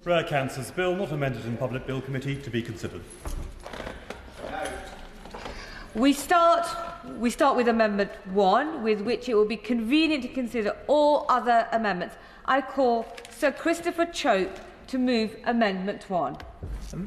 Rare Cancers Bill, not amended in Public Bill Committee, to be considered. We start with Amendment 1, with which it will be convenient to consider all other amendments. I call Sir Christopher Chope to move Amendment 1.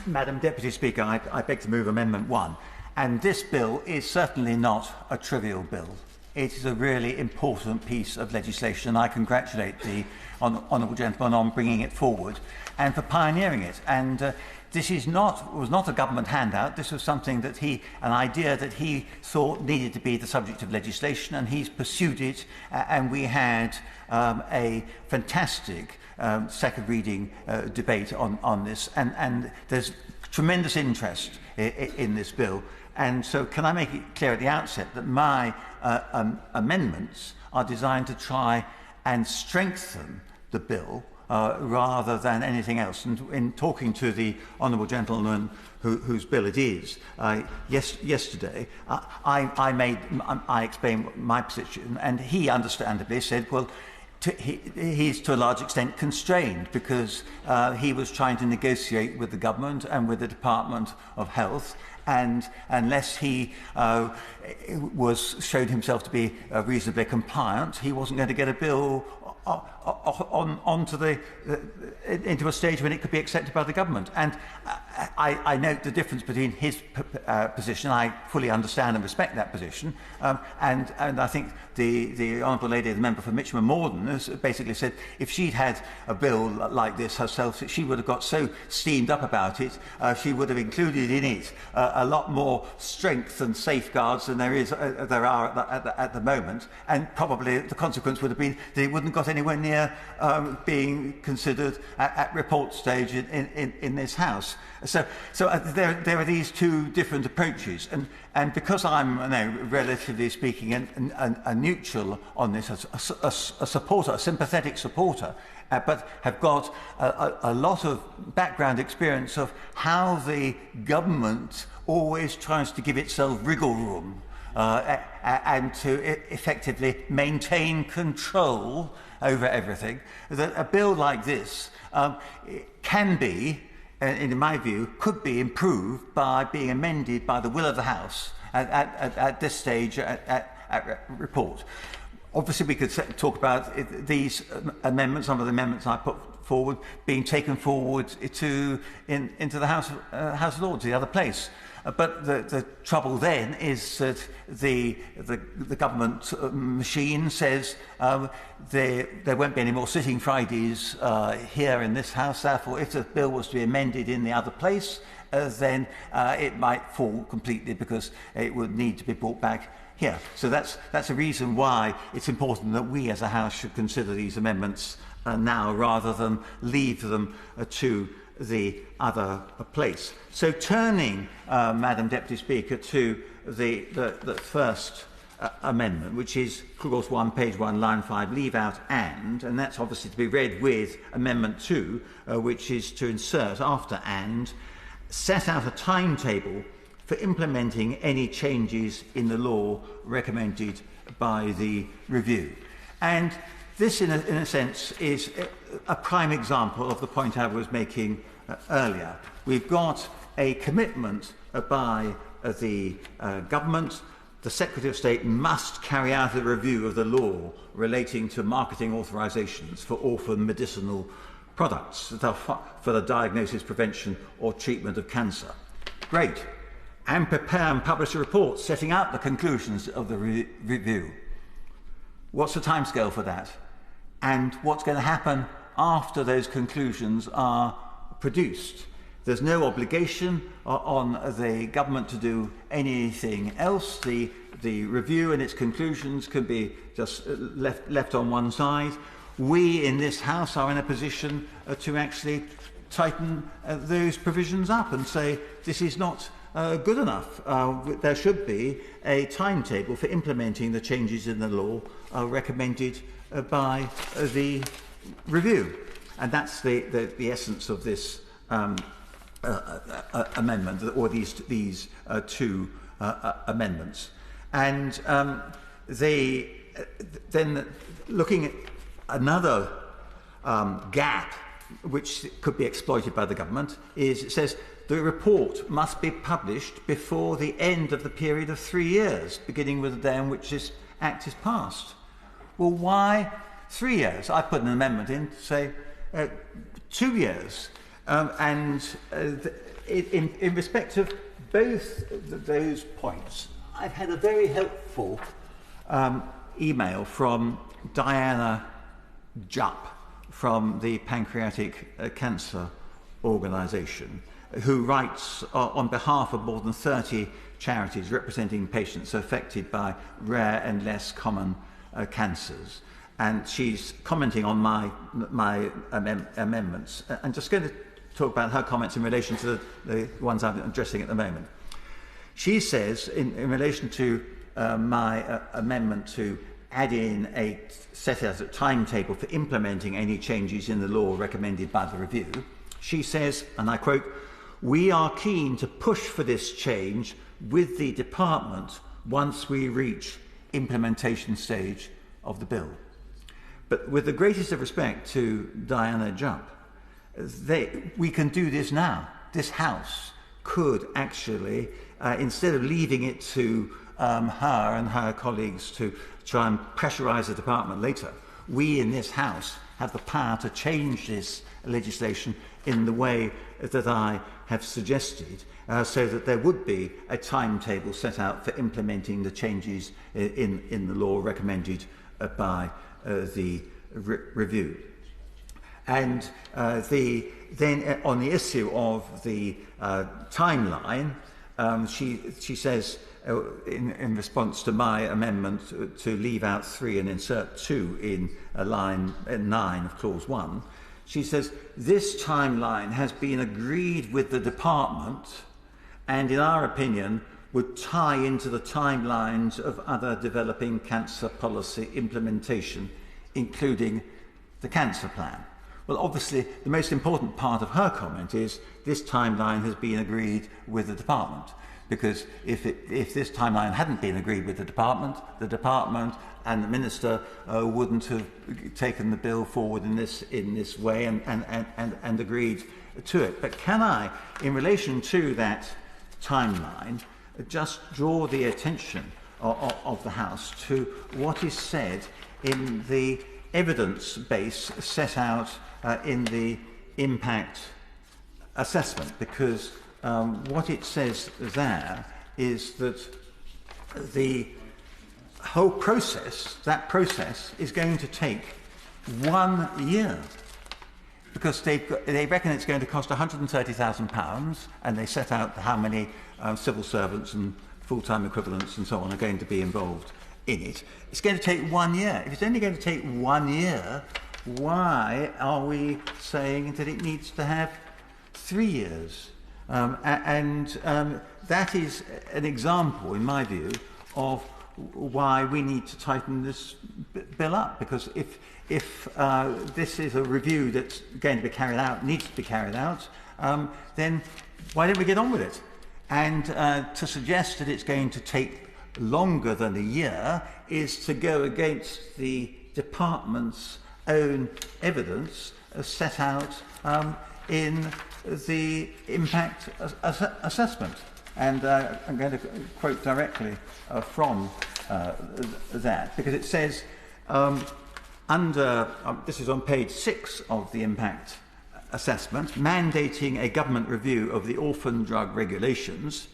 Madam Deputy Speaker, I beg to move Amendment 1. And this bill is certainly not a trivial bill. It is a really important piece of legislation, and I congratulate the honourable gentleman on bringing it forward and for pioneering it. And this was not a government handout. This was something that an idea that he thought needed to be the subject of legislation, and he's pursued it. And we had a fantastic second reading debate on this, and there's tremendous interest in this bill. And so can I make it clear at the outset that my amendments are designed to try and strengthen the bill rather than anything else. And in talking to the honourable gentleman whose bill it is yesterday, I explained my position, and he understandably said, well, he's to a large extent constrained because he was trying to negotiate with the government and with the Department of Health, and unless he showed himself to be reasonably compliant, he wasn't going to get a bill into a stage when it could be accepted by the government. And I note the difference between his position. I fully understand and respect that position, and I think the honourable lady, the member for Mitcham and Morden, has basically said if she'd had a bill like this herself, she would have got so steamed up about it, she would have included in it a lot more strength and safeguards than there are at the moment, and probably the consequence would have been that it wouldn't got anywhere near being considered at report stage in this House. So there are these two different approaches, and because I'm, relatively speaking, a neutral on this, a supporter, a sympathetic supporter, but have got a lot of background experience of how the government always tries to give itself wriggle room and to effectively maintain control over everything, that a bill like this can be, in my view, could be improved by being amended by the will of the House at this stage at report. Obviously, we could talk about these amendments, some of the amendments I put forward, being taken forward into the House of Lords, the other place. But the trouble then is that the government machine says there won't be any more sitting Fridays here in this House. Therefore, if the bill was to be amended in the other place, then it might fall completely because it would need to be brought back here. So that's a reason why it's important that we as a House should consider these amendments now rather than leave them to the other place. So turning, Madam Deputy Speaker, to the first amendment, which is Clause 1, page 1, line 5, leave out and that's obviously to be read with Amendment 2, which is to insert after and, set out a timetable for implementing any changes in the law recommended by the review. And this, in a sense, is a prime example of the point I was making earlier. We've got a commitment by the government. The Secretary of State must carry out a review of the law relating to marketing authorisations for orphan medicinal products that are for the diagnosis, prevention or treatment of cancer. Great. And prepare and publish a report setting out the conclusions of the review. What's the timescale for that? And what's going to happen after those conclusions are produced? There's no obligation on the government to do anything else. The review and its conclusions can be just left on one side. We in this House are in a position to actually tighten those provisions up and say this is not good enough. There should be a timetable for implementing the changes in the law recommended by the review. And that's the essence of this amendment, or these two amendments. And then looking at another gap which could be exploited by the government, is it says the report must be published before the end of the period of 3 years, beginning with the day on which this Act is passed. Well, why 3 years? I put an amendment in to say 2 years. In respect of both those points, I've had a very helpful email from Diana Jupp from the Pancreatic Cancer Organisation, who writes on behalf of more than 30 charities representing patients affected by rare and less common cancers. And she's commenting on my amendments. I'm just going to talk about her comments in relation to the ones I'm addressing at the moment. She says, in relation to my amendment to add in set out a timetable for implementing any changes in the law recommended by the review, she says, and I quote, "We are keen to push for this change with the department once we reach implementation stage of the bill." But with the greatest of respect to Diana Jupp, we can do this now. This House could actually, instead of leaving it to her and her colleagues to try and pressurise the department later, we in this House have the power to change this legislation in the way that I have suggested, so that there would be a timetable set out for implementing the changes in the law recommended by the review. And then on the issue of the timeline, she says, in response to my amendment to leave out 3 and insert 2 in line 9 of clause 1, she says, "This timeline has been agreed with the department and, in our opinion, would tie into the timelines of other developing cancer policy implementation, including the cancer plan." Well, obviously, the most important part of her comment is this timeline has been agreed with the department. Because if this timeline hadn't been agreed with the department and the minister wouldn't have taken the bill forward in this way and agreed to it. But can I, in relation to that timeline, just draw the attention of the House to what is said in the evidence base set out in the impact assessment, because what it says there is that the whole process, is going to take 1 year, because they reckon it's going to cost £130,000, and they set out how many civil servants and full-time equivalents and so on are going to be involved in it. It's going to take 1 year. If it's only going to take 1 year, why are we saying that it needs to have 3 years? That is an example, in my view, of why we need to tighten this bill up. Because if this is a review that's going to be carried out, needs to be carried out, then why don't we get on with it? And to suggest that it's going to take longer than a year is to go against the department's own evidence set out in the impact assessment. And I'm going to quote directly from that, because it says this is on page 6 of the impact assessment, mandating a government review of the orphan drug regulations.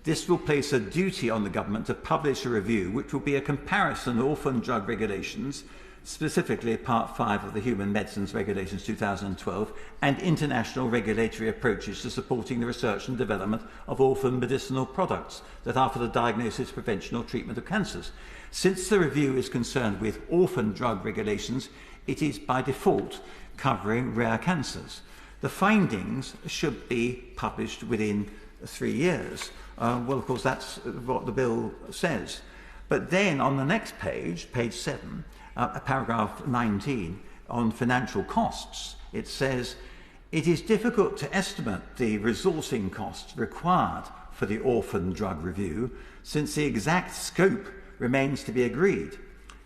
This will place a duty on the government to publish a review which will be a comparison of orphan drug regulations, specifically Part 5 of the Human Medicines Regulations 2012, and international regulatory approaches to supporting the research and development of orphan medicinal products that are for the diagnosis, prevention or treatment of cancers. Since the review is concerned with orphan drug regulations, it is by default covering rare cancers. The findings should be published within 3 years. Well, of course, that's what the bill says. But then on the next page, page 7, paragraph 19, on financial costs, it says, "It is difficult to estimate the resourcing costs required for the orphan drug review, since the exact scope remains to be agreed.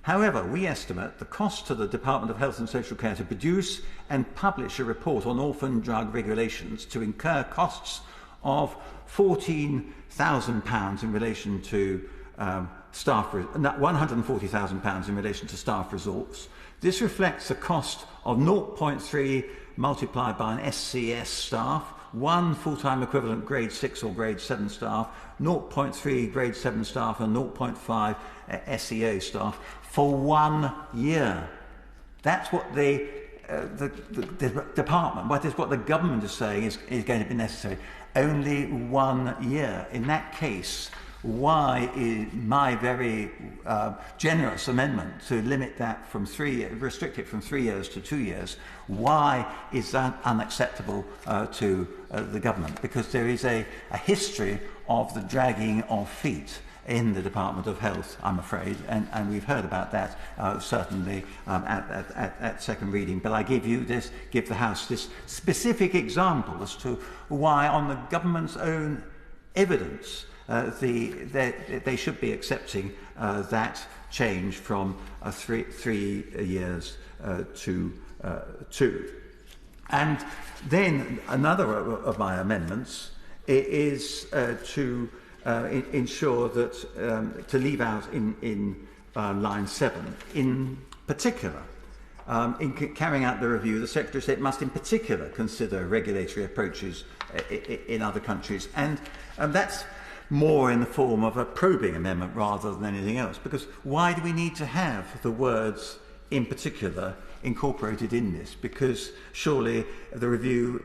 However, we estimate the cost to the Department of Health and Social Care to produce and publish a report on orphan drug regulations to incur costs of £14,000 in relation to £140,000 in relation to staff resource. This reflects a cost of 0.3 multiplied by an SCS staff, 1 full-time equivalent grade 6 or grade 7 staff, 0.3 grade 7 staff and 0.5 SEO staff for 1 year. That's what the department, what the government is saying is going to be necessary. Only 1 year. In that case, why is my very generous amendment to limit that from restrict it from 3 years to 2 years, why is that unacceptable to the government? Because there is a history of the dragging of feet in the Department of Health, I'm afraid, and we've heard about that certainly at second reading. But I give the House this specific example as to why, on the government's own evidence, they should be accepting that change from 3 years to 2. And then another of my amendments is to ensure that to leave out in line 7, in particular, in carrying out the review, the Secretary of State must in particular consider regulatory approaches in other countries. And that's more in the form of a probing amendment rather than anything else. Because why do we need to have the words in particular incorporated in this? Because surely the review,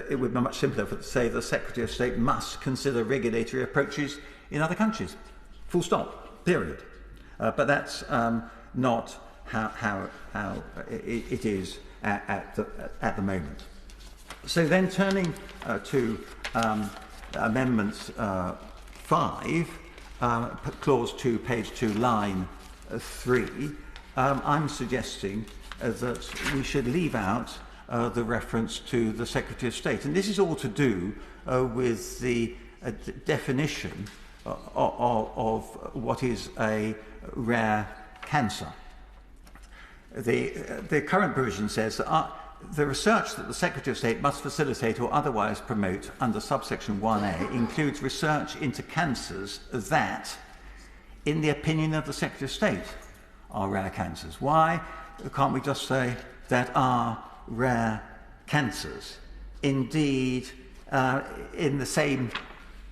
it would be much simpler to say the Secretary of State must consider regulatory approaches in other countries. Full stop. Period. But that's not how it is at the moment. So then, turning to Amendment 5, Clause 2, page 2, line 3, I'm suggesting that we should leave out the reference to the Secretary of State. And this is all to do with the definition of what is a rare cancer. The current provision says that the research that the Secretary of State must facilitate or otherwise promote under subsection 1A includes research into cancers that, in the opinion of the Secretary of State, are rare cancers. Why can't we just say that are rare cancers? Indeed, in the same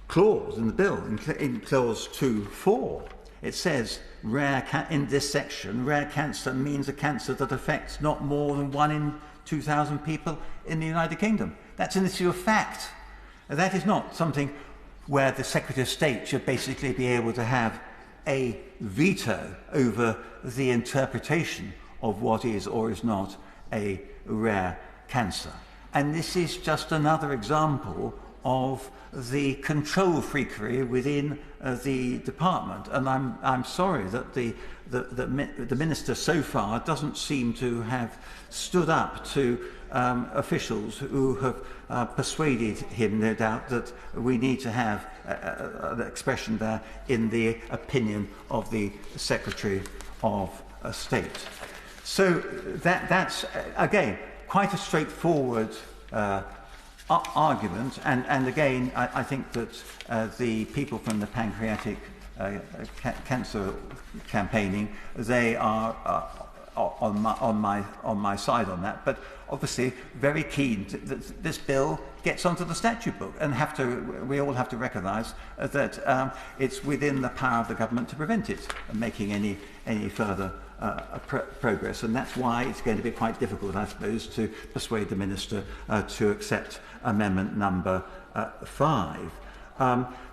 clause in the bill, in clause 2.4, it says in this section, rare cancer means a cancer that affects not more than 1 in 2,000 people in the United Kingdom. That's an issue of fact. That is not something where the Secretary of State should basically be able to have a veto over the interpretation of what is or is not a rare cancer. And this is just another example of the control freakery within the department. And I'm sorry that the minister so far doesn't seem to have stood up to officials who have persuaded him, no doubt, that we need to have an expression there in the opinion of the Secretary of State. So that's again quite a straightforward argument, and again I think that the people from the pancreatic cancer campaigning, they are on my side on that, but obviously very keen that this bill gets onto the statute book, and we all have to recognise that it's within the power of the government to prevent it making any further progress, and that's why it's going to be quite difficult, I suppose, to persuade the minister to accept amendment number 5.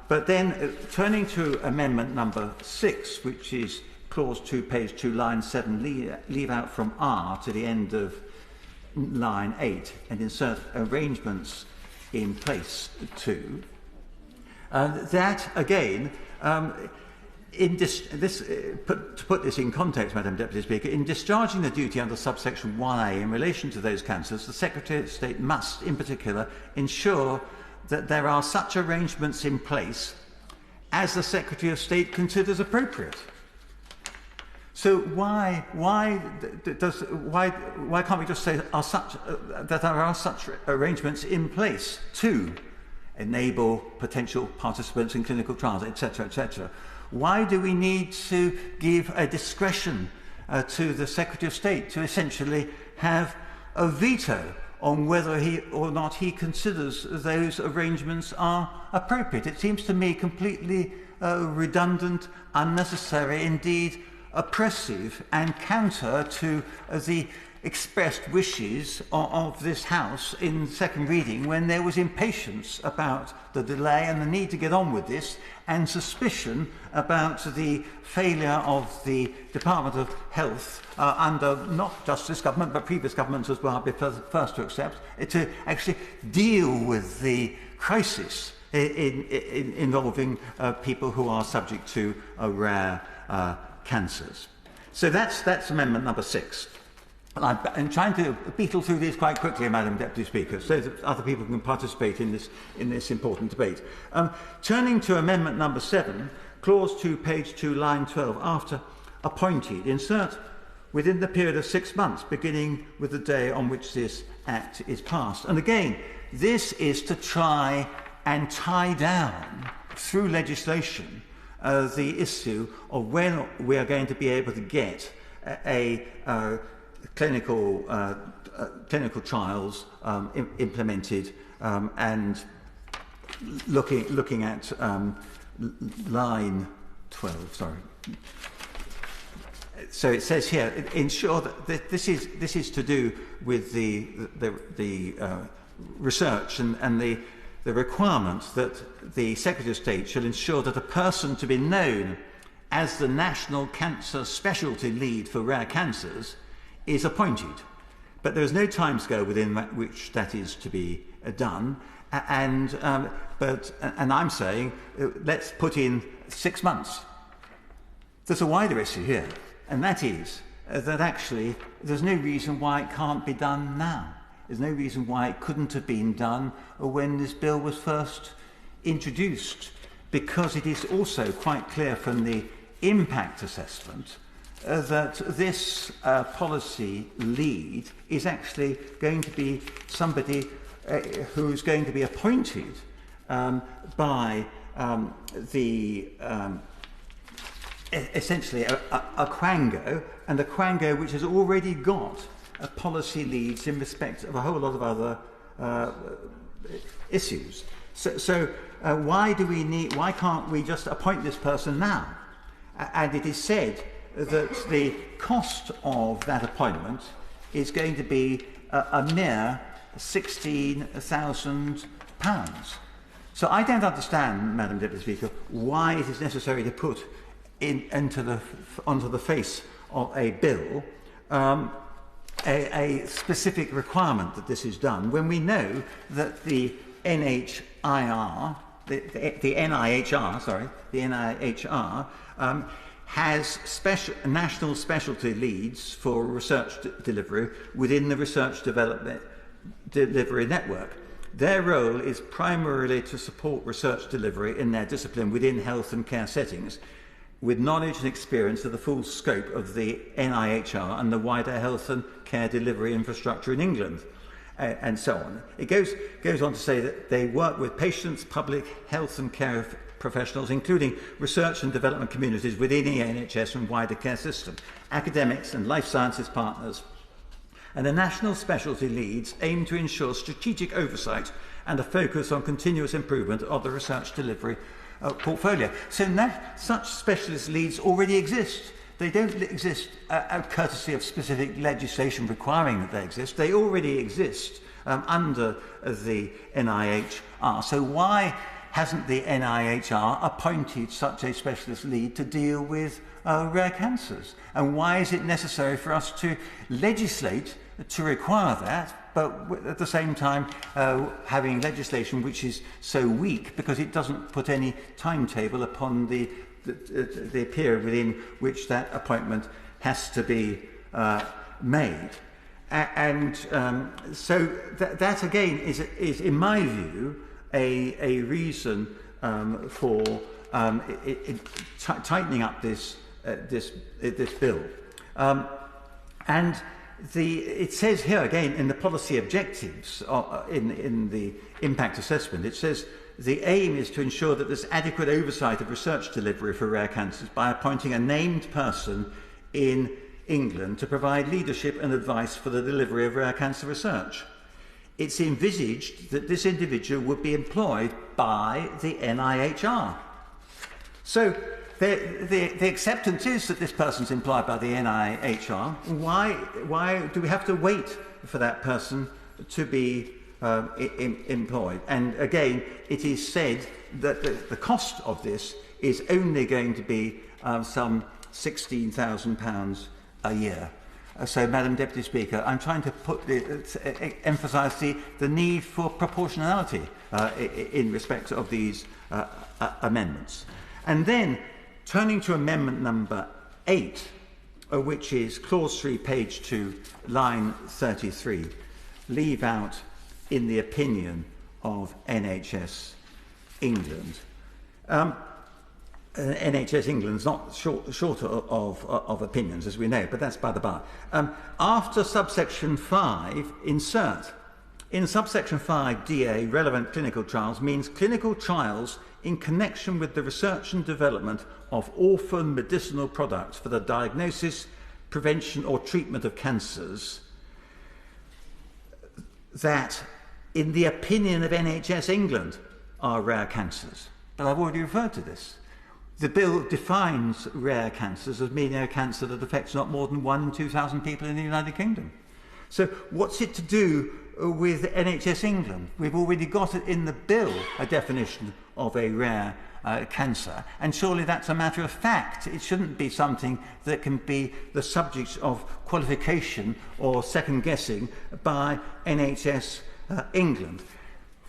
But then turning to amendment number 6, which is clause 2, page 2, line 7, leave out from R to the end of line 8 and insert arrangements in place to. That again, to put this in context, Madam Deputy Speaker, in discharging the duty under subsection 1A in relation to those cancers, the Secretary of State must, in particular, ensure that there are such arrangements in place as the Secretary of State considers appropriate. So why can't we just say that there are such arrangements in place to enable potential participants in clinical trials, etc., etc.? Why do we need to give a discretion to the Secretary of State to essentially have a veto on whether or not he considers those arrangements are appropriate? It seems to me completely redundant, unnecessary, indeed oppressive, and counter to the expressed wishes of this House in second reading, when there was impatience about the delay and the need to get on with this, and suspicion about the failure of the Department of Health under not just this government but previous governments as well, I'll be first to accept, to actually deal with the crisis involving people who are subject to rare cancers. So that's amendment number 6. And I'm trying to beetle through these quite quickly, Madam Deputy Speaker, so that other people can participate in this important debate. Turning to amendment number 7, clause 2, page 2, line 12, after appointed, insert within the period of 6 months, beginning with the day on which this Act is passed. And again, this is to try and tie down, through legislation, the issue of when we are going to be able to get clinical trials implemented, and looking at line 12. Sorry. So it says here, ensure that this is to do with the research and the requirement that the Secretary of State shall ensure that a person to be known as the National Cancer Specialty Lead for Rare Cancers is appointed. But there is no timescale within which that is to be done. And I'm saying, let's put in 6 months. There's a wider issue here, and that is that actually there's no reason why it can't be done now. There's no reason why it couldn't have been done when this bill was first introduced, because it is also quite clear from the impact assessment that this policy lead is actually going to be somebody who's going to be appointed by essentially a quango, and a quango which has already got policy leads in respect of a whole lot of other issues. So why can't we just appoint this person now? And it is said that the cost of that appointment is going to be a mere £16,000. So I don't understand, Madam Deputy Speaker, why it is necessary to put onto the face of a bill a specific requirement that this is done, when we know that the NIHR has national specialty leads for research delivery within the research delivery network. Their role is primarily to support research delivery in their discipline within health and care settings, with knowledge and experience of the full scope of the NIHR and the wider health and care delivery infrastructure in England, and so on. It goes on to say that they work with patients, public health and care professionals, including research and development communities within the NHS and wider care system, academics and life sciences partners. And the national specialty leads aim to ensure strategic oversight and a focus on continuous improvement of the research delivery portfolio. So such specialist leads already exist. They don't exist courtesy of specific legislation requiring that they exist. They already exist under the NIHR. So why hasn't the NIHR appointed such a specialist lead to deal with rare cancers? And why is it necessary for us to legislate to require that, but at the same time having legislation which is so weak because it doesn't put any timetable upon the period within which that appointment has to be made? So that again is in my view a reason for tightening up this this bill. And it says here again in the policy objectives, in the impact assessment, it says the aim is to ensure that there's adequate oversight of research delivery for rare cancers by appointing a named person in England to provide leadership and advice for the delivery of rare cancer research. It's envisaged that this individual would be employed by the NIHR. So the acceptance is that this person's employed by the NIHR. Why do we have to wait for that person to be employed? And again, it is said that the cost of this is only going to be some £16,000 a year. So, Madam Deputy Speaker, I'm trying to emphasise the need for proportionality in respect of these amendments. And then, turning to amendment number 8, which is clause 3, page 2, line 33, leave out in the opinion of NHS England. NHS England's not short of opinions, as we know, but that's by the by. After subsection 5, insert. In subsection 5, DA, relevant clinical trials, means clinical trials in connection with the research and development of orphan medicinal products for the diagnosis, prevention or treatment of cancers that, in the opinion of NHS England, are rare cancers. But I've already referred to this. The bill defines rare cancers as meaning a cancer that affects not more than 1 in 2,000 people in the United Kingdom. So what's it to do with NHS England? We've already got it in the bill, a definition of a rare cancer, and surely that's a matter of fact. It shouldn't be something that can be the subject of qualification or second guessing by NHS England.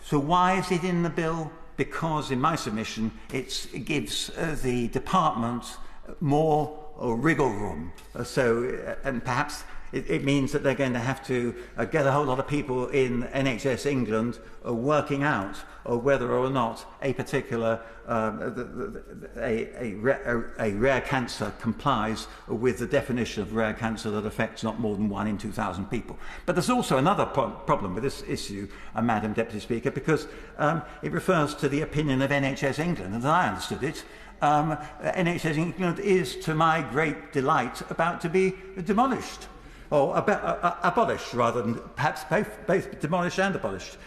So why is it in the bill? Because, in my submission, it gives the department more wriggle room. And perhaps it means that they're going to have to get a whole lot of people in NHS England working out whether or not a particular a rare cancer complies with the definition of rare cancer that affects not more than 1 in 2,000 people. But there's also another problem with this issue, Madam Deputy Speaker, because it refers to the opinion of NHS England, and as I understood it, NHS England is, to my great delight, about to be demolished. Or abolished, rather than perhaps both demolished and abolished.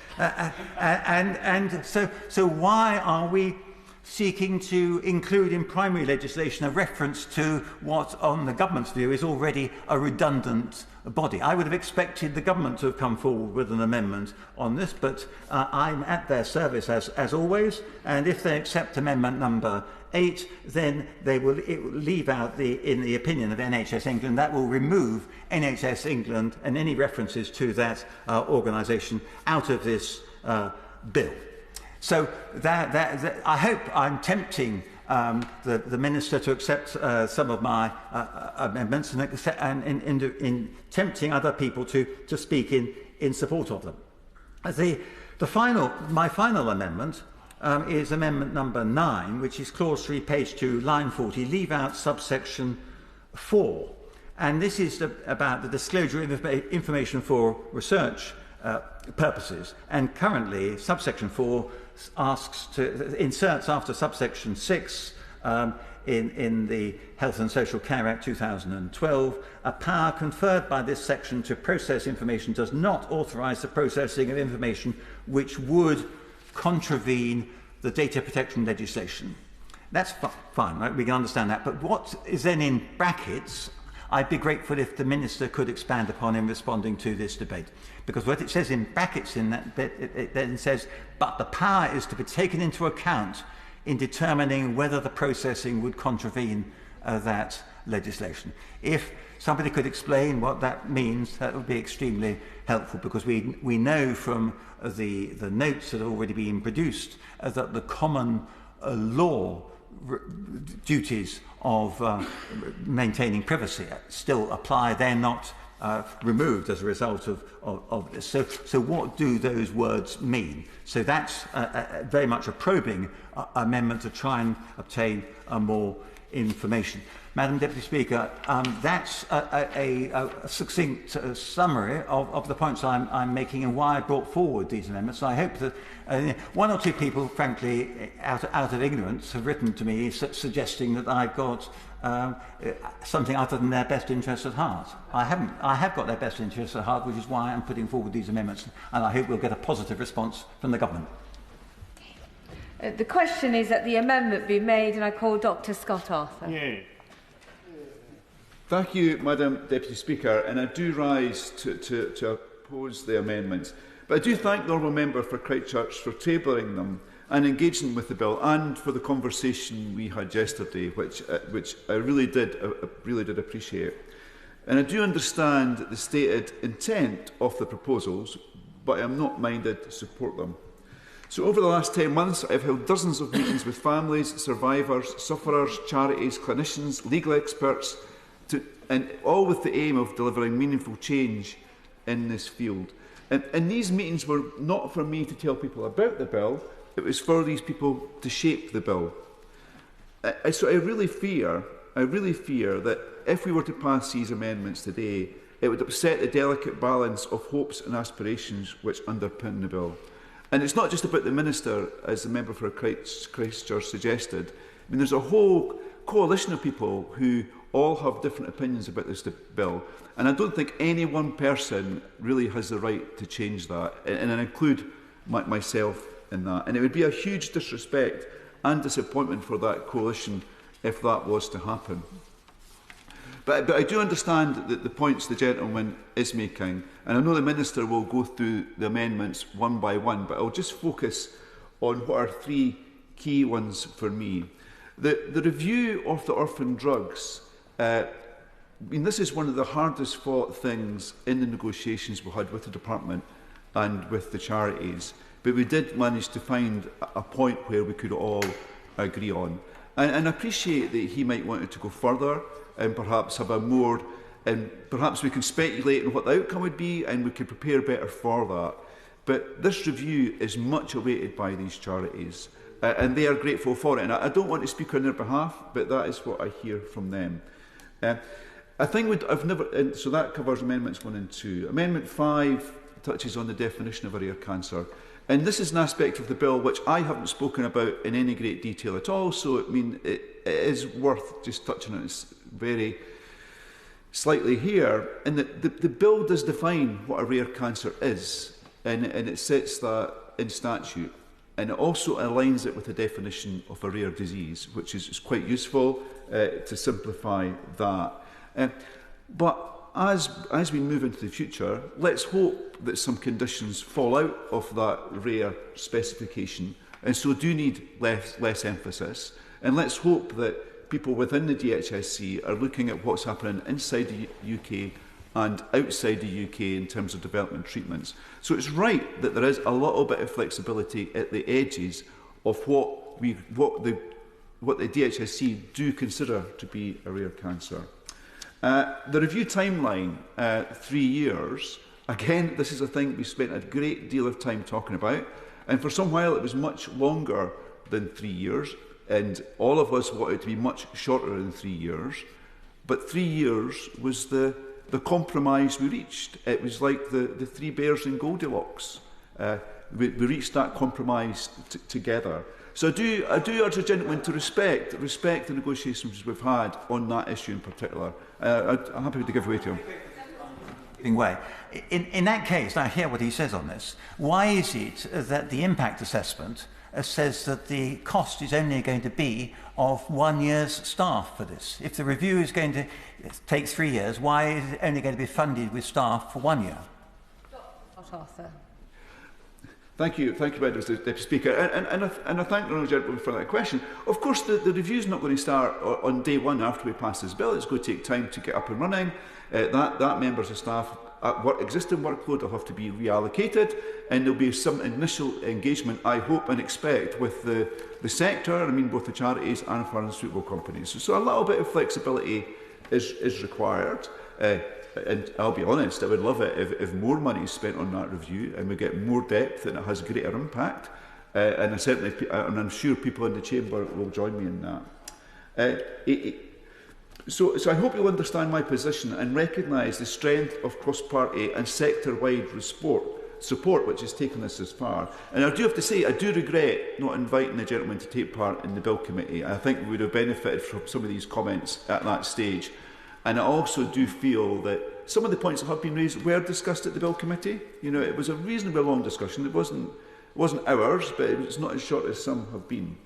So why are we seeking to include in primary legislation a reference to what, on the government's view, is already a redundant body? I would have expected the government to have come forward with an amendment on this, but I'm at their service as always, and if they accept amendment number 8, then it will leave out in the opinion of NHS England, that will remove NHS England and any references to that organisation out of this bill. So I hope I'm tempting the Minister to accept some of my amendments and in tempting other people to speak in support of them. My final amendment is amendment number 9, which is clause 3, page 2, line 40, leave out subsection 4. And this is about the disclosure of information for research purposes. And currently, subsection 4 inserts after subsection 6 in the Health and Social Care Act 2012, a power conferred by this section to process information does not authorise the processing of information which would contravene the data protection legislation. That's fine, right? We can understand that. But what is then in brackets, I'd be grateful if the Minister could expand upon in responding to this debate. Because what it says in brackets in that bit, it then says, but the power is to be taken into account in determining whether the processing would contravene that legislation. If somebody could explain what that means, that would be extremely helpful, because we know from the notes that have already been produced that the common law duties of maintaining privacy still apply. They're not removed as a result of this. So what do those words mean? So that's very much a probing amendment to try and obtain more information. Madam Deputy Speaker, that's a succinct summary of the points I'm making and why I brought forward these amendments. I hope that one or two people, frankly, out of ignorance, have written to me suggesting that I've got something other than their best interests at heart. I haven't. I have got their best interests at heart, which is why I'm putting forward these amendments, and I hope we'll get a positive response from the government. The question is that the amendment be made, and I call Dr Scott Arthur. Yeah. Thank you, Madam Deputy Speaker, and I do rise to oppose the amendments. But I do thank the Honourable Member for Christchurch for tabling them and engaging with the bill, and for the conversation we had yesterday, which I really did appreciate. And I do understand the stated intent of the proposals, but I am not minded to support them. So over the last 10 months, I have held dozens of meetings with families, survivors, sufferers, charities, clinicians, legal experts, and all with the aim of delivering meaningful change in this field. And these meetings were not for me to tell people about the bill, it was for these people to shape the bill. So I really fear that if we were to pass these amendments today, it would upset the delicate balance of hopes and aspirations which underpin the bill. And it's not just about the Minister, as the member for Christchurch suggested. I mean, there's a whole coalition of people who all have different opinions about this bill. And I don't think any one person really has the right to change that. And I include myself in that. And it would be a huge disrespect and disappointment for that coalition if that was to happen. But I do understand the points the gentleman is making, and I know the Minister will go through the amendments one by one, but I'll just focus on what are three key ones for me. The review of the orphan drugs, I mean, this is one of the hardest fought things in the negotiations we had with the Department and with the charities, but we did manage to find a point where we could all agree on. And I appreciate that he might want it to go further and perhaps have a more, and perhaps we can speculate on what the outcome would be and we can prepare better for that. But this review is much awaited by these charities and they are grateful for it. And I don't want to speak on their behalf, but that is what I hear from them. I think so that covers Amendments 1 and 2. Amendment 5 touches on the definition of a rare cancer. And this is an aspect of the bill which I haven't spoken about in any great detail at all, so I mean, it is worth just touching on it very slightly here. And the bill does define what a rare cancer is, and it sets that in statute. And it also aligns it with the definition of a rare disease, which is quite useful to simplify that. But as we move into the future, let's hope that some conditions fall out of that rare specification and so do need less emphasis. And let's hope that people within the DHSC are looking at what's happening inside the UK and outside the UK in terms of development treatments. So it's right that there is a little bit of flexibility at the edges of what the DHSC do consider to be a rare cancer. The review timeline, 3 years, again, this is a thing we spent a great deal of time talking about, and for some while it was much longer than 3 years, and all of us wanted it to be much shorter than 3 years, but 3 years was the compromise we reached. It was like the three bears in Goldilocks. We reached that compromise together. So I do urge the gentleman to respect the negotiations we've had on that issue in particular. I'm happy to give way to him. Way. In that case, I hear what he says on this. Why is it that the impact assessment says that the cost is only going to be of 1 year's staff for this? If the review is going to take 3 years, why is it only going to be funded with staff for 1 year? Arthur. Thank you, Madam Deputy Speaker, and I thank the Honourable Gentleman for that question. Of course, the review is not going to start on day one after we pass this bill. It's going to take time to get up and running. That members of staff, existing workload will have to be reallocated, and there will be some initial engagement, I hope and expect, with the sector, I mean both the charities and pharmaceutical companies. So a little bit of flexibility is required. And I'll be honest, I would love it if more money is spent on that review and we get more depth and it has greater impact. And I'm sure people in the chamber will join me in that. So I hope you'll understand my position and recognise the strength of cross-party and sector-wide support which has taken us this far. And I do have to say, I do regret not inviting the gentleman to take part in the Bill Committee. I think we would have benefited from some of these comments at that stage. And I also do feel that some of the points that have been raised were discussed at the Bill Committee. You know, it was a reasonably long discussion. It wasn't hours, but it was not as short as some have been.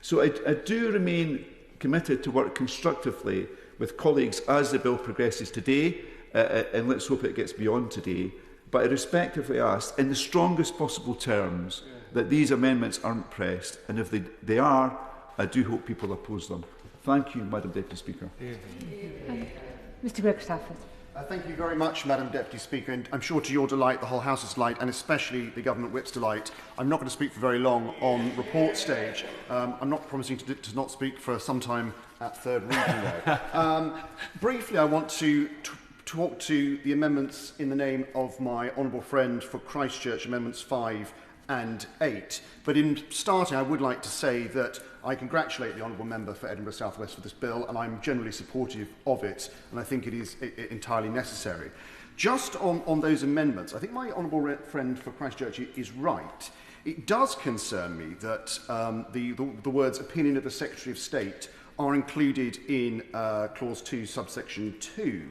So I do remain committed to work constructively with colleagues as the bill progresses today, and let's hope it gets beyond today. But I respectfully ask, in the strongest possible terms, that these amendments aren't pressed, and if they are, I do hope people oppose them. Thank you, Madam Deputy Speaker. Mr Gregory-Stafford. Thank you very much, Madam Deputy Speaker, and I'm sure to your delight, the whole House's delight, and especially the Government Whip's delight, I'm not going to speak for very long on report stage. I'm not promising to not speak for some time at third reading, though. Briefly, I want to talk to the amendments in the name of my honourable friend for Christchurch, Amendments 5 and 8. But in starting, I would like to say that I congratulate the honourable member for Edinburgh South West for this bill, and I'm generally supportive of it, and I think it is entirely necessary. Just on those amendments, I think my honourable friend for Christchurch is right. It does concern me that the words opinion of the Secretary of State are included in Clause 2, subsection 2.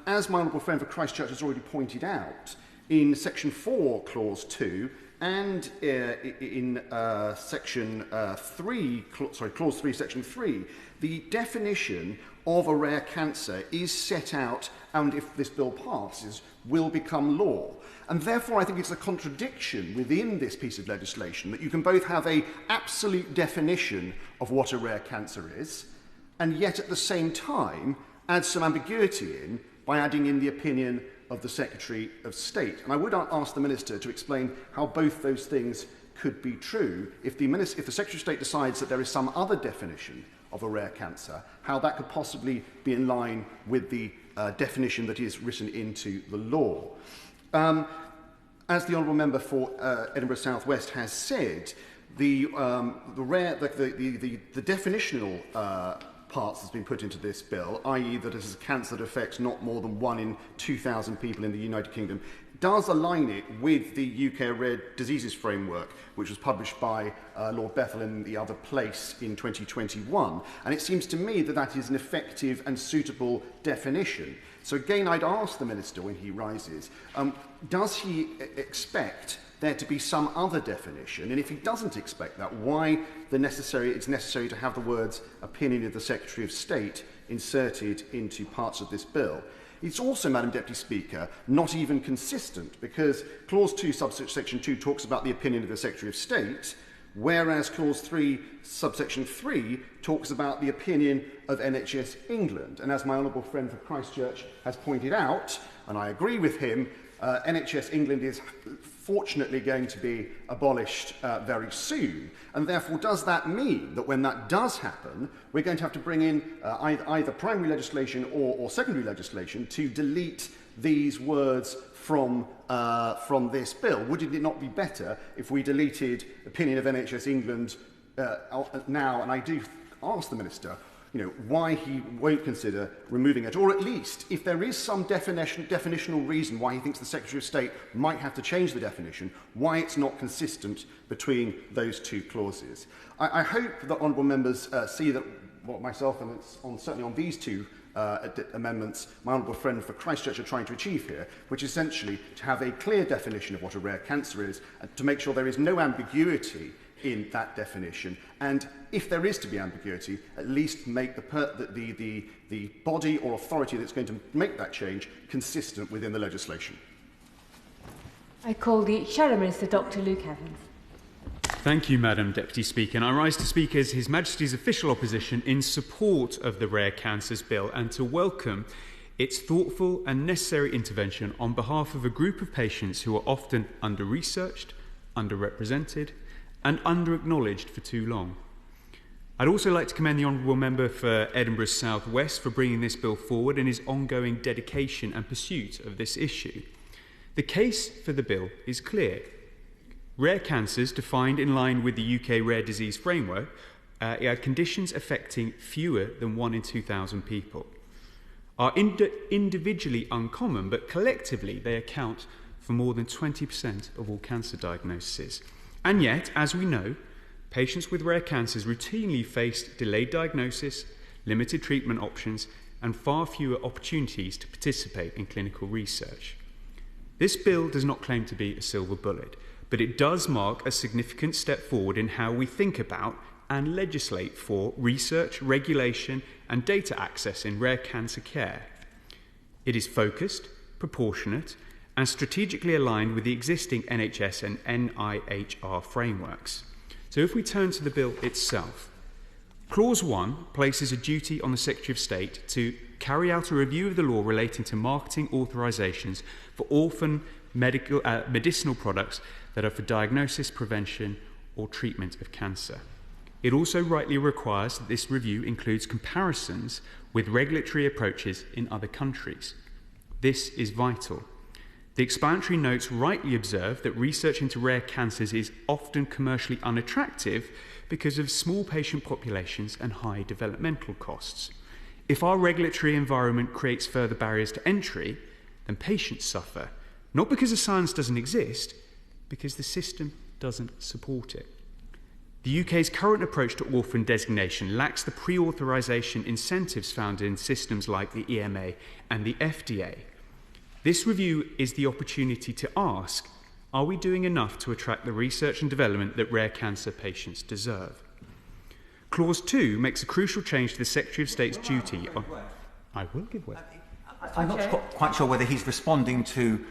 As my honourable friend for Christchurch has already pointed out, in Section 4, Clause 2, and in Section 3, Clause 3, Section 3, the definition of a rare cancer is set out, and if this bill passes, will become law. And therefore, I think it's a contradiction within this piece of legislation that you can both have an absolute definition of what a rare cancer is, and yet at the same time add some ambiguity in by adding in the opinion of the Secretary of State. And I would ask the Minister to explain how both those things could be true if the Secretary of State decides that there is some other definition of a rare cancer, how that could possibly be in line with the definition that is written into the law. As the honourable member for Edinburgh South West has said, the definitional parts that's been put into this bill, i.e. that it is a cancer that affects not more than 1 in 2,000 people in the United Kingdom, does align it with the UK Rare Diseases Framework, which was published by Lord Bethell in the other place in 2021. And it seems to me that that is an effective and suitable definition. So again, I'd ask the Minister when he rises, does he expect there to be some other definition? And if he doesn't expect that, why it's necessary to have the words opinion of the Secretary of State inserted into parts of this bill? It's also, Madam Deputy Speaker, not even consistent, because Clause 2, subsection 2 talks about the opinion of the Secretary of State, whereas Clause 3, subsection 3 talks about the opinion of NHS England. And as my honourable friend for Christchurch has pointed out, and I agree with him, NHS England is fortunately going to be abolished very soon. And therefore, does that mean that when that does happen, we're going to have to bring in either primary legislation or secondary legislation to delete these words from this bill? Would it not be better if we deleted opinion of NHS England now? And I do ask the Minister, why he won't consider removing it, or at least, if there is some definitional reason why he thinks the Secretary of State might have to change the definition, why it's not consistent between those two clauses. I hope that honourable members see that what myself and certainly on these two amendments, my honourable friend for Christchurch are trying to achieve here, which is essentially to have a clear definition of what a rare cancer is, and to make sure there is no ambiguity in that definition, and if there is to be ambiguity, at least make the body or authority that's going to make that change consistent within the legislation. I call the Shadow Minister, Dr. Luke Evans. Thank you, Madam Deputy Speaker. And I rise to speak as His Majesty's official opposition in support of the Rare Cancers Bill and to welcome its thoughtful and necessary intervention on behalf of a group of patients who are often under-researched, underrepresented, and under-acknowledged for too long. I'd also like to commend the Honourable Member for Edinburgh South West for bringing this bill forward and his ongoing dedication and pursuit of this issue. The case for the bill is clear. Rare cancers, defined in line with the UK Rare Disease Framework, conditions affecting fewer than 1 in 2,000 people, are individually uncommon, but collectively they account for more than 20% of all cancer diagnoses. And yet, as we know, patients with rare cancers routinely face delayed diagnosis, limited treatment options, and far fewer opportunities to participate in clinical research. This bill does not claim to be a silver bullet, but it does mark a significant step forward in how we think about and legislate for research, regulation, and data access in rare cancer care. It is focused, proportionate, and strategically aligned with the existing NHS and NIHR frameworks. So if we turn to the bill itself, Clause 1 places a duty on the Secretary of State to carry out a review of the law relating to marketing authorisations for orphan medicinal products that are for diagnosis, prevention, or treatment of cancer. It also rightly requires that this review includes comparisons with regulatory approaches in other countries. This is vital. The explanatory notes rightly observe that research into rare cancers is often commercially unattractive because of small patient populations and high developmental costs. If our regulatory environment creates further barriers to entry, then patients suffer, not because the science doesn't exist, because the system doesn't support it. The UK's current approach to orphan designation lacks the pre-authorisation incentives found in systems like the EMA and the FDA. This review is the opportunity to ask, are we doing enough to attract the research and development that rare cancer patients deserve? Clause 2 makes a crucial change to the Secretary of State's duty on... I will give way. I'm not quite sure whether he's responding to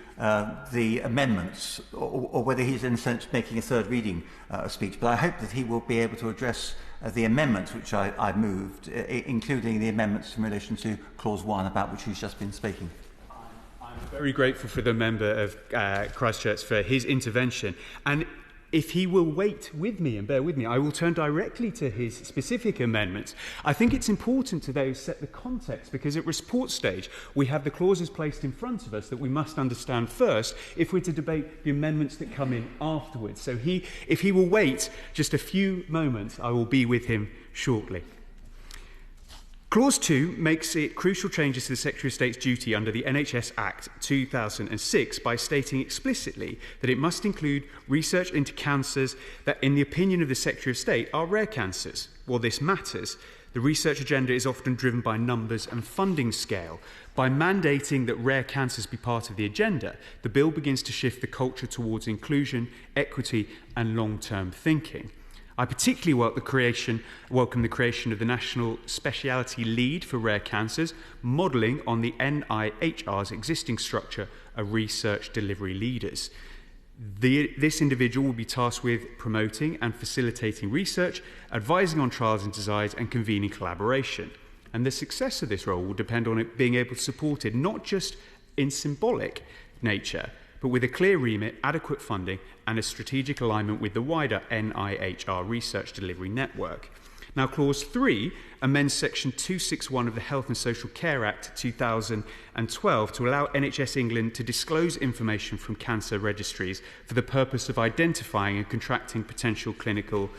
the amendments or whether he's in a sense making a third reading speech, but I hope that he will be able to address the amendments which I moved, including the amendments in relation to Clause 1 about which he's just been speaking. I'm very grateful for the member of Christchurch for his intervention, and if he will wait with me and bear with me, I will turn directly to his specific amendments. I think it's important to those set the context, because at report stage we have the clauses placed in front of us that we must understand first if we're to debate the amendments that come in afterwards. So if he will wait just a few moments, I will be with him shortly. Clause 2 makes it crucial changes to the Secretary of State's duty under the NHS Act 2006 by stating explicitly that it must include research into cancers that, in the opinion of the Secretary of State, are rare cancers. While this matters, the research agenda is often driven by numbers and funding scale. By mandating that rare cancers be part of the agenda, the bill begins to shift the culture towards inclusion, equity, and long-term thinking. I particularly welcome the creation of the National Speciality Lead for Rare Cancers, modelling on the NIHR's existing structure of research delivery leaders. This individual will be tasked with promoting and facilitating research, advising on trials and designs, and convening collaboration. And the success of this role will depend on it being able to support it not just in symbolic nature, but with a clear remit, adequate funding, and a strategic alignment with the wider NIHR research delivery network. Now, Clause 3 amends Section 261 of the Health and Social Care Act 2012 to allow NHS England to disclose information from cancer registries for the purpose of identifying and contacting potential clinical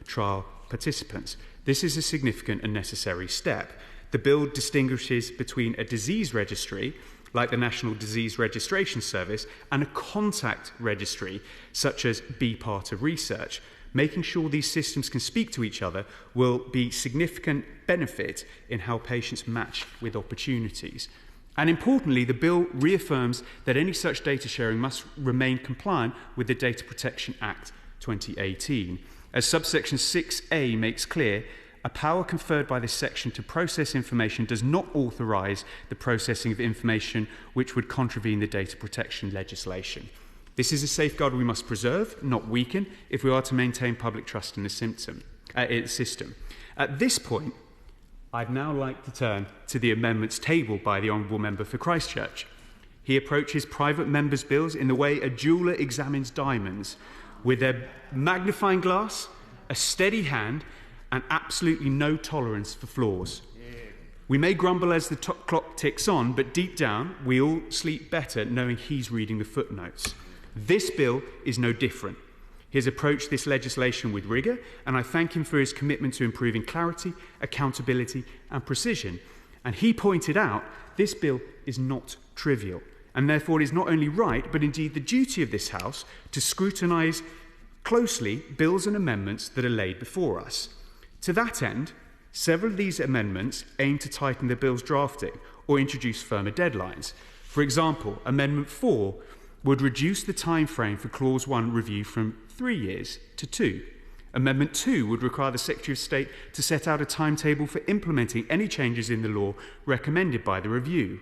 trial participants. This is a significant and necessary step. The bill distinguishes between a disease registry, like the National Disease Registration Service, and a contact registry, such as Be Part of Research. Making sure these systems can speak to each other will be significant benefit in how patients match with opportunities. And importantly, the bill reaffirms that any such data sharing must remain compliant with the Data Protection Act 2018. As subsection 6A makes clear, a power conferred by this section to process information does not authorise the processing of information which would contravene the data protection legislation. This is a safeguard we must preserve, not weaken, if we are to maintain public trust in the system. At this point, I'd now like to turn to the amendments tabled by the Honourable Member for Christchurch. He approaches private members' bills in the way a jeweller examines diamonds, with a magnifying glass, a steady hand, and absolutely no tolerance for flaws. We may grumble as the clock ticks on, but deep down, we all sleep better knowing he's reading the footnotes. This bill is no different. He has approached this legislation with rigour, and I thank him for his commitment to improving clarity, accountability and precision. And he pointed out this bill is not trivial, and therefore it is not only right, but indeed the duty of this House to scrutinise closely bills and amendments that are laid before us. To that end, several of these amendments aim to tighten the bill's drafting or introduce firmer deadlines. For example, Amendment 4 would reduce the time frame for Clause 1 review from 3 years to 2. Amendment 2 would require the Secretary of State to set out a timetable for implementing any changes in the law recommended by the review.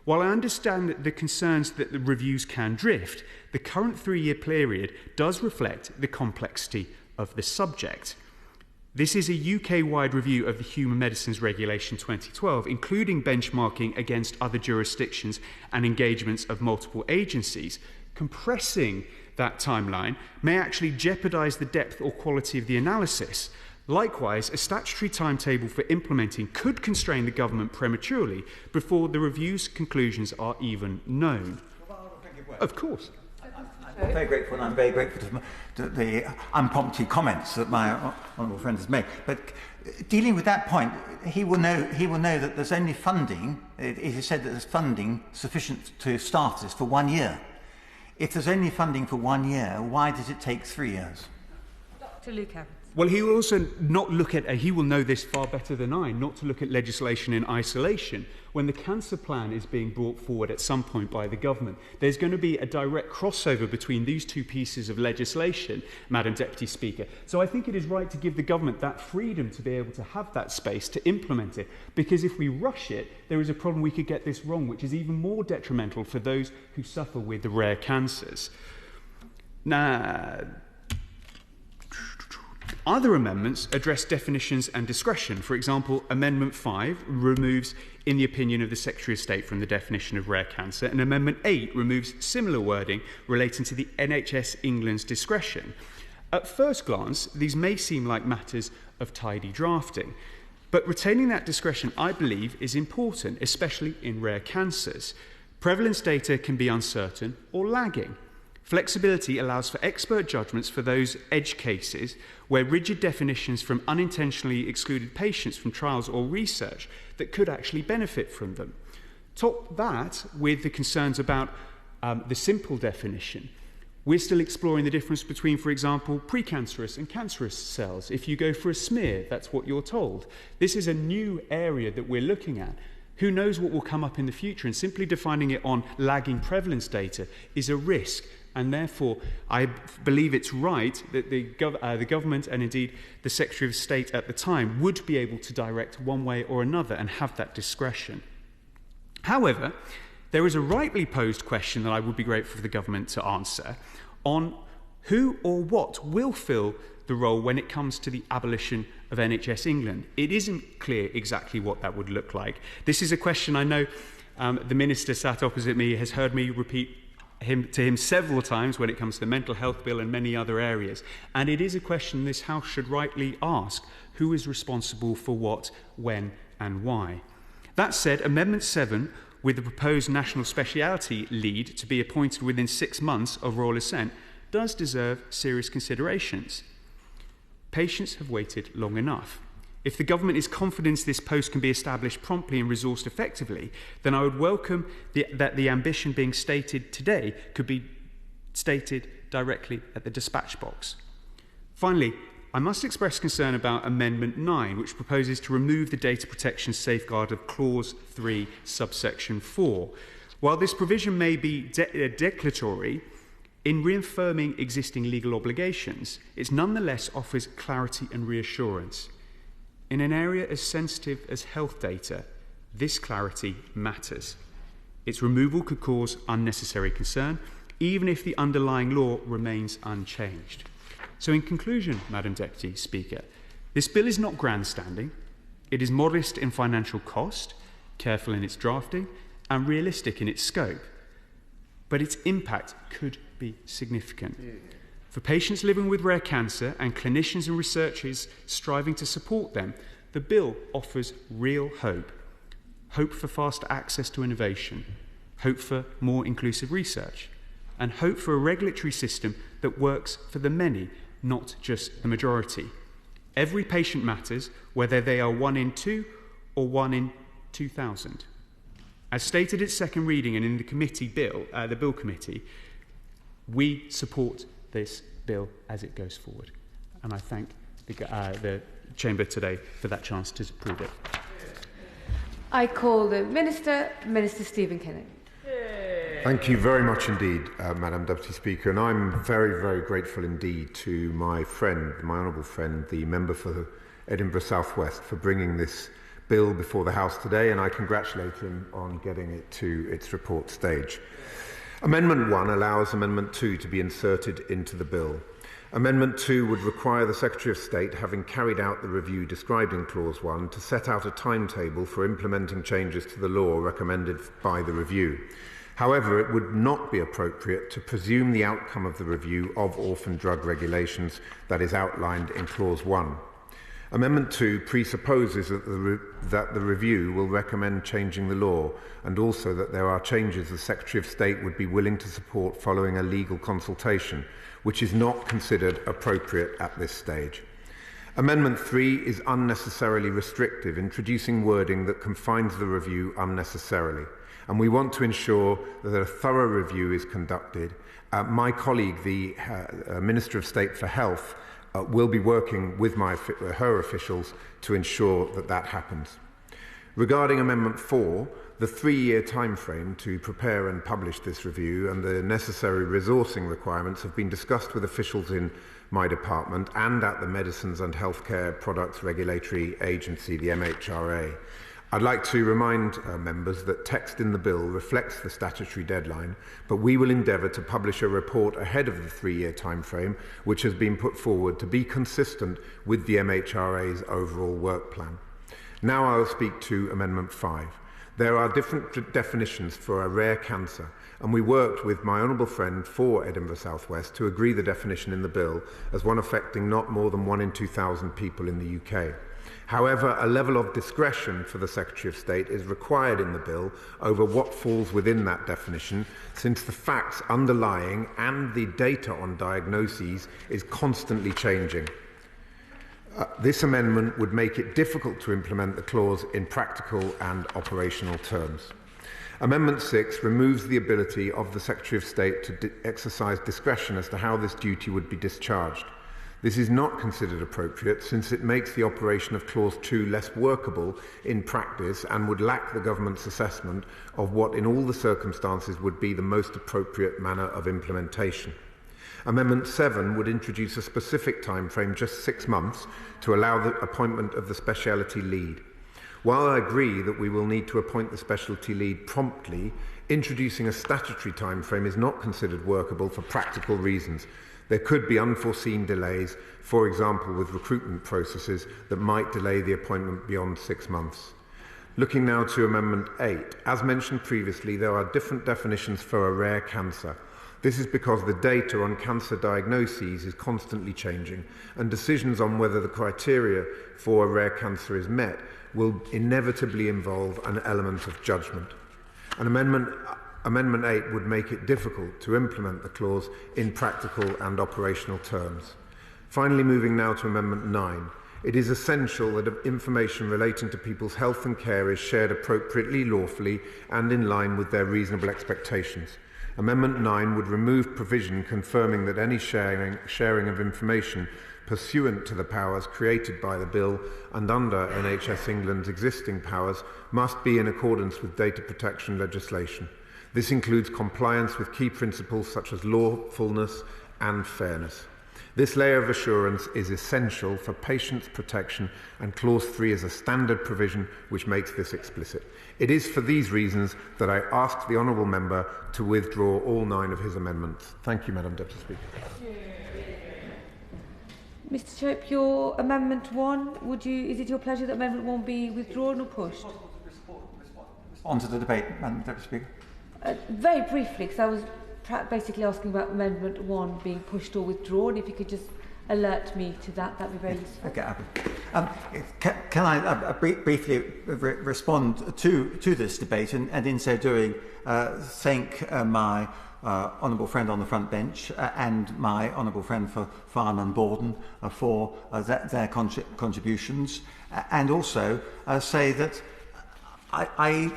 While I understand the concerns that the reviews can drift, the current 3-year period does reflect the complexity of the subject. This is a UK-wide review of the Human Medicines Regulation 2012, including benchmarking against other jurisdictions and engagements of multiple agencies. Compressing that timeline may actually jeopardise the depth or quality of the analysis. Likewise, a statutory timetable for implementing could constrain the government prematurely before the review's conclusions are even known. Of course. I'm very grateful, and I'm very grateful to the unprompted comments that my honourable friend has made. But dealing with that point, he will know that there's only funding. It is said that there's funding sufficient to start this for 1 year. If there's only funding for 1 year, why does it take 3 years? Dr. Luke Evans. Well, he will also not look at, he will know this far better than I, not to look at legislation in isolation. When the cancer plan is being brought forward at some point by the government, there's going to be a direct crossover between these two pieces of legislation, Madam Deputy Speaker. So I think it is right to give the government that freedom to be able to have that space to implement it, because if we rush it, there is a problem we could get this wrong, which is even more detrimental for those who suffer with the rare cancers. Now, other amendments address definitions and discretion. For example, Amendment 5 removes in the opinion of the Secretary of State from the definition of rare cancer, and Amendment 8 removes similar wording relating to the NHS England's discretion. At first glance, these may seem like matters of tidy drafting, but retaining that discretion, I believe, is important, especially in rare cancers. Prevalence data can be uncertain or lagging. Flexibility allows for expert judgments for those edge cases where rigid definitions from unintentionally excluded patients from trials or research that could actually benefit from them. Top that with the concerns about the simple definition. We're still exploring the difference between, for example, precancerous and cancerous cells. If you go for a smear, that's what you're told. This is a new area that we're looking at. Who knows what will come up in the future, and simply defining it on lagging prevalence data is a risk. And therefore, I believe it's right that the government and indeed the Secretary of State at the time would be able to direct one way or another and have that discretion. However, there is a rightly posed question that I would be grateful for the government to answer on who or what will fill the role when it comes to the abolition of NHS England. It isn't clear exactly what that would look like. This is a question I know the Minister sat opposite me has heard me repeat to him several times when it comes to the mental health bill and many other areas. And it is a question this House should rightly ask: who is responsible for what, when and why? That said, Amendment 7, with the proposed national speciality lead to be appointed within 6 months of royal assent, does deserve serious considerations. Patients have waited long enough. If the government is confident this post can be established promptly and resourced effectively, then I would welcome that the ambition being stated today could be stated directly at the dispatch box. Finally, I must express concern about Amendment 9, which proposes to remove the data protection safeguard of Clause 3, subsection 4. While this provision may be declaratory in reaffirming existing legal obligations, it nonetheless offers clarity and reassurance. In an area as sensitive as health data, this clarity matters. Its removal could cause unnecessary concern, even if the underlying law remains unchanged. So in conclusion, Madam Deputy Speaker, this bill is not grandstanding. It is modest in financial cost, careful in its drafting, and realistic in its scope. But its impact could be significant. For patients living with rare cancer and clinicians and researchers striving to support them, the bill offers real hope. Hope for faster access to innovation, hope for more inclusive research, and hope for a regulatory system that works for the many, not just the majority. Every patient matters, whether they are 1 in 2 or 1 in 2,000. As stated at second reading and in the committee bill, the Bill Committee, we support this bill as it goes forward. And I thank the Chamber today for that chance to approve it. I call the Minister, Minister Stephen Kinnock. Thank you very much indeed, Madam Deputy Speaker, and I'm very, very grateful indeed to my friend, my honourable friend, the member for Edinburgh South West, for bringing this bill before the House today, and I congratulate him on getting it to its report stage. Amendment 1 allows Amendment 2 to be inserted into the bill. Amendment 2 would require the Secretary of State, having carried out the review described in Clause 1, to set out a timetable for implementing changes to the law recommended by the review. However, it would not be appropriate to presume the outcome of the review of orphan drug regulations that is outlined in Clause 1. Amendment 2 presupposes that the review will recommend changing the law, and also that there are changes the Secretary of State would be willing to support following a legal consultation, which is not considered appropriate at this stage. Amendment 3 is unnecessarily restrictive, introducing wording that confines the review unnecessarily. And we want to ensure that a thorough review is conducted. My colleague, the Minister of State for Health, will be working with her officials to ensure that that happens. Regarding Amendment 4, the 3-year timeframe to prepare and publish this review and the necessary resourcing requirements have been discussed with officials in my department and at the Medicines and Healthcare Products Regulatory Agency, the MHRA. I'd like to remind members that text in the bill reflects the statutory deadline, but we will endeavour to publish a report ahead of the 3-year timeframe, which has been put forward to be consistent with the MHRA's overall work plan. Now I will speak to Amendment 5. There are different definitions for a rare cancer, and we worked with my honourable friend for Edinburgh South West to agree the definition in the bill as one affecting not more than 1 in 2,000 people in the UK. However, a level of discretion for the Secretary of State is required in the bill over what falls within that definition, since the facts underlying and the data on diagnoses is constantly changing. This amendment would make it difficult to implement the clause in practical and operational terms. Amendment 6 removes the ability of the Secretary of State to exercise discretion as to how this duty would be discharged. This is not considered appropriate since it makes the operation of Clause 2 less workable in practice and would lack the government's assessment of what in all the circumstances would be the most appropriate manner of implementation. Amendment 7 would introduce a specific time frame, just 6 months, to allow the appointment of the speciality lead. While I agree that we will need to appoint the specialty lead promptly, introducing a statutory time frame is not considered workable for practical reasons. There could be unforeseen delays, for example with recruitment processes, that might delay the appointment beyond 6 months. Looking now to Amendment 8. As mentioned previously, there are different definitions for a rare cancer. This is because the data on cancer diagnoses is constantly changing, and decisions on whether the criteria for a rare cancer is met will inevitably involve an element of judgment. An Amendment 8 would make it difficult to implement the clause in practical and operational terms. Finally, moving now to Amendment 9. It is essential that information relating to people's health and care is shared appropriately, lawfully, and in line with their reasonable expectations. Amendment 9 would remove provision confirming that any sharing of information pursuant to the powers created by the bill and under NHS England's existing powers must be in accordance with data protection legislation. This includes compliance with key principles such as lawfulness and fairness. This layer of assurance is essential for patients' protection, and Clause 3 is a standard provision which makes this explicit. It is for these reasons that I ask the Honourable Member to withdraw all 9 of his amendments. Thank you, Madam Deputy Speaker. Mr Chope, your Amendment 1, is it your pleasure that Amendment 1 be withdrawn or pushed? On to the debate, Madam Deputy Speaker. Very briefly, because I was basically asking about Amendment 1 being pushed or withdrawn. If you could just alert me to that, that would be very useful. Okay. Can I briefly respond to this debate, and in so doing thank my honourable friend on the front bench and my honourable friend for Farnham and Borden for their contributions, and also say that I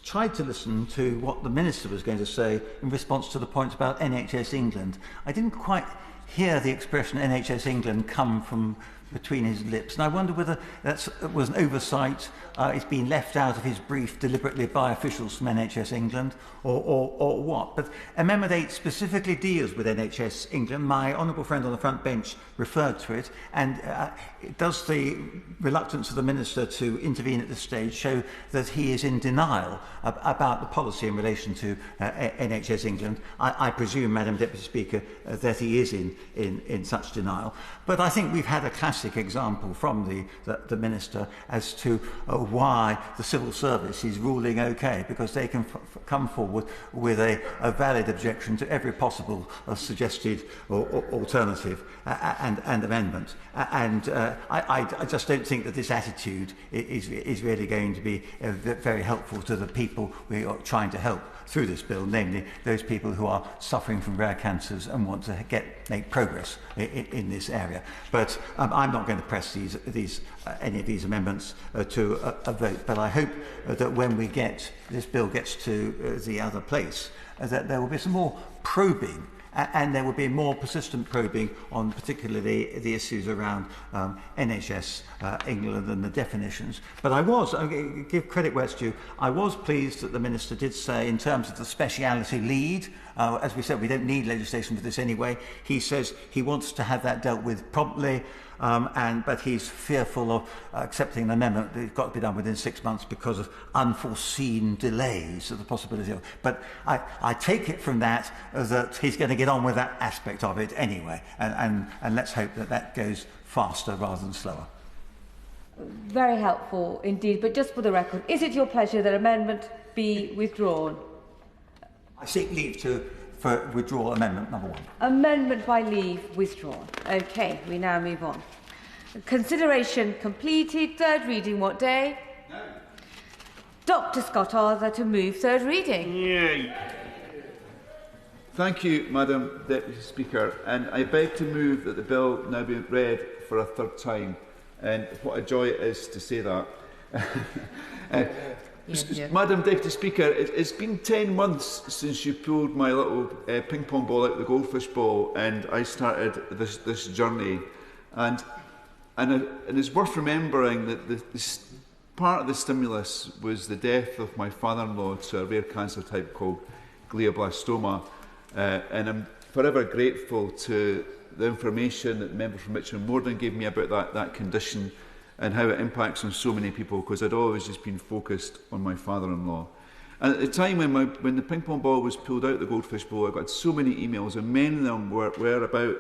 tried to listen to what the Minister was going to say in response to the points about NHS England. I didn't quite hear the expression NHS England come from between his lips, and I wonder whether that was an oversight. It's been left out of his brief deliberately by officials from NHS England, or what. But Amendment 8 specifically deals with NHS England. My honourable friend on the front bench referred to it, and does the reluctance of the Minister to intervene at this stage show that he is in denial about the policy in relation to NHS England? I presume, Madam Deputy Speaker, that he is in such denial. But I think we've had a classic example from the Minister as to why the civil service is ruling OK, because they can come forward with a valid objection to every possible suggested alternative and amendment. And I just don't think that this attitude is really going to be very helpful to the people we are trying to help through this bill, namely those people who are suffering from rare cancers and want to make progress in this area. But I'm not going to press any of these amendments to a vote. But I hope that when this bill gets to the other place, that there will be some more probing, and there will be more persistent probing on particularly the issues around NHS England and the definitions. But I'll give credit where it's due, I was pleased that the Minister did say, in terms of the speciality lead, as we said, we don't need legislation for this anyway. He says he wants to have that dealt with promptly, but he's fearful of accepting an amendment that it's got to be done within 6 months because of unforeseen delays of the possibility of. But I take it from that he's going to get on with that aspect of it anyway, and let's hope that goes faster rather than slower. Very helpful indeed, but just for the record, is it your pleasure that amendment be withdrawn? I seek leave for withdrawal amendment number 1. Amendment by leave withdrawn. OK, we now move on. Consideration completed. Third reading what day? No. Dr Scott Arthur to move third reading. Yay. Thank you, Madam Deputy Speaker. And I beg to move that the bill now be read for a third time. And what a joy it is to say that. Madam Deputy Speaker, it's been 10 months since you pulled my little ping pong ball out of the goldfish bowl and I started this journey. And it's worth remembering that this part of the stimulus was the death of my father-in-law to a rare cancer type called glioblastoma. And I'm forever grateful to the information that the member from Mitcham-Morden gave me about that condition and how it impacts on so many people, because I'd always just been focused on my father-in-law. And at the time when the ping pong ball was pulled out of the goldfish bowl, I got so many emails, and many of them were about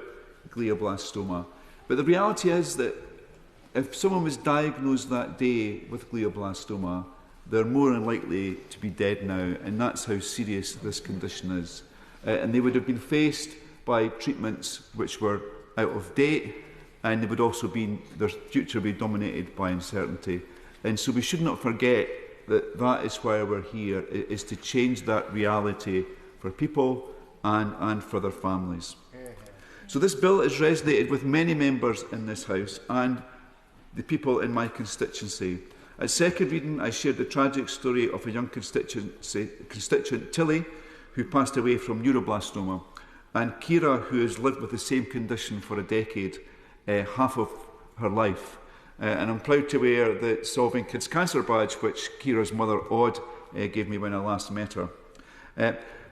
glioblastoma. But the reality is that if someone was diagnosed that day with glioblastoma, they're more than likely to be dead now, and that's how serious this condition is. And they would have been faced by treatments which were out of date, and they would also their future be dominated by uncertainty. And so we should not forget that is why we're here, is to change that reality for people and for their families. So this bill has resonated with many members in this House and the people in my constituency. At second reading, I shared the tragic story of a young constituent, Tilly, who passed away from neuroblastoma, and Kira, who has lived with the same condition for a decade, half of her life. And I'm proud to wear the Solving Kids Cancer badge, which Kira's mother, Odd, gave me when I last met her.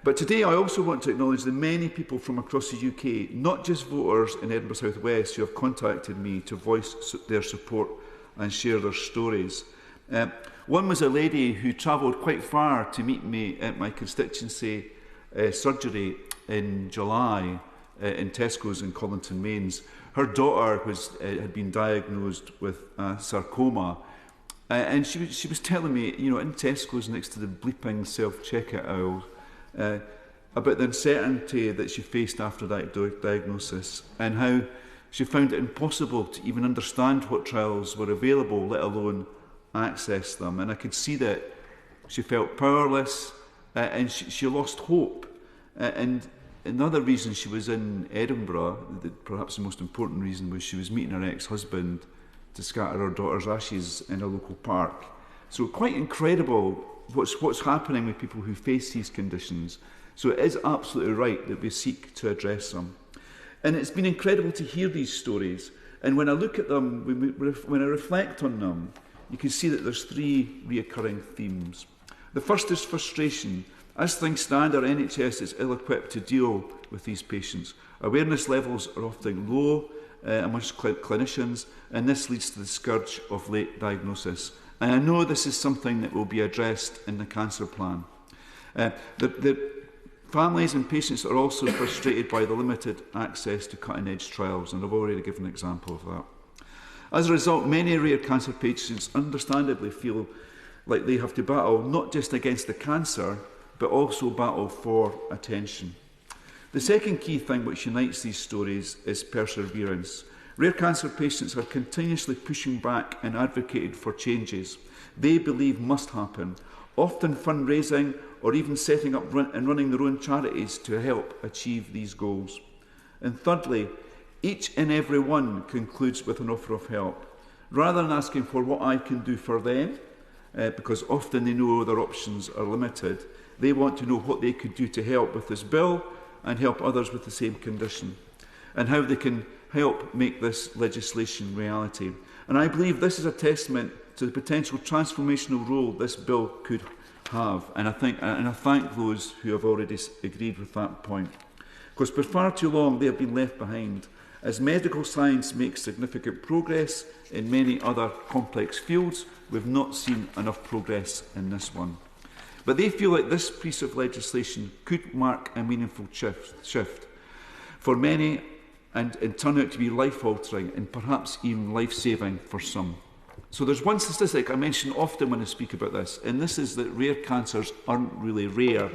But today I also want to acknowledge the many people from across the UK, not just voters in Edinburgh South West, who have contacted me to voice their support and share their stories. One was a lady who travelled quite far to meet me at my constituency surgery in July in Tesco's in Collington Mains. Her daughter had been diagnosed with sarcoma, and she was telling me, in Tesco's next to the bleeping self-checkout aisle, about the uncertainty that she faced after that diagnosis, and how she found it impossible to even understand what trials were available, let alone access them. And I could see that she felt powerless, and she lost hope. And another reason she was in Edinburgh, perhaps the most important reason, was she was meeting her ex-husband to scatter her daughter's ashes in a local park. So quite incredible what's happening with people who face these conditions. So it is absolutely right that we seek to address them. And it's been incredible to hear these stories. And when I look at them, when I reflect on them, you can see that there's three reoccurring themes. The first is frustration. As things stand, our NHS is ill-equipped to deal with these patients. Awareness levels are often low amongst clinicians, and this leads to the scourge of late diagnosis. And I know this is something that will be addressed in the cancer plan. The families and patients are also frustrated by the limited access to cutting-edge trials, and I've already given an example of that. As a result, many rare cancer patients understandably feel like they have to battle not just against the cancer, but also battle for attention. The second key thing which unites these stories is perseverance. Rare cancer patients are continuously pushing back and advocating for changes they believe must happen, often fundraising or even setting up and running their own charities to help achieve these goals. And thirdly, each and every one concludes with an offer of help. Rather than asking for what I can do for them, because often they know their options are limited, they want to know what they could do to help with this bill and help others with the same condition, and how they can help make this legislation reality. And I believe this is a testament to the potential transformational role this bill could have. And I thank those who have already agreed with that point. Because for far too long they have been left behind. As medical science makes significant progress in many other complex fields, we've not seen enough progress in this one. But they feel like this piece of legislation could mark a meaningful shift for many and turn out to be life-altering and perhaps even life-saving for some. So there's one statistic I mention often when I speak about this, and this is that rare cancers aren't really rare.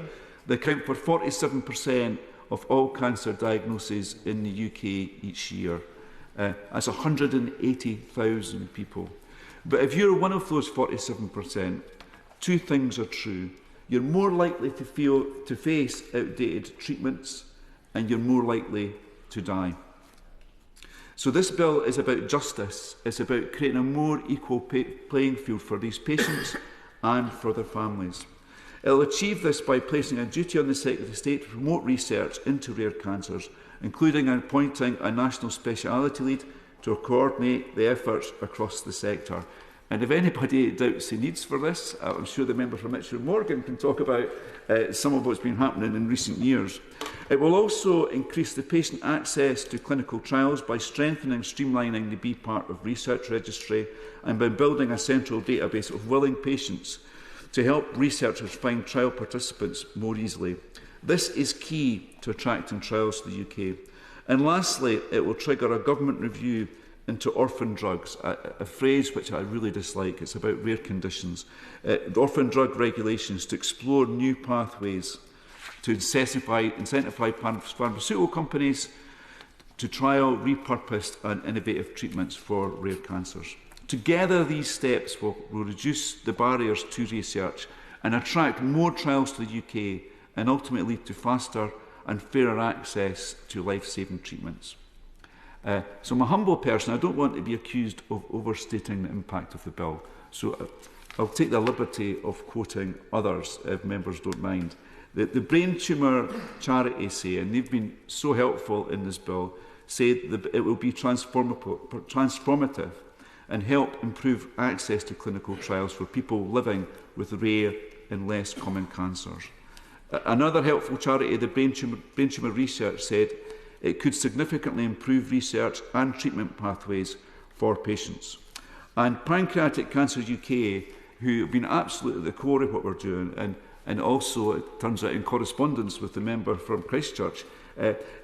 They account for 47% of all cancer diagnoses in the UK each year. That's 180,000 people. But if you're one of those 47%, two things are true. You're more likely to face outdated treatments, and you're more likely to die. So this bill is about justice. It's about creating a more equal playing field for these patients and for their families. It will achieve this by placing a duty on the Secretary of State to promote research into rare cancers, including appointing a national speciality lead to coordinate the efforts across the sector. And if anybody doubts the needs for this, I'm sure the member from Mitchell Morgan can talk about some of what's been happening in recent years. It will also increase the patient access to clinical trials by strengthening and streamlining the B part of research registry and by building a central database of willing patients to help researchers find trial participants more easily. This is key to attracting trials to the UK. And lastly, it will trigger a government review into orphan drugs, a phrase which I really dislike. It's about rare conditions. Orphan drug regulations to explore new pathways to incentivise pharmaceutical companies to trial repurposed and innovative treatments for rare cancers. Together, these steps will reduce the barriers to research and attract more trials to the UK and ultimately lead to faster and fairer access to life-saving treatments. So I'm a humble person. I don't want to be accused of overstating the impact of the bill. So I'll take the liberty of quoting others, if members don't mind. The Brain Tumour Charity say, and they've been so helpful in this bill, say that it will be transformative and help improve access to clinical trials for people living with rare and less common cancers. Another helpful charity, the Brain Tumour Research, said it could significantly improve research and treatment pathways for patients. And Pancreatic Cancer UK, who have been absolutely at the core of what we're doing, and also, it turns out, in correspondence with the member from Christchurch,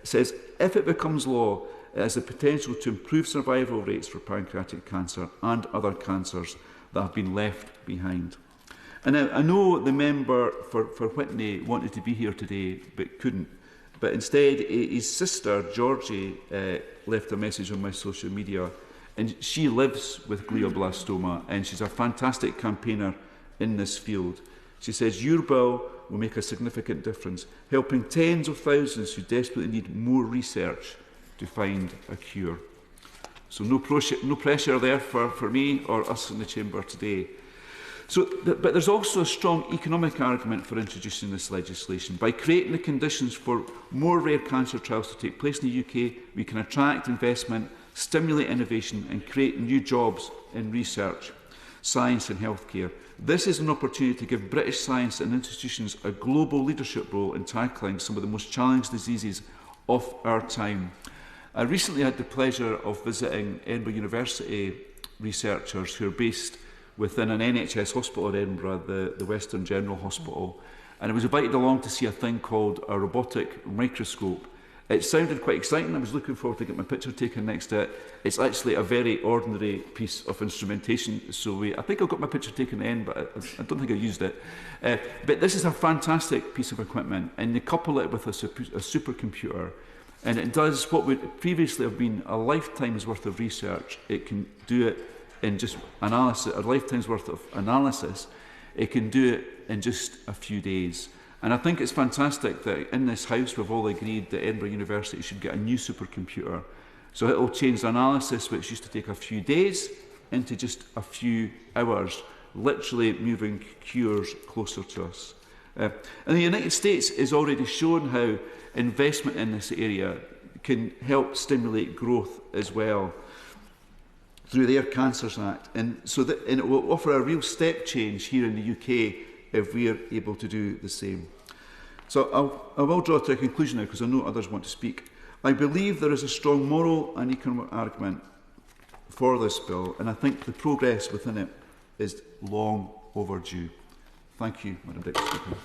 says if it becomes law, it has the potential to improve survival rates for pancreatic cancer and other cancers that have been left behind. And I know the member for Whitney wanted to be here today but couldn't. But instead, his sister, Georgie, left a message on my social media. And she lives with glioblastoma, and she's a fantastic campaigner in this field. She says, your bill will make a significant difference, helping tens of thousands who desperately need more research to find a cure. So no pressure there for me or us in the Chamber today. But there's also a strong economic argument for introducing this legislation. By creating the conditions for more rare cancer trials to take place in the UK, we can attract investment, stimulate innovation and create new jobs in research, science and healthcare. This is an opportunity to give British science and institutions a global leadership role in tackling some of the most challenging diseases of our time. I recently had the pleasure of visiting Edinburgh University researchers who are based within an NHS hospital in Edinburgh, the Western General Hospital, and I was invited along to see a thing called a robotic microscope. It sounded quite exciting. I was looking forward to get my picture taken next to it. It's actually a very ordinary piece of instrumentation, so I think I got my picture taken in, but I don't think I used it. But this is a fantastic piece of equipment, and you couple it with a supercomputer, and it does what would previously have been a lifetime's worth of research. It can do it in just analysis, a lifetime's worth of analysis. It can do it in just a few days. And I think it's fantastic that in this House we've all agreed that Edinburgh University should get a new supercomputer. So it will change the analysis, which used to take a few days, into just a few hours, literally moving cures closer to us. And the United States has already shown how investment in this area can help stimulate growth as well through their Cancers Act. And it will offer a real step change here in the UK if we are able to do the same. So I will draw to a conclusion now, because I know others want to speak. I believe there is a strong moral and economic argument for this bill, and I think the progress within it is long overdue. Thank you, Madam Deputy Speaker.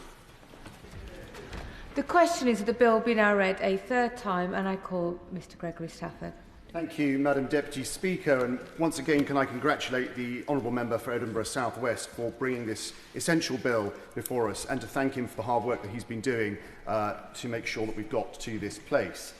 The question is that the bill be now read a third time, and I call Mr Gregory Stafford. Thank you, Madam Deputy Speaker, and once again can I congratulate the Honourable Member for Edinburgh South West for bringing this essential bill before us, and to thank him for the hard work that he's been doing to make sure that we've got to this place.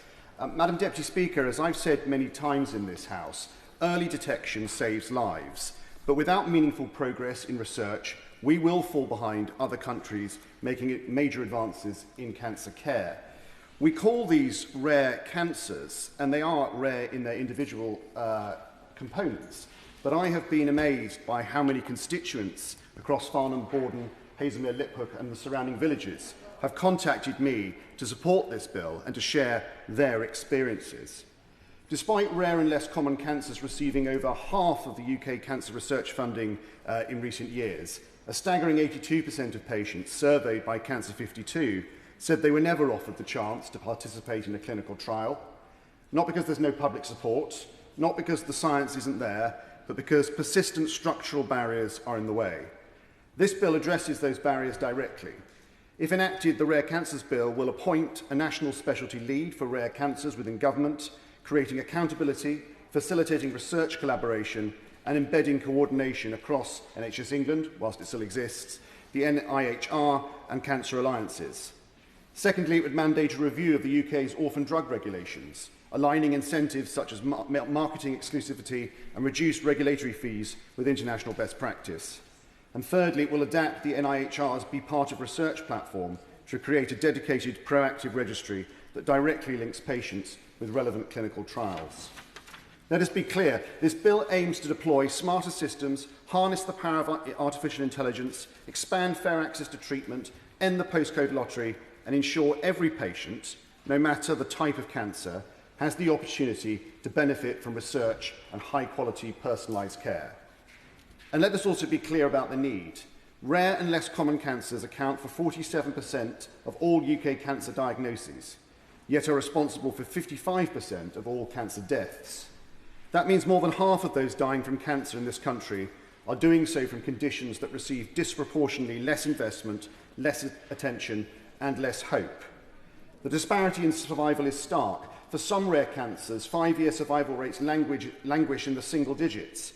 Madam Deputy Speaker, as I've said many times in this House, early detection saves lives, but without meaningful progress in research, we will fall behind other countries making major advances in cancer care. We call these rare cancers, and they are rare in their individual components, but I have been amazed by how many constituents across Farnham, Borden, Haslemere, Liphook and the surrounding villages have contacted me to support this bill and to share their experiences. Despite rare and less common cancers receiving over half of the UK cancer research funding in recent years, a staggering 82% of patients surveyed by Cancer 52 said they were never offered the chance to participate in a clinical trial, not because there's no public support, not because the science isn't there, but because persistent structural barriers are in the way. This bill addresses those barriers directly. If enacted, the Rare Cancers Bill will appoint a national specialty lead for rare cancers within government, creating accountability, facilitating research collaboration, and embedding coordination across NHS England, whilst it still exists, the NIHR and cancer alliances. Secondly, it would mandate a review of the UK's orphan drug regulations, aligning incentives such as marketing exclusivity and reduced regulatory fees with international best practice. And thirdly, it will adapt the NIHR's Be Part of Research platform to create a dedicated proactive registry that directly links patients with relevant clinical trials. Let us be clear, this bill aims to deploy smarter systems, harness the power of artificial intelligence, expand fair access to treatment, end the postcode lottery, and ensure every patient, no matter the type of cancer, has the opportunity to benefit from research and high-quality personalised care. And let us also be clear about the need. Rare and less common cancers account for 47% of all UK cancer diagnoses, yet are responsible for 55% of all cancer deaths. That means more than half of those dying from cancer in this country are doing so from conditions that receive disproportionately less investment, less attention, and less hope. The disparity in survival is stark. For some rare cancers, 5-year survival rates languish in the single digits.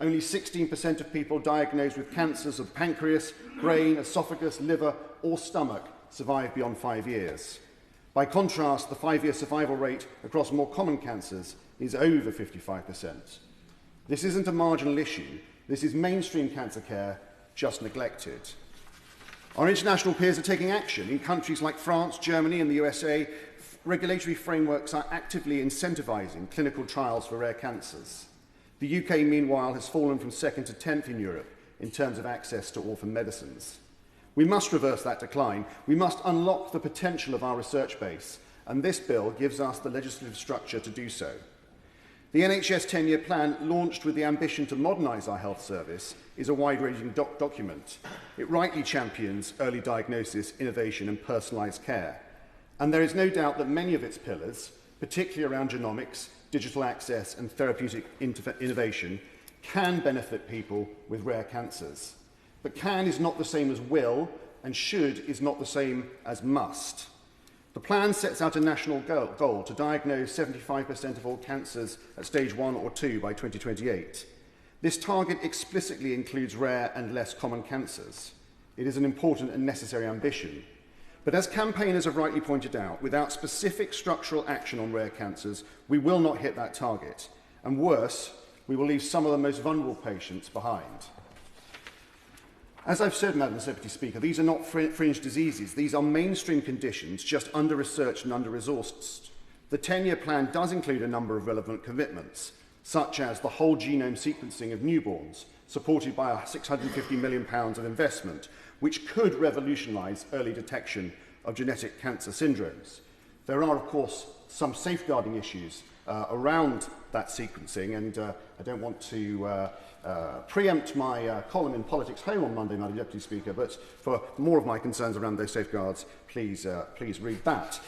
Only 16% of people diagnosed with cancers of the pancreas, brain, esophagus, liver, or stomach survive beyond 5 years. By contrast, the 5-year survival rate across more common cancers is over 55%. This isn't a marginal issue. This is mainstream cancer care, just neglected. Our international peers are taking action. In countries like France, Germany and the USA, regulatory frameworks are actively incentivising clinical trials for rare cancers. The UK, meanwhile, has fallen from 2nd to 10th in Europe in terms of access to orphan medicines. We must reverse that decline. We must unlock the potential of our research base, and this bill gives us the legislative structure to do so. The NHS 10-year plan, launched with the ambition to modernise our health service, is a wide-ranging document. It rightly champions early diagnosis, innovation and personalised care. And there is no doubt that many of its pillars, particularly around genomics, digital access and therapeutic innovation, can benefit people with rare cancers. But can is not the same as will, and should is not the same as must. The plan sets out a national goal to diagnose 75% of all cancers at stage 1 or 2 by 2028. This target explicitly includes rare and less common cancers. It is an important and necessary ambition. But as campaigners have rightly pointed out, without specific structural action on rare cancers, we will not hit that target. And worse, we will leave some of the most vulnerable patients behind. As I've said, Madam Deputy Speaker, these are not fringe diseases. These are mainstream conditions, just under-researched and under-resourced. The 10-year plan does include a number of relevant commitments, such as the whole genome sequencing of newborns, supported by £650 million of investment, which could revolutionise early detection of genetic cancer syndromes. There are, of course, some safeguarding issues around that sequencing, and I don't want to preempt my column in Politics Home on Monday, Madam Deputy Speaker, but for more of my concerns around those safeguards, please read that.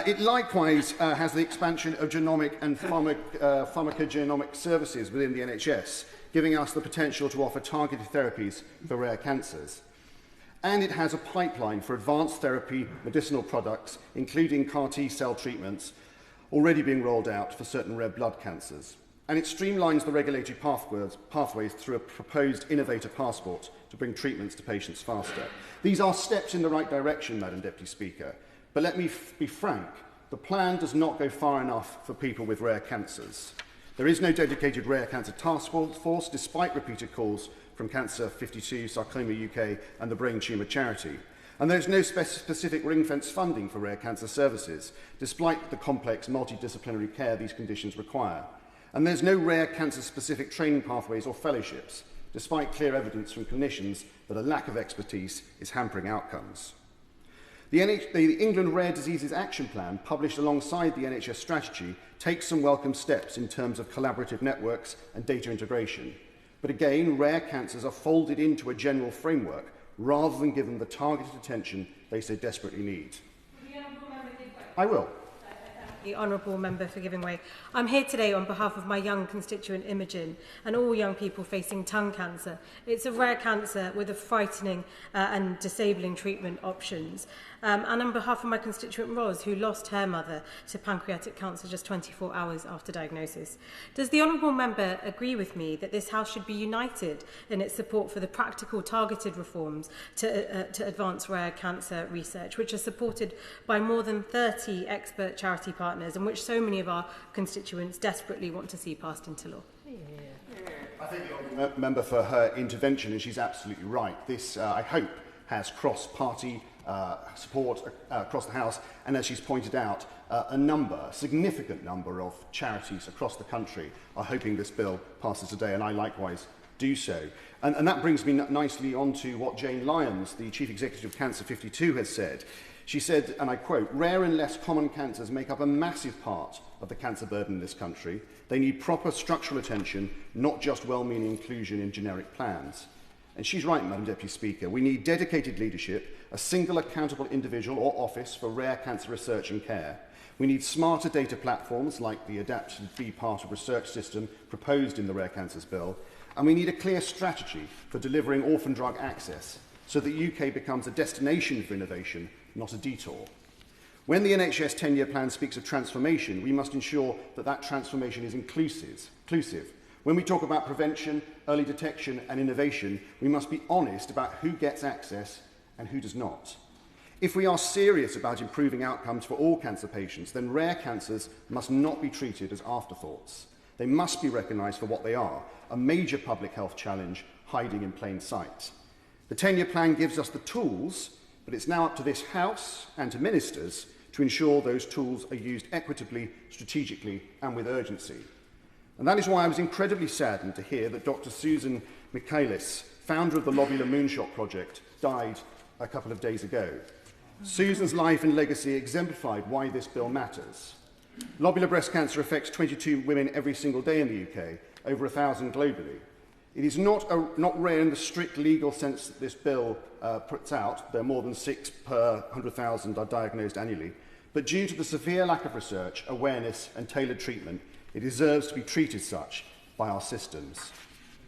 It likewise has the expansion of genomic and pharmacogenomic services within the NHS, giving us the potential to offer targeted therapies for rare cancers. And it has a pipeline for advanced therapy medicinal products, including CAR T-cell treatments, already being rolled out for certain rare blood cancers. And it streamlines the regulatory pathways through a proposed innovator passport to bring treatments to patients faster. These are steps in the right direction, Madam Deputy Speaker, but let me be frank, the plan does not go far enough for people with rare cancers. There is no dedicated rare cancer task force, despite repeated calls from Cancer 52, Sarcoma UK and the Brain Tumour Charity. And there is no specific ring-fence funding for rare cancer services, despite the complex multidisciplinary care these conditions require. And there's no rare cancer-specific training pathways or fellowships, despite clear evidence from clinicians that a lack of expertise is hampering outcomes. The England Rare Diseases Action Plan, published alongside the NHS strategy, takes some welcome steps in terms of collaborative networks and data integration. But again, rare cancers are folded into a general framework rather than given the targeted attention they so desperately need. I will. The honourable member for giving way. I'm here today on behalf of my young constituent Imogen and all young people facing tongue cancer. It's a rare cancer with a frightening and disabling treatment options. And on behalf of my constituent Ros, who lost her mother to pancreatic cancer just 24 hours after diagnosis. Does the honourable member agree with me that this House should be united in its support for the practical targeted reforms to advance rare cancer research, which are supported by more than 30 expert charity partners and which so many of our constituents desperately want to see passed into law? I thank the honourable member for her intervention, and she's absolutely right. This, I hope, has cross-party support across the House, and as she's pointed out, a significant number of charities across the country are hoping this bill passes today, and I likewise do so. And that brings me nicely on to what Jane Lyons, the Chief Executive of Cancer 52, has said. She said, and I quote, "Rare and less common cancers make up a massive part of the cancer burden in this country. They need proper structural attention, not just well-meaning inclusion in generic plans." And she's right, Madam Deputy Speaker. We need dedicated leadership, a single accountable individual or office for rare cancer research and care. We need smarter data platforms like the Adapted Be Part of Research system proposed in the Rare Cancers Bill. And we need a clear strategy for delivering orphan drug access so that the UK becomes a destination for innovation, not a detour. When the NHS 10-year plan speaks of transformation, we must ensure that that transformation is inclusive. When we talk about prevention, early detection and innovation, we must be honest about who gets access and who does not. If we are serious about improving outcomes for all cancer patients, then rare cancers must not be treated as afterthoughts. They must be recognised for what they are, a major public health challenge hiding in plain sight. The 10-year plan gives us the tools, but it's now up to this House and to ministers to ensure those tools are used equitably, strategically and with urgency. And that is why I was incredibly saddened to hear that Dr. Susan Michaelis, founder of the Lobular Moonshot Project, died a couple of days ago. Susan's life and legacy exemplified why this bill matters. Lobular breast cancer affects 22 women every single day in the UK, over 1,000 globally. It is not rare in the strict legal sense that this bill puts out. There are more than 6 per 100,000 are diagnosed annually. But due to the severe lack of research, awareness and tailored treatment, it deserves to be treated such by our systems.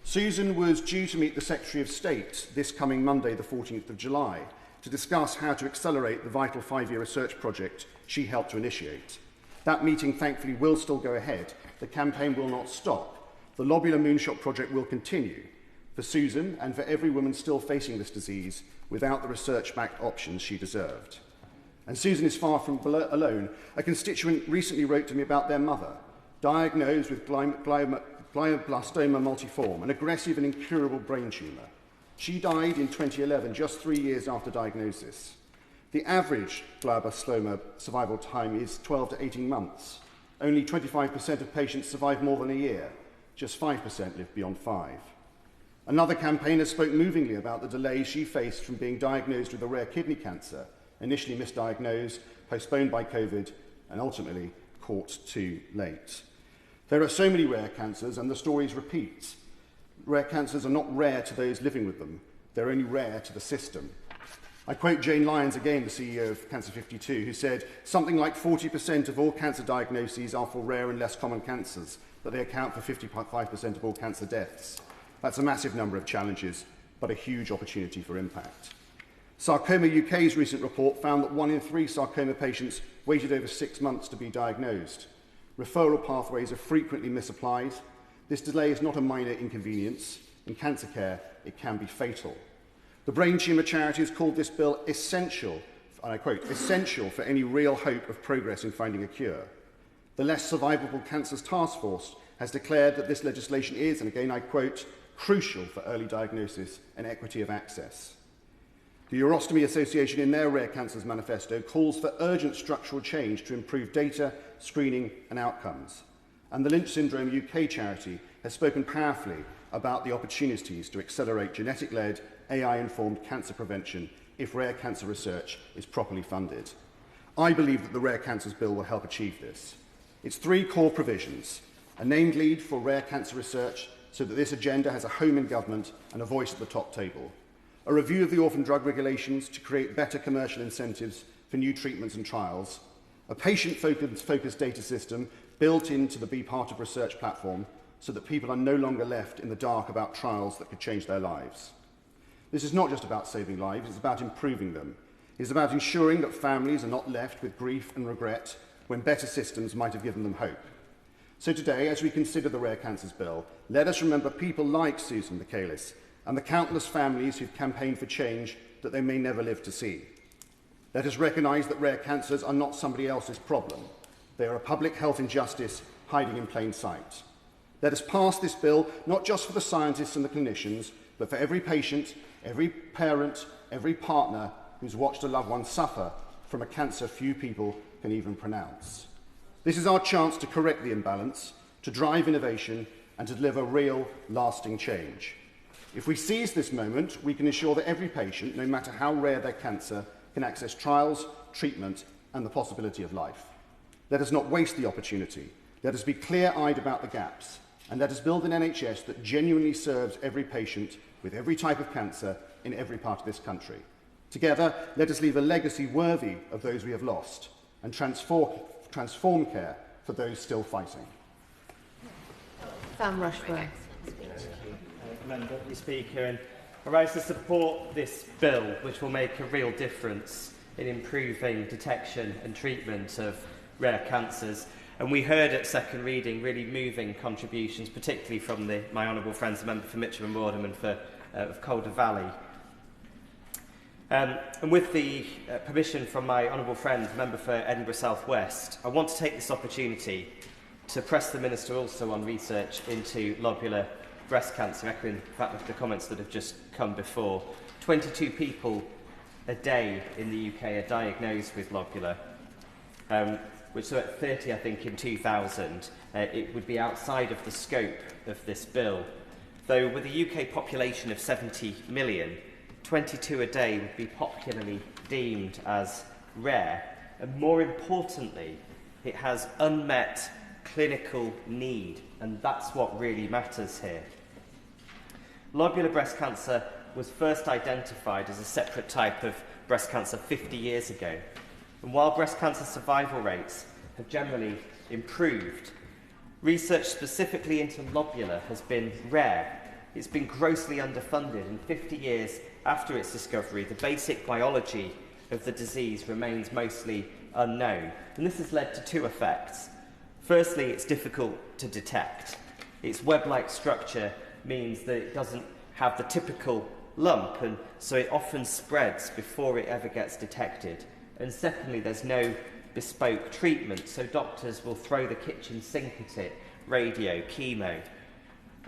Susan was due to meet the Secretary of State this coming Monday, the 14th of July, to discuss how to accelerate the vital 5-year research project she helped to initiate. That meeting, thankfully, will still go ahead. The campaign will not stop. The Lobular Moonshot Project will continue for Susan and for every woman still facing this disease without the research-backed options she deserved. And Susan is far from alone. A constituent recently wrote to me about their mother, diagnosed with glioblastoma multiforme, an aggressive and incurable brain tumour. She died in 2011, just 3 years after diagnosis. The average glioblastoma survival time is 12 to 18 months. Only 25% of patients survive more than a year. Just 5% live beyond 5. Another campaigner spoke movingly about the delays she faced from being diagnosed with a rare kidney cancer, initially misdiagnosed, postponed by COVID, and ultimately caught too late. There are so many rare cancers, and the stories repeat. Rare cancers are not rare to those living with them. They're only rare to the system. I quote Jane Lyons again, the CEO of Cancer 52, who said, something like 40% of all cancer diagnoses are for rare and less common cancers, but they account for 55% of all cancer deaths. That's a massive number of challenges, but a huge opportunity for impact. Sarcoma UK's recent report found that 1 in 3 sarcoma patients waited over 6 months to be diagnosed. Referral pathways are frequently misapplied. This delay is not a minor inconvenience. In cancer care, it can be fatal. The brain tumour charities called this bill essential, and I quote, essential for any real hope of progress in finding a cure. The Less Survivable Cancers Task Force has declared that this legislation is, and again I quote, crucial for early diagnosis and equity of access. The Urostomy Association in their Rare Cancers Manifesto calls for urgent structural change to improve data, screening and outcomes. And the Lynch Syndrome UK charity has spoken powerfully about the opportunities to accelerate genetic-led, AI-informed cancer prevention if rare cancer research is properly funded. I believe that the Rare Cancers Bill will help achieve this. Its 3 core provisions: a named lead for rare cancer research so that this agenda has a home in government and a voice at the top table, a review of the orphan drug regulations to create better commercial incentives for new treatments and trials, a patient-focused data system built into the Be Part of Research platform so that people are no longer left in the dark about trials that could change their lives. This is not just about saving lives, it's about improving them. It is about ensuring that families are not left with grief and regret when better systems might have given them hope. So today, as we consider the Rare Cancers Bill, let us remember people like Susan Michaelis and the countless families who've campaigned for change that they may never live to see. Let us recognise that rare cancers are not somebody else's problem. They are a public health injustice hiding in plain sight. Let us pass this bill not just for the scientists and the clinicians, but for every patient, every parent, every partner who's watched a loved one suffer from a cancer few people can even pronounce. This is our chance to correct the imbalance, to drive innovation, and to deliver real, lasting change. If we seize this moment, we can ensure that every patient, no matter how rare their cancer, can access trials, treatment, and the possibility of life. Let us not waste the opportunity. Let us be clear-eyed about the gaps, and let us build an NHS that genuinely serves every patient with every type of cancer in every part of this country. Together, let us leave a legacy worthy of those we have lost and transform care for those still fighting. Sam Rushworth. Deputy Speaker, and I rise to support this bill, which will make a real difference in improving detection and treatment of rare cancers. And we heard at second reading really moving contributions, particularly from my honourable friends, the member for Mitcham and Wardham and of Calder Valley. And with the permission from my honourable friend, the member for Edinburgh South West, I want to take this opportunity to press the Minister also on research into lobular breast cancer, echoing in fact the comments that have just come before. 22 people a day in the UK are diagnosed with lobular, which so at 30, I think, in 2000, it would be outside of the scope of this bill. Though with a UK population of 70 million, 22 a day would be popularly deemed as rare. And more importantly, it has unmet clinical need, and that's what really matters here. Lobular breast cancer was first identified as a separate type of breast cancer 50 years ago. And while breast cancer survival rates have generally improved, research specifically into lobular has been rare. It's been grossly underfunded, and 50 years after its discovery, the basic biology of the disease remains mostly unknown. And this has led to two effects. Firstly, it's difficult to detect. Its web-like structure means that it doesn't have the typical lump, and so it often spreads before it ever gets detected. And secondly, there's no bespoke treatment, so doctors will throw the kitchen sink at it, radio, chemo,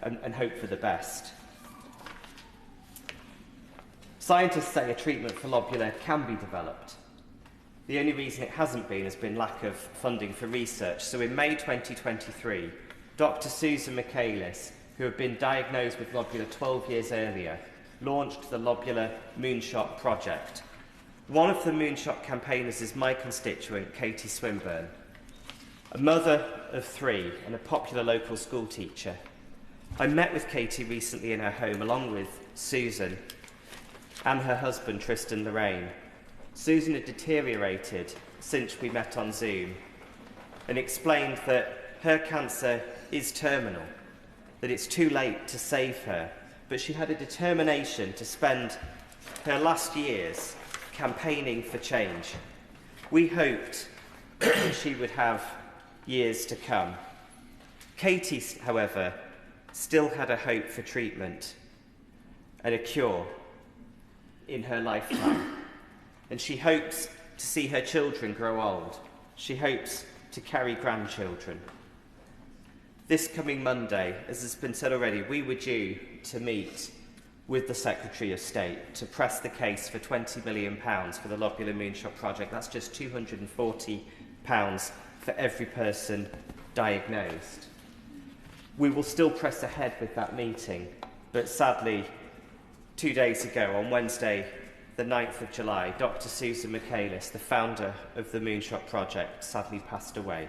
and hope for the best. Scientists say a treatment for lobular can be developed. The only reason it hasn't been has been lack of funding for research. So in May 2023, Dr. Susan Michaelis, who had been diagnosed with lobular 12 years earlier, launched the Lobular Moonshot Project. One of the Moonshot campaigners is my constituent, Katie Swinburne, a mother of 3 and a popular local school teacher. I met with Katie recently in her home, along with Susan and her husband, Tristan Lorraine. Susan had deteriorated since we met on Zoom and explained that her cancer is terminal, that it's too late to save her, but she had a determination to spend her last years campaigning for change. We hoped that she would have years to come. Katie, however, still had a hope for treatment and a cure in her lifetime. And she hopes to see her children grow old. She hopes to carry grandchildren. This coming Monday, as has been said already, we were due to meet with the Secretary of State to press the case for £20 million for the Lobular Moonshot Project. That's just £240 for every person diagnosed. We will still press ahead with that meeting, but sadly, 2 days ago, on Wednesday, the 9th of July, Dr. Susan Michaelis, the founder of the Moonshot Project, sadly passed away,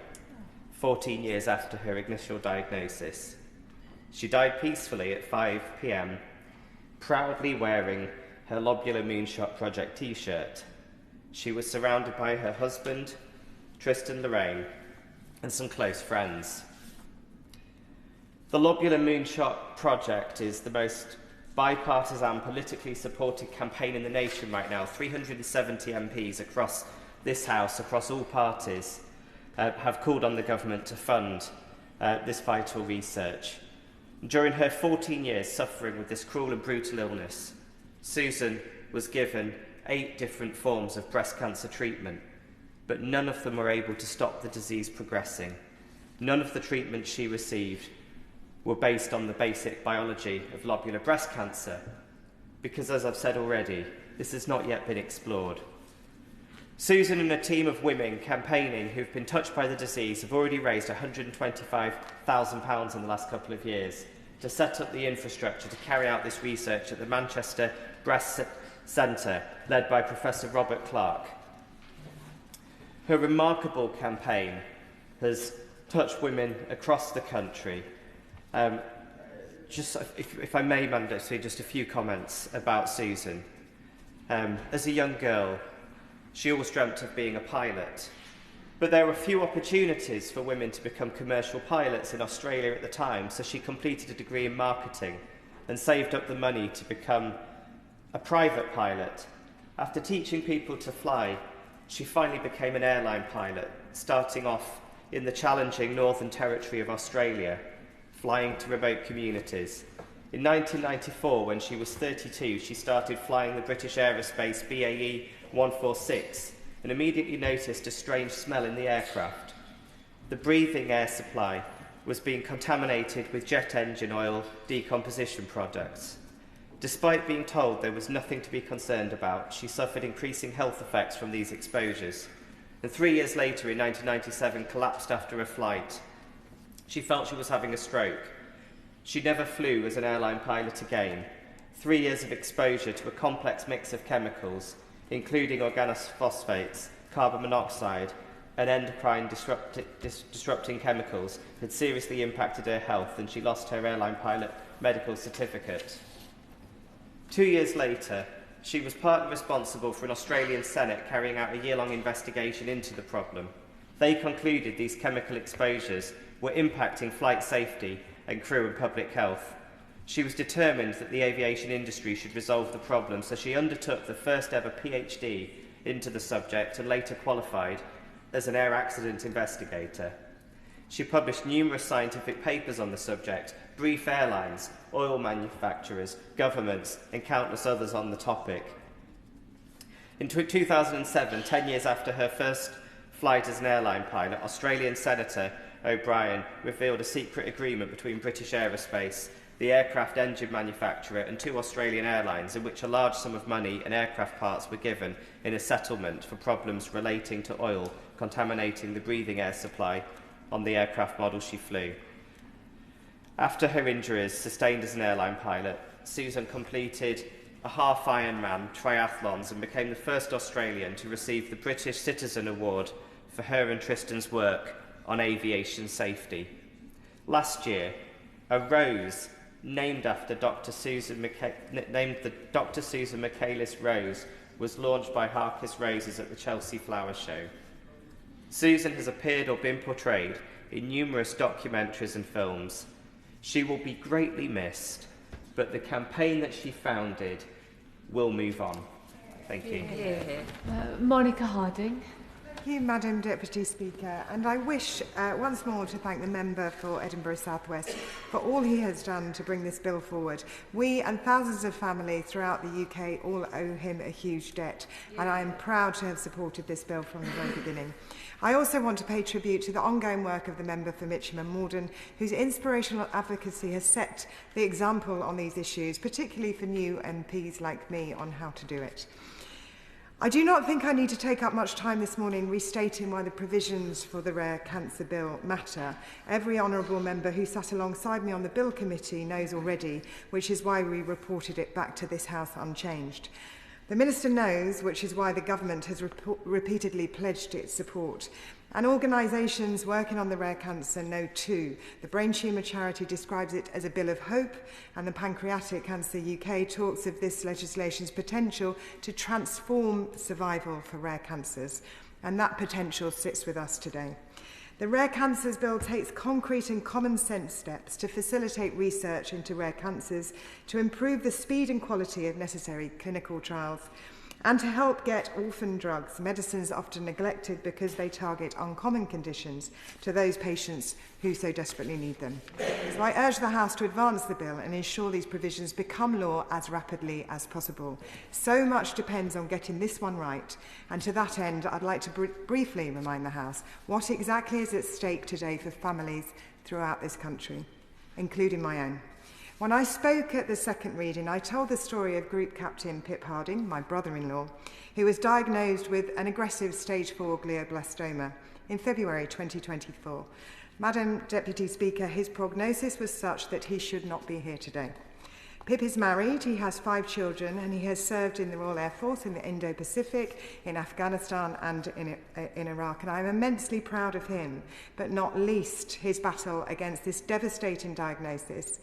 14 years after her initial diagnosis. She died peacefully at 5 p.m, proudly wearing her Lobular Moonshot Project t-shirt. She was surrounded by her husband, Tristan Lorraine, and some close friends. The Lobular Moonshot Project is the most bipartisan, politically supported campaign in the nation right now. 370 MPs across this House, across all parties, have called on the government to fund this vital research. During her 14 years suffering with this cruel and brutal illness, Susan was given 8 different forms of breast cancer treatment, but none of them were able to stop the disease progressing. None of the treatments she received were based on the basic biology of lobular breast cancer, because, as I've said already, this has not yet been explored. Susan and a team of women campaigning who've been touched by the disease have already raised £125,000 in the last couple of years to set up the infrastructure to carry out this research at the Manchester Breast Centre, led by Professor Robert Clark. Her remarkable campaign has touched women across the country. Just, if I may, Manda, say just a few comments about Susan. As a young girl, she always dreamt of being a pilot, but there were few opportunities for women to become commercial pilots in Australia at the time, so she completed a degree in marketing and saved up the money to become a private pilot. After teaching people to fly, she finally became an airline pilot, starting off in the challenging Northern Territory of Australia, flying to remote communities. In 1994, when she was 32, she started flying the British Aerospace BAE 146 and immediately noticed a strange smell in the aircraft. The breathing air supply was being contaminated with jet engine oil decomposition products. Despite being told there was nothing to be concerned about, she suffered increasing health effects from these exposures, and 3 years later, in 1997, collapsed after a flight. She felt she was having a stroke. She never flew as an airline pilot again. 3 years of exposure to a complex mix of chemicals, including organophosphates, carbon monoxide, and endocrine disrupting chemicals, had seriously impacted her health, and she lost her airline pilot medical certificate. 2 years later, she was partly responsible for an Australian Senate carrying out a year-long investigation into the problem. They concluded these chemical exposures were impacting flight safety and crew and public health. She was determined that the aviation industry should resolve the problem, so she undertook the first ever PhD into the subject and later qualified as an air accident investigator. She published numerous scientific papers on the subject, briefed airlines, oil manufacturers, governments, and countless others on the topic. In 2007, 10 years after her first flight as an airline pilot, Australian Senator O'Brien revealed a secret agreement between British Aerospace, the aircraft engine manufacturer, and 2 Australian airlines, in which a large sum of money and aircraft parts were given in a settlement for problems relating to oil contaminating the breathing air supply on the aircraft model she flew. After her injuries sustained as an airline pilot, Susan completed a half Ironman triathlons and became the first Australian to receive the British Citizen Award for her and Tristan's work on aviation safety. Last year, a rose named after Dr. Susan Michaelis Rose was launched by Harkis Roses at the Chelsea Flower Show. Susan has appeared or been portrayed in numerous documentaries and films. She will be greatly missed, but the campaign that she founded will move on. Thank you. Monica Harding. Thank you, Madam Deputy Speaker, and I wish once more to thank the member for Edinburgh South West for all he has done to bring this bill forward. We and thousands of families throughout the UK all owe him a huge debt, and I am proud to have supported this bill from the very beginning. I also want to pay tribute to the ongoing work of the member for Mitcham and Morden, whose inspirational advocacy has set the example on these issues, particularly for new MPs like me, on how to do it. I do not think I need to take up much time this morning restating why the provisions for the Rare Cancer Bill matter. Every honourable member who sat alongside me on the Bill Committee knows already, which is why we reported it back to this House unchanged. The Minister knows, which is why the Government has repeatedly pledged its support. And organisations working on the rare cancer know too. The Brain Tumour Charity describes it as a bill of hope, and the Pancreatic Cancer UK talks of this legislation's potential to transform survival for rare cancers. And that potential sits with us today. The Rare Cancers Bill takes concrete and common sense steps to facilitate research into rare cancers, to improve the speed and quality of necessary clinical trials, and to help get orphan drugs, medicines often neglected because they target uncommon conditions, to those patients who so desperately need them. So I urge the House to advance the bill and ensure these provisions become law as rapidly as possible. So much depends on getting this one right, and to that end I'd like to briefly remind the House what exactly is at stake today for families throughout this country, including my own. When I spoke at the second reading, I told the story of Group Captain Pip Harding, my brother-in-law, who was diagnosed with an aggressive stage 4 glioblastoma in February 2024. Madam Deputy Speaker, his prognosis was such that he should not be here today. Pip is married, he has 5 children, and he has served in the Royal Air Force in the Indo-Pacific, in Afghanistan and in Iraq, and I am immensely proud of him, but not least his battle against this devastating diagnosis.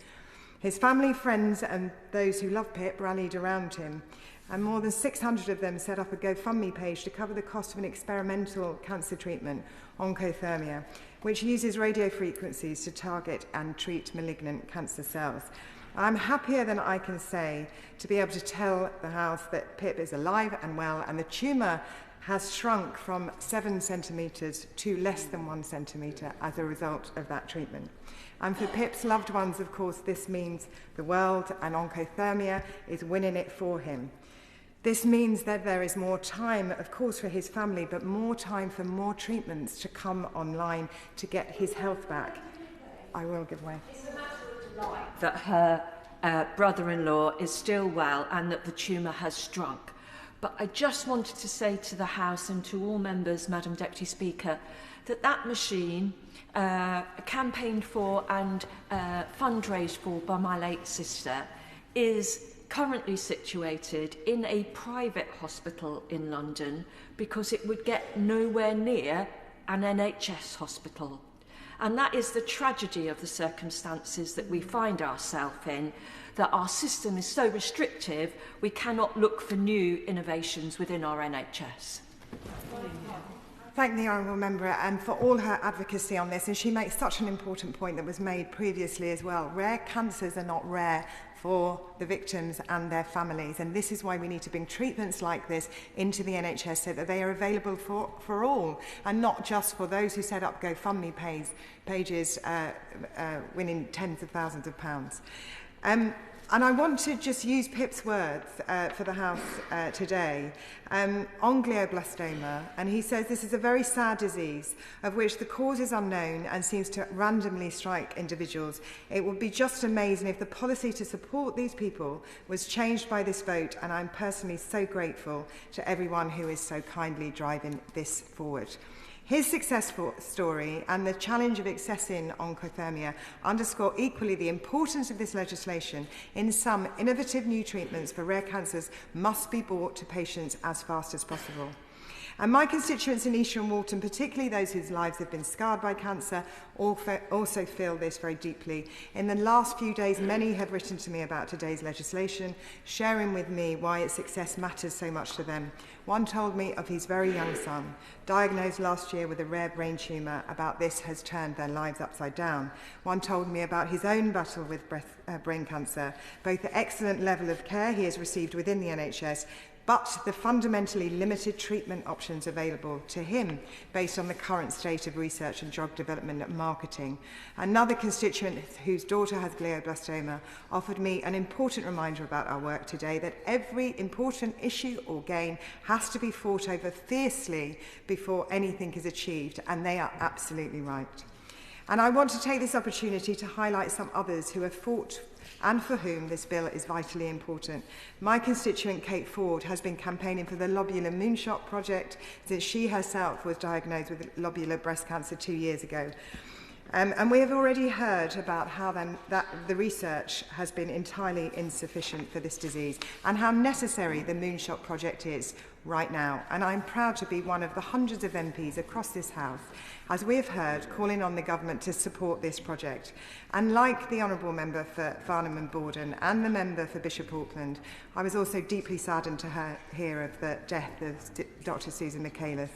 His family, friends and those who love Pip rallied around him, and more than 600 of them set up a GoFundMe page to cover the cost of an experimental cancer treatment, oncothermia, which uses radio frequencies to target and treat malignant cancer cells. I'm happier than I can say to be able to tell the House that Pip is alive and well, and the tumour has shrunk from 7 centimetres to less than 1 centimetre as a result of that treatment. And for Pip's loved ones, of course, this means the world, and oncothermia is winning it for him. This means that there is more time, of course, for his family, but more time for more treatments to come online to get his health back. I will give way. That her brother-in-law is still well and that the tumour has shrunk. But I just wanted to say to the House and to all members, Madam Deputy Speaker, that machine campaigned for and fundraised for by my late sister is currently situated in a private hospital in London because it would get nowhere near an NHS hospital. And that is the tragedy of the circumstances that we find ourselves in, that our system is so restrictive we cannot look for new innovations within our NHS. Thank the Honourable Member for all her advocacy on this, and she makes such an important point that was made previously as well. Rare cancers are not rare for the victims and their families, and this is why we need to bring treatments like this into the NHS so that they are available for all, and not just for those who set up GoFundMe pages winning tens of thousands of pounds. And I want to just use Pip's words for the House today on glioblastoma. And he says this is a very sad disease of which the cause is unknown and seems to randomly strike individuals. It would be just amazing if the policy to support these people was changed by this vote. And I'm personally so grateful to everyone who is so kindly driving this forward. His successful story and the challenge of accessing oncothermia underscore equally the importance of this legislation. In some, innovative new treatments for rare cancers must be brought to patients as fast as possible. And my constituents in Esher and Walton, particularly those whose lives have been scarred by cancer, also feel this very deeply. In the last few days, many have written to me about today's legislation, sharing with me why its success matters so much to them. One told me of his very young son, diagnosed last year with a rare brain tumour. About this has turned their lives upside down. One told me about his own battle with brain cancer, both the excellent level of care he has received within the NHS, but the fundamentally limited treatment options available to him based on the current state of research and drug development and marketing. Another constituent whose daughter has glioblastoma offered me an important reminder about our work today, that every important issue or gain has to be fought over fiercely before anything is achieved, and they are absolutely right. And I want to take this opportunity to highlight some others who have fought and for whom this bill is vitally important. My constituent, Kate Ford, has been campaigning for the Lobular Moonshot project since she herself was diagnosed with lobular breast cancer 2 years ago. And we have already heard about how the research has been entirely insufficient for this disease and how necessary the Moonshot project is right now. And I'm proud to be one of the hundreds of MPs across this House, as we have heard, calling on the government to support this project. And like the Honourable Member for Farnham and Borden and the Member for Bishop Auckland, I was also deeply saddened to hear of the death of Dr. Susan Michaelis,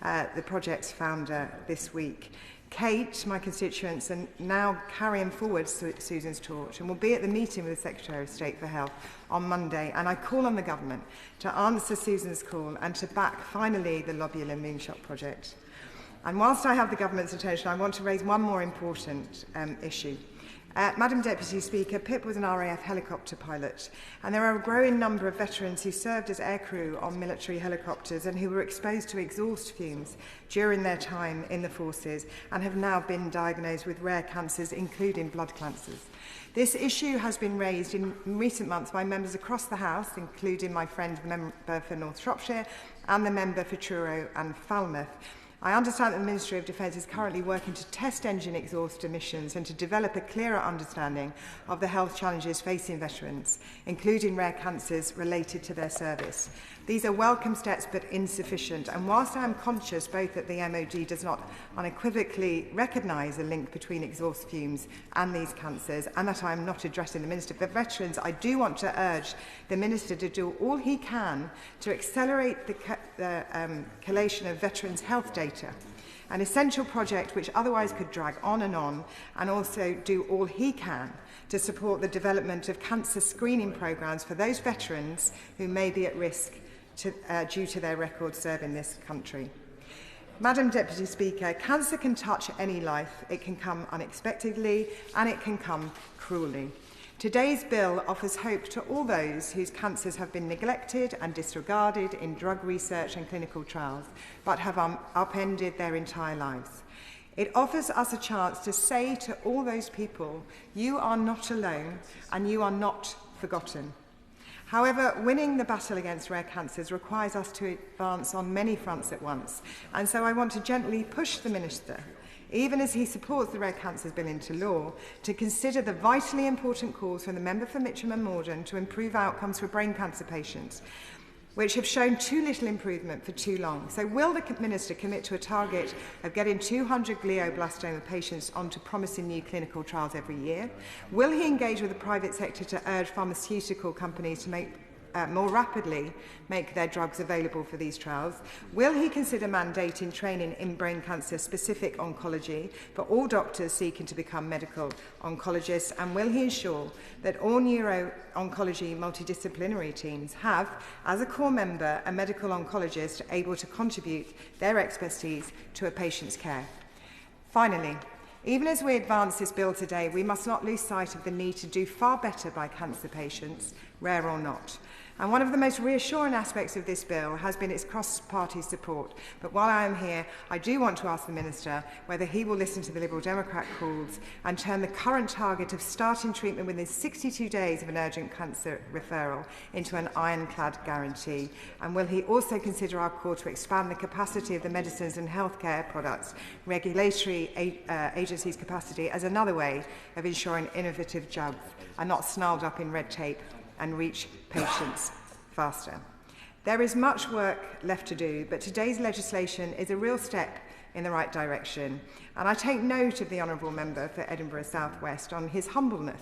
the project's founder, this week. Kate, my constituents, are now carrying forward Susan's torch and will be at the meeting with the Secretary of State for Health on Monday. And I call on the government to answer Susan's call and to back, finally, the Lobular Moonshot project. And whilst I have the government's attention, I want to raise one more important issue. Madam Deputy Speaker, Pip was an RAF helicopter pilot, and there are a growing number of veterans who served as aircrew on military helicopters and who were exposed to exhaust fumes during their time in the forces and have now been diagnosed with rare cancers, including blood cancers. This issue has been raised in recent months by members across the House, including my friend, the member for North Shropshire, and the member for Truro and Falmouth. I understand that the Ministry of Defence is currently working to test engine exhaust emissions and to develop a clearer understanding of the health challenges facing veterans, including rare cancers related to their service. These are welcome steps but insufficient, and whilst I am conscious both that the MOD does not unequivocally recognise a link between exhaust fumes and these cancers, and that I am not addressing the Minister for Veterans, I do want to urge the Minister to do all he can to accelerate the collation of veterans' health data, an essential project which otherwise could drag on, and also do all he can to support the development of cancer screening programmes for those veterans who may be at risk due to their record serving this country. Madam Deputy Speaker, cancer can touch any life. It can come unexpectedly and it can come cruelly. Today's bill offers hope to all those whose cancers have been neglected and disregarded in drug research and clinical trials, but have upended their entire lives. It offers us a chance to say to all those people, you are not alone and you are not forgotten. However, winning the battle against rare cancers requires us to advance on many fronts at once, and so I want to gently push the Minister, even as he supports the Rare Cancers Bill into law, to consider the vitally important calls from the member for Mitcham and Morden to improve outcomes for brain cancer patients, which have shown too little improvement for too long. So will the Minister commit to a target of getting 200 glioblastoma patients onto promising new clinical trials every year? Will he engage with the private sector to urge pharmaceutical companies to more rapidly make their drugs available for these trials? Will he consider mandating training in brain cancer specific oncology for all doctors seeking to become medical oncologists? And will he ensure that all neuro-oncology multidisciplinary teams have, as a core member, a medical oncologist able to contribute their expertise to a patient's care? Finally, even as we advance this bill today, we must not lose sight of the need to do far better by cancer patients, rare or not. And one of the most reassuring aspects of this bill has been its cross-party support. But while I am here, I do want to ask the Minister whether he will listen to the Liberal Democrat calls and turn the current target of starting treatment within 62 days of an urgent cancer referral into an ironclad guarantee. And will he also consider our call to expand the capacity of the medicines and healthcare products regulatory agencies' capacity as another way of ensuring innovative drugs are not snarled up in red tape and reach patients faster? There is much work left to do, but today's legislation is a real step in the right direction. And I take note of the Honourable Member for Edinburgh South West on his humbleness.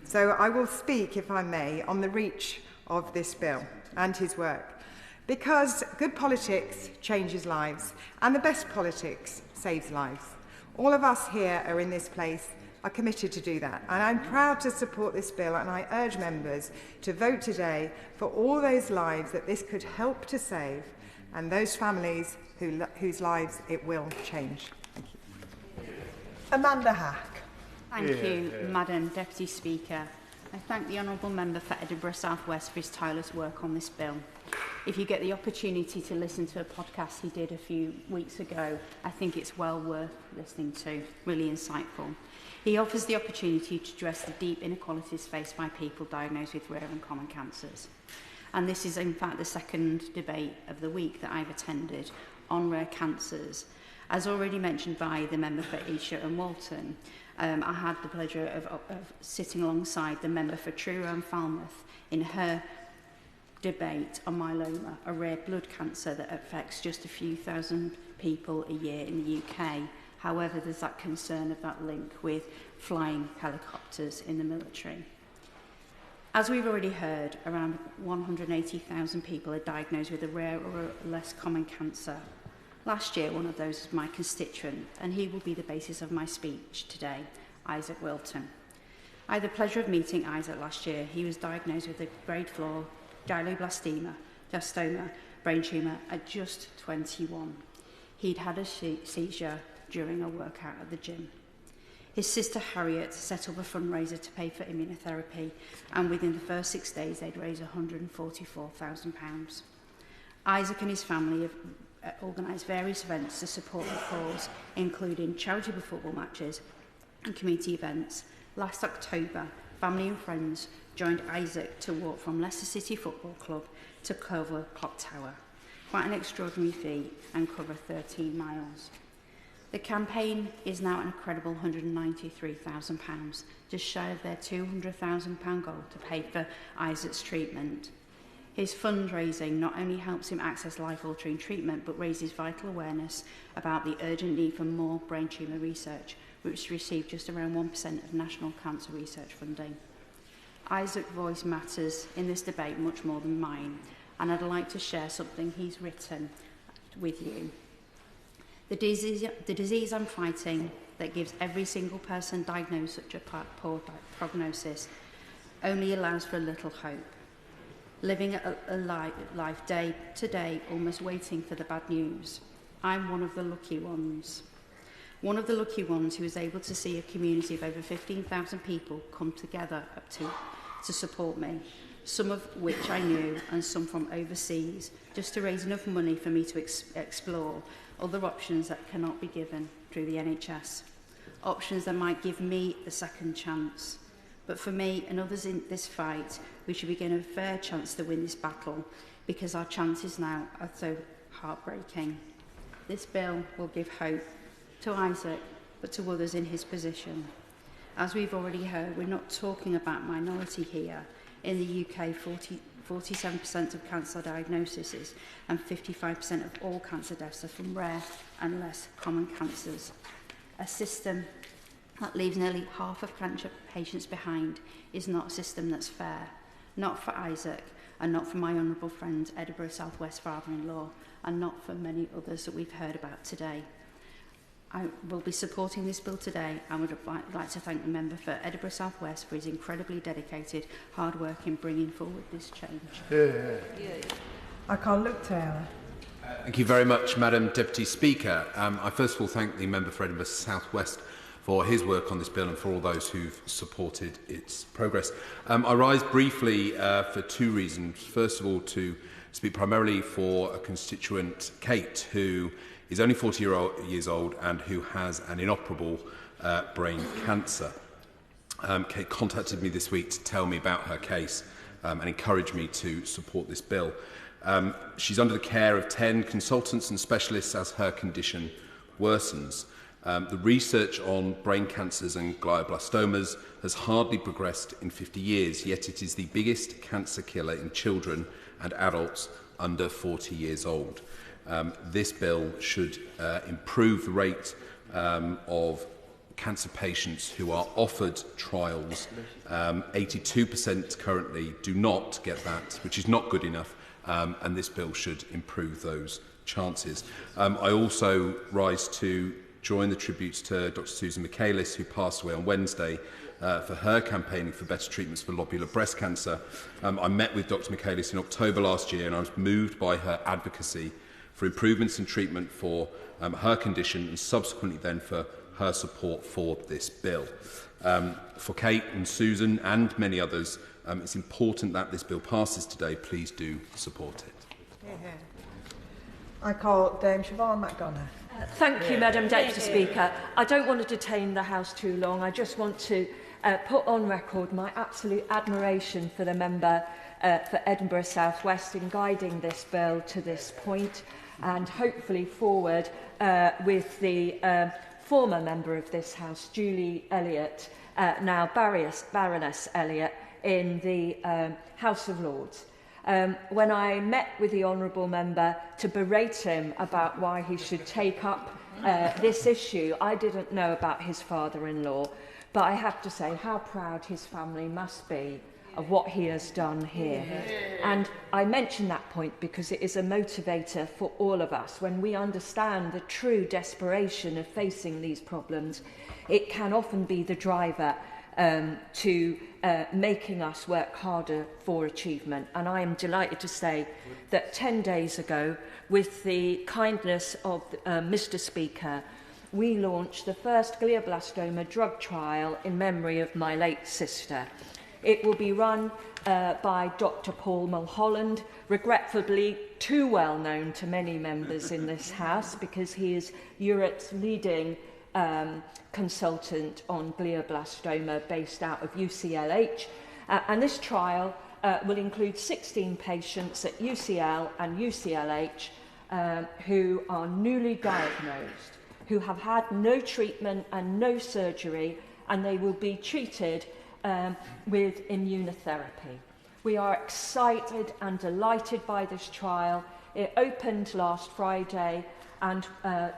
So I will speak, if I may, on the reach of this bill and his work. Because good politics changes lives, and the best politics saves lives. All of us here are in this place are committed to do that. And I'm proud to support this bill, and I urge members to vote today for all those lives that this could help to save and those families whose lives it will change. Thank you. Amanda Hack. Thank you, Madam Deputy Speaker. I thank the Honourable Member for Edinburgh South West for his tireless work on this bill. If you get the opportunity to listen to a podcast he did a few weeks ago, I think it's well worth listening to, really insightful. He offers the opportunity to address the deep inequalities faced by people diagnosed with rare and common cancers. And this is in fact the second debate of the week that I've attended on rare cancers. As already mentioned by the member for Esher and Walton, I had the pleasure of sitting alongside the member for Truro and Falmouth in her debate on myeloma, a rare blood cancer that affects just a few thousand people a year in the UK. However, there's that concern of that link with flying helicopters in the military. As we've already heard, around 180,000 people are diagnosed with a rare or less common cancer. Last year, one of those was my constituent, and he will be the basis of my speech today, Isaac Wilton. I had the pleasure of meeting Isaac last year. He was diagnosed with a grade 4 glioblastoma, brain tumour at just 21. He'd had a seizure during a workout at the gym. His sister Harriet set up a fundraiser to pay for immunotherapy, and within the first 6 days they'd raised £144,000. Isaac and his family have organised various events to support the cause, including charitable football matches and community events. Last October, family and friends joined Isaac to walk from Leicester City Football Club to Culver Clock Tower. Quite an extraordinary feat, and cover 13 miles. The campaign is now an incredible £193,000, just shy of their £200,000 goal to pay for Isaac's treatment. His fundraising not only helps him access life-altering treatment, but raises vital awareness about the urgent need for more brain tumour research, which received just around 1% of national cancer research funding. Isaac's voice matters in this debate much more than mine, and I'd like to share something he's written with you. The disease I'm fighting that gives every single person diagnosed such a poor prognosis only allows for a little hope. Living a life day to day, almost waiting for the bad news. I'm one of the lucky ones. One of the lucky ones who was able to see a community of over 15,000 people come together to support me, some of which I knew and some from overseas, just to raise enough money for me to explore other options that cannot be given through the NHS. Options that might give me a second chance. But for me and others in this fight, we should be given a fair chance to win this battle, because our chances now are so heartbreaking. This bill will give hope to Isaac, but to others in his position. As we've already heard, we're not talking about minority here. In the UK, 47% of cancer diagnoses and 55% of all cancer deaths are from rare and less common cancers. A system that leaves nearly half of cancer patients behind is not a system that's fair. Not for Isaac, and not for my honourable friend, Edinburgh South West father-in-law, and not for many others that we've heard about today. I will be supporting this bill today and would like to thank the member for Edinburgh South West for his incredibly dedicated hard work in bringing forward this change. I call Luke Taylor. Thank you very much, Madam Deputy Speaker. I first of all thank the member for Edinburgh South West for his work on this bill and for all those who've supported its progress. I rise briefly for two reasons. First of all, to speak primarily for a constituent, Kate, who is only 40 years old and who has an inoperable brain cancer. Kate contacted me this week to tell me about her case and encouraged me to support this bill. She's under the care of 10 consultants and specialists as her condition worsens. The research on brain cancers and glioblastomas has hardly progressed in 50 years, yet it is the biggest cancer killer in children and adults under 40 years old. This bill should improve the rate of cancer patients who are offered trials. 82% currently do not get that, which is not good enough, and this bill should improve those chances. I also rise to join the tributes to Dr. Susan Michaelis, who passed away on Wednesday, for her campaigning for better treatments for lobular breast cancer. I met with Dr. Michaelis in October last year, and I was moved by her advocacy for improvements in treatment for her condition, and subsequently then for her support for this bill. For Kate and Susan and many others, it's important that this bill passes today. Please do support it. I call Dame Siobhan McDonough. Thank you, Madam Deputy Speaker. I don't want to detain the House too long. I just want to put on record my absolute admiration for the member for Edinburgh South West in guiding this bill to this point, and hopefully forward with the former member of this House, Julie Elliott, now Baroness Elliott, in the House of Lords. When I met with the honourable member to berate him about why he should take up this issue, I didn't know about his father-in-law, but I have to say how proud his family must be of what he has done here. And I mention that point because it is a motivator for all of us. When we understand the true desperation of facing these problems, it can often be the driver to making us work harder for achievement. And I am delighted to say that 10 days ago, with the kindness of Mr. Speaker, we launched the first glioblastoma drug trial in memory of my late sister. It will be run by Dr. Paul Mulholland, regretfully too well known to many members in this House because he is Europe's leading consultant on glioblastoma based out of UCLH. And this trial will include 16 patients at UCL and UCLH who are newly diagnosed, who have had no treatment and no surgery, and they will be treated with immunotherapy. We are excited and delighted by this trial. It opened last Friday, and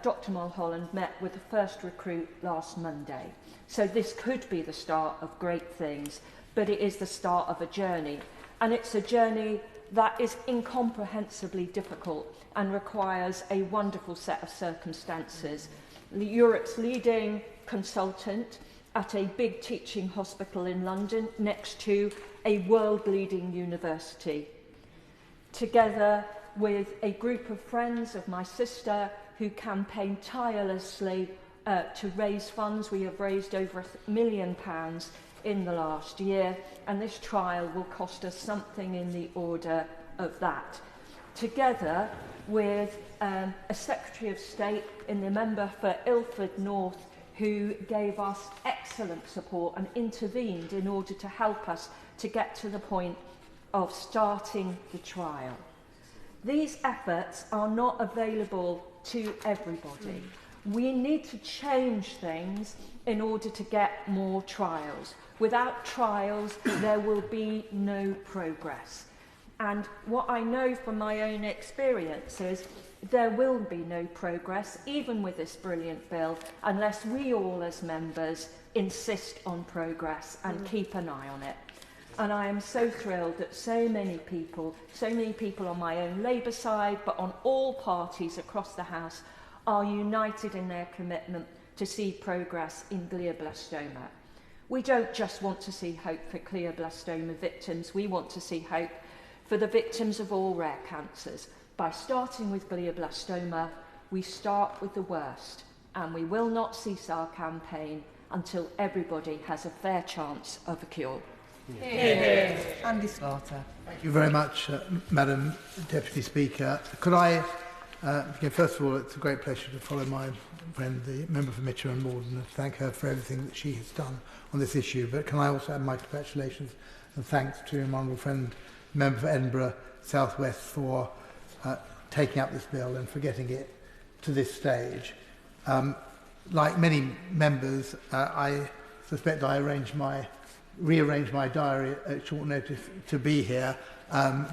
Dr. Mulholland met with the first recruit last Monday. So this could be the start of great things, but it is the start of a journey. And it's a journey that is incomprehensibly difficult and requires a wonderful set of circumstances. Europe's leading consultant at a big teaching hospital in London next to a world-leading university, together with a group of friends of my sister who campaigned tirelessly to raise funds. We have raised over £1 million in the last year, and this trial will cost us something in the order of that, together with a Secretary of State and the member for Ilford North who gave us excellent support and intervened in order to help us to get to the point of starting the trial. These efforts are not available to everybody. We need to change things in order to get more trials. Without trials, there will be no progress. And what I know from my own experience is there will be no progress, even with this brilliant bill, unless we all as members insist on progress and keep an eye on it. And I am so thrilled that so many people on my own Labour side, but on all parties across the House, are united in their commitment to see progress in glioblastoma. We don't just want to see hope for glioblastoma victims, we want to see hope for the victims of all rare cancers. By starting with glioblastoma, we start with the worst, and we will not cease our campaign until everybody has a fair chance of a cure. Andy Slaughter. Thank you very much, Madam Deputy Speaker. Could I, first of all, it's a great pleasure to follow my friend, the member for Mitchell and Morden, and thank her for everything that she has done on this issue. But can I also add my congratulations and thanks to my honourable friend, member for Edinburgh South West, for taking up this bill and for getting it to this stage. Like many members, I suspect I rearranged my diary at short notice to be here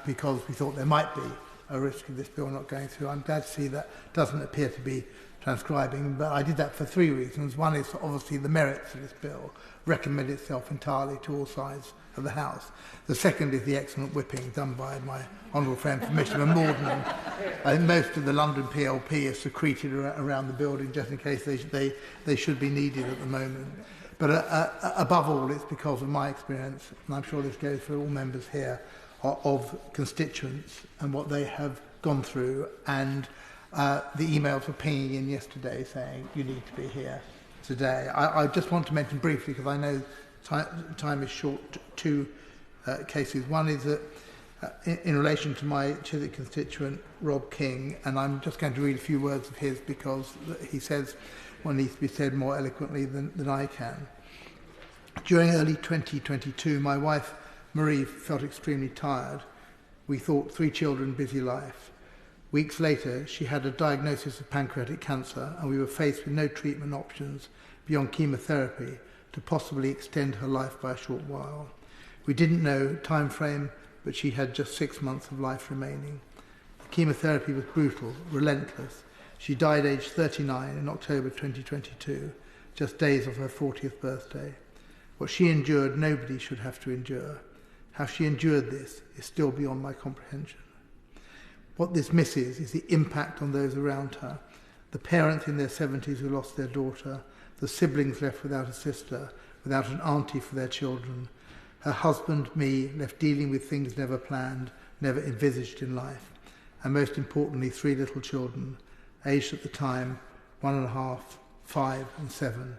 because we thought there might be a risk of this bill not going through. I'm glad to see that doesn't appear to be transcribing, but I did that for three reasons. One is obviously the merits of this bill recommend itself entirely to all sides of the House. The second is the excellent whipping done by my honourable friend from Mr Morden. I think most of the London PLP are secreted around the building just in case they should be needed at the moment. But above all, it's because of my experience, and I'm sure this goes for all members here, of constituents and what they have gone through, and the emails were pinging in yesterday saying you need to be here today. I just want to mention briefly, because I know time is short, two cases. One is that in relation to my Chiswick constituent, Rob King, and I'm just going to read a few words of his because he says what needs to be said more eloquently than I can. During early 2022, my wife, Marie, felt extremely tired. We thought 3 children, busy life. Weeks later, she had a diagnosis of pancreatic cancer, and we were faced with no treatment options beyond chemotherapy to possibly extend her life by a short while. We didn't know time frame, but she had just 6 months of life remaining. The chemotherapy was brutal, relentless. She died aged 39 in October 2022, just days of her 40th birthday. What she endured, nobody should have to endure. How she endured this is still beyond my comprehension. What this misses is the impact on those around her, the parents in their 70s who lost their daughter, the siblings left without a sister, without an auntie for their children, her husband, me, left dealing with things never planned, never envisaged in life, and most importantly, 3 little children, aged at the time 1.5, 5 and 7.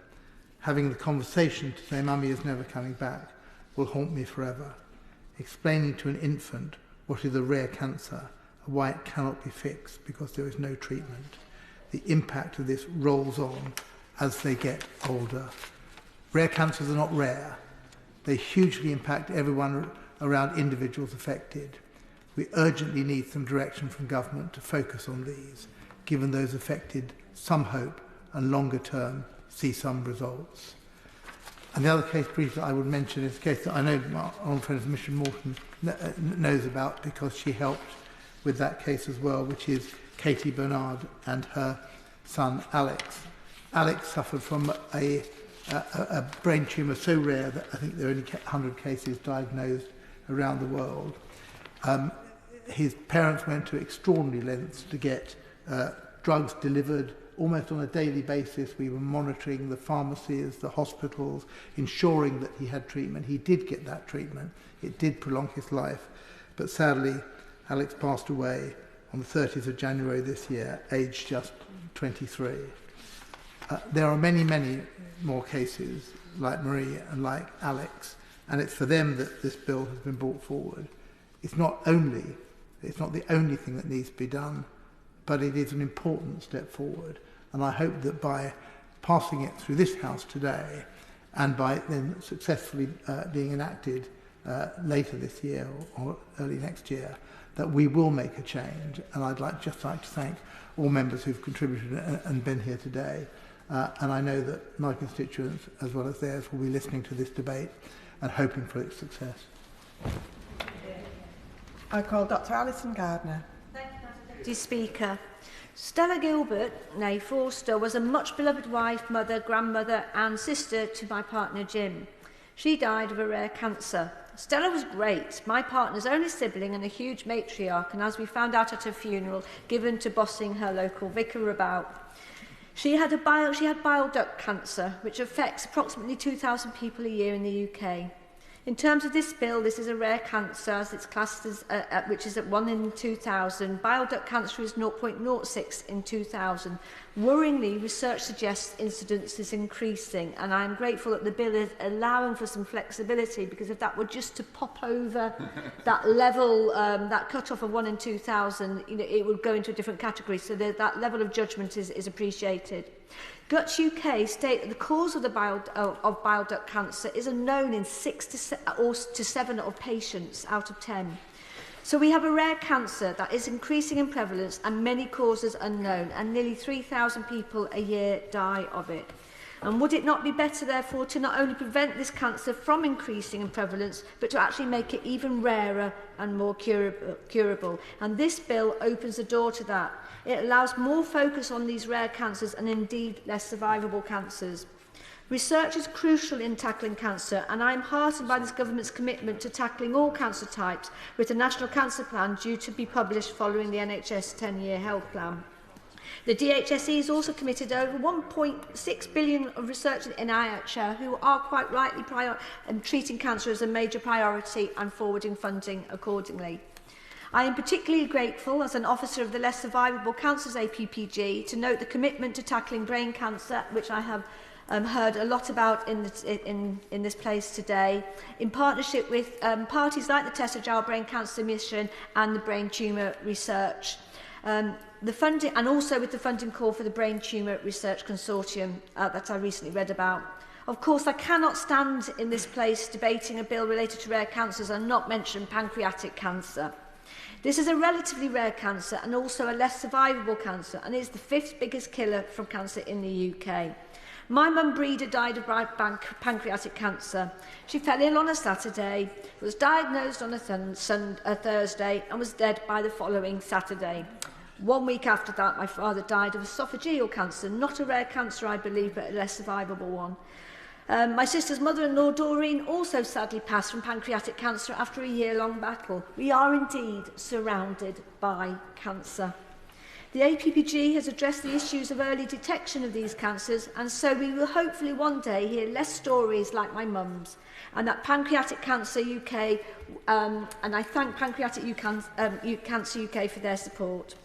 Having the conversation to say mummy is never coming back will haunt me forever. Explaining to an infant what is a rare cancer and why it cannot be fixed because there is no treatment. The impact of this rolls on as they get older. Rare cancers are not rare. They hugely impact everyone around individuals affected. We urgently need some direction from government to focus on these, given those affected some hope and longer term see some results. And the other case briefly I would mention is a case that I know my old friend Mr Morton knows about because she helped with that case as well, which is Katie Bernard and her son Alex. Alex suffered from a brain tumour so rare that I think there are only 100 cases diagnosed around the world. His parents went to extraordinary lengths to get drugs delivered almost on a daily basis. We were monitoring the pharmacies, the hospitals, ensuring that he had treatment. He did get that treatment. It did prolong his life. But sadly, Alex passed away on the 30th of January this year, aged just 23. There are many, many more cases like Marie and like Alex, and it's for them that this bill has been brought forward. It's not the only thing that needs to be done, but it is an important step forward. And I hope that by passing it through this House today, and by then successfully being enacted later this year or early next year, that we will make a change. And I'd just like to thank all members who've contributed and been here today. And I know that my constituents, as well as theirs, will be listening to this debate and hoping for its success. I call Dr. Alison Gardner. Thank you, Madam Deputy Speaker. Stella Gilbert, née Forster, was a much-beloved wife, mother, grandmother and sister to my partner Jim. She died of a rare cancer. Stella was great, my partner's only sibling and a huge matriarch, and as we found out at her funeral, given to bossing her local vicar about. She had bile duct cancer, which affects approximately 2,000 people a year in the UK. In terms of this bill, this is a rare cancer, as it's classed as, which is at 1 in 2,000. Bile duct cancer is 0.06 in 2,000. Worryingly, research suggests incidence is increasing, and I am grateful that the bill is allowing for some flexibility, because if that were just to pop over that level, that cut-off of 1 in 2,000, it would go into a different category, so that level of judgment is appreciated. Guts UK state that the cause of bile duct cancer is unknown in 6 to 7 of patients out of 10. So we have a rare cancer that is increasing in prevalence and many causes unknown, and nearly 3,000 people a year die of it. And would it not be better, therefore, to not only prevent this cancer from increasing in prevalence, but to actually make it even rarer and more curable? And this bill opens the door to that. It allows more focus on these rare cancers and indeed less survivable cancers. Research is crucial in tackling cancer, and I am heartened by this government's commitment to tackling all cancer types, with a national cancer plan due to be published following the NHS 10-year health plan. The DHSE has also committed over 1.6 billion of research in NIHR, who are quite rightly treating cancer as a major priority and forwarding funding accordingly. I am particularly grateful, as an officer of the Less Survivable Cancers APPG, to note the commitment to tackling brain cancer, which I have heard a lot about in this place today, in partnership with parties like the Tessa Agile Brain Cancer Mission and the Brain Tumour Research. The funding, and also with the funding call for the Brain Tumour Research Consortium that I recently read about. Of course, I cannot stand in this place debating a bill related to rare cancers and not mention pancreatic cancer. This is a relatively rare cancer and also a less survivable cancer, and is the 5th biggest killer from cancer in the UK. My mum Breda died of pancreatic cancer. She fell ill on a Saturday, was diagnosed on a Thursday, and was dead by the following Saturday. 1 week after that, my father died of esophageal cancer, not a rare cancer, I believe, but a less survivable one. My sister's mother-in-law, Doreen, also sadly passed from pancreatic cancer after a year-long battle. We are indeed surrounded by cancer. The APPG has addressed the issues of early detection of these cancers, and so we will hopefully one day hear less stories like my mum's, and that Pancreatic Cancer UK, and I thank Pancreatic Cancer UK for their support.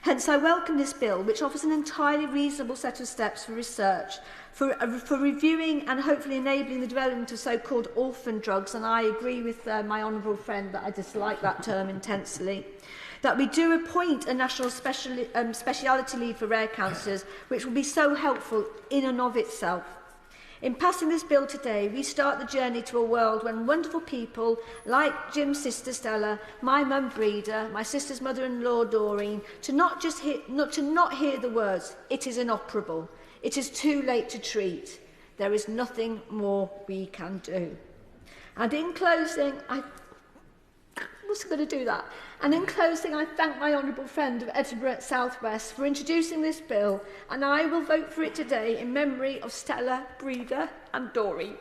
Hence, I welcome this bill, which offers an entirely reasonable set of steps for research, for reviewing and hopefully enabling the development of so-called orphan drugs, and I agree with my honourable friend that I dislike that term intensely. That we do appoint a national speciality lead for rare cancers, which will be so helpful in and of itself. In passing this bill today, we start the journey to a world when wonderful people like Jim's sister Stella, my mum Breda, my sister's mother-in-law Doreen, to not hear the words, "It is inoperable, it is too late to treat, there is nothing more we can do." And in closing, I thank my honourable friend of Edinburgh South West for introducing this bill, and I will vote for it today in memory of Stella, Breda and Doreen.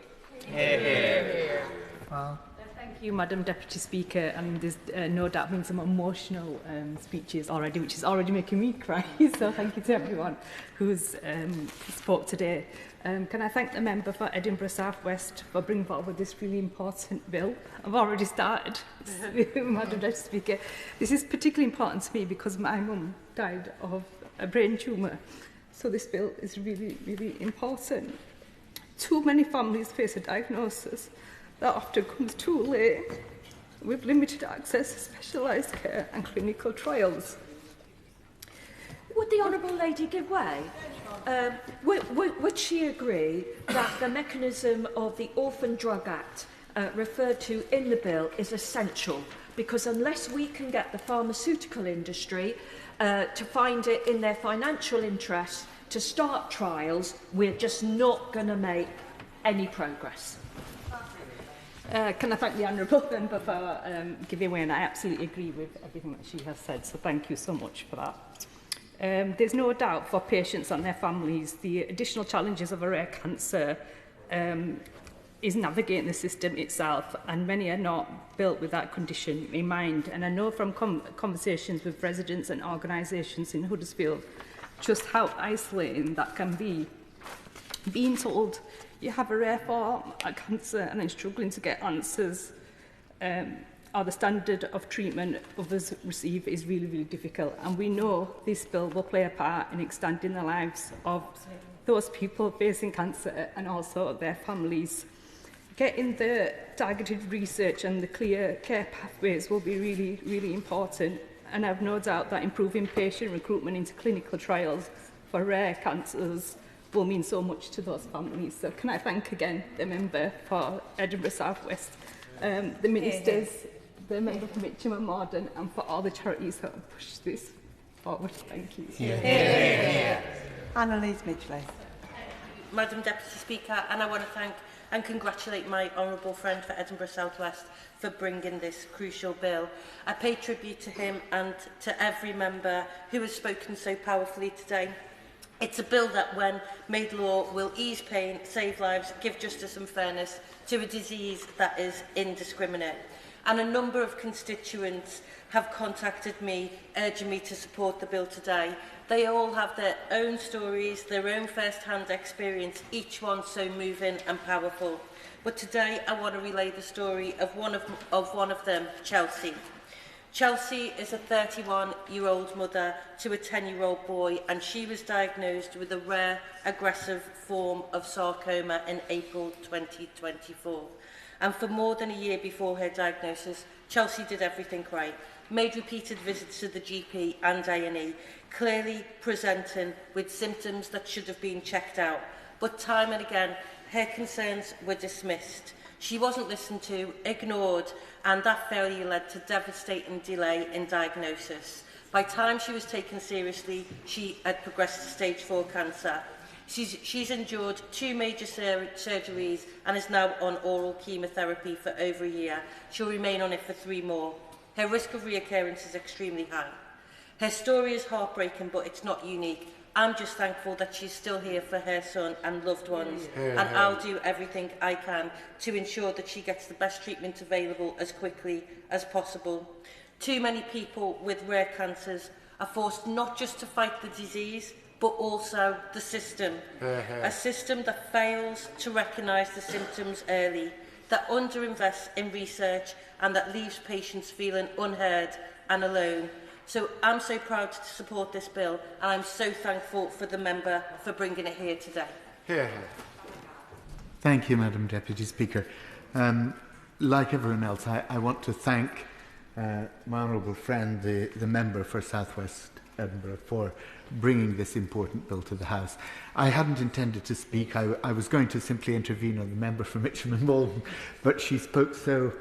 Well, thank you, Madam Deputy Speaker, and there's no doubt been some emotional speeches already, which is already making me cry, so thank you to everyone who's spoke today. Can I thank the member for Edinburgh South West for bringing forward this really important bill. I've already started, Madam Deputy Speaker. This is particularly important to me because my mum died of a brain tumour, so this bill is really, really important. Too many families face a diagnosis that often comes too late, with limited access to specialised care and clinical trials. Would the Honourable Lady give way? Would she agree that the mechanism of the Orphan Drug Act referred to in the bill is essential? Because unless we can get the pharmaceutical industry to find it in their financial interest to start trials, we're just not going to make any progress. Can I thank the Honourable Member for giving way, and I absolutely agree with everything that she has said, so thank you so much for that. There's no doubt for patients and their families the additional challenges of a rare cancer is navigating the system itself, and many are not built with that condition in mind. And I know from conversations with residents and organisations in Huddersfield just how isolating that can be. Being told you have a rare form of cancer and then struggling to get answers or the standard of treatment others receive is really, really difficult. And we know this bill will play a part in extending the lives of those people facing cancer and also their families. Getting the targeted research and the clear care pathways will be really, really important. And I have no doubt that improving patient recruitment into clinical trials for rare cancers will mean so much to those families. So can I thank again the member for Edinburgh South West, the ministers, the member for Mitcham and Morden, and for all the charities that have pushed this forward. Thank you. Annalise Midgley. Madam Deputy Speaker, and I want to thank and congratulate my honourable friend for Edinburgh South West for bringing this crucial bill. I pay tribute to him and to every member who has spoken so powerfully today. It's a bill that, when made law, will ease pain, save lives, give justice and fairness to a disease that is indiscriminate. And a number of constituents have contacted me, urging me to support the bill today. They all have their own stories, their own first-hand experience, each one so moving and powerful. But today I want to relay the story of one of them, Chelsea. Chelsea is a 31-year-old mother to a 10-year-old boy, and she was diagnosed with a rare, aggressive form of sarcoma in April 2024. And for more than a year before her diagnosis, Chelsea did everything right, made repeated visits to the GP and A&E, clearly presenting with symptoms that should have been checked out. But time and again, her concerns were dismissed. She wasn't listened to, ignored, and that failure led to devastating delay in diagnosis. By the time she was taken seriously, she had progressed to stage 4 cancer. She's endured 2 major surgeries and is now on oral chemotherapy for over a year. She'll remain on it for 3 more. Her risk of reoccurrence is extremely high. Her story is heartbreaking, but it's not unique. I'm just thankful that she's still here for her son and loved ones, and I'll do everything I can to ensure that she gets the best treatment available as quickly as possible. Too many people with rare cancers are forced not just to fight the disease, but also the system. A system that fails to recognise the symptoms early, that underinvests in research, and that leaves patients feeling unheard and alone. So I'm so proud to support this bill, and I'm so thankful for the member for bringing it here today. Thank you, Madam Deputy Speaker. Like everyone else, I want to thank my honourable friend, the member for South West Edinburgh, for bringing this important bill to the House. I hadn't intended to speak. I was going to simply intervene on the member for Mitcham and Malden, but she spoke so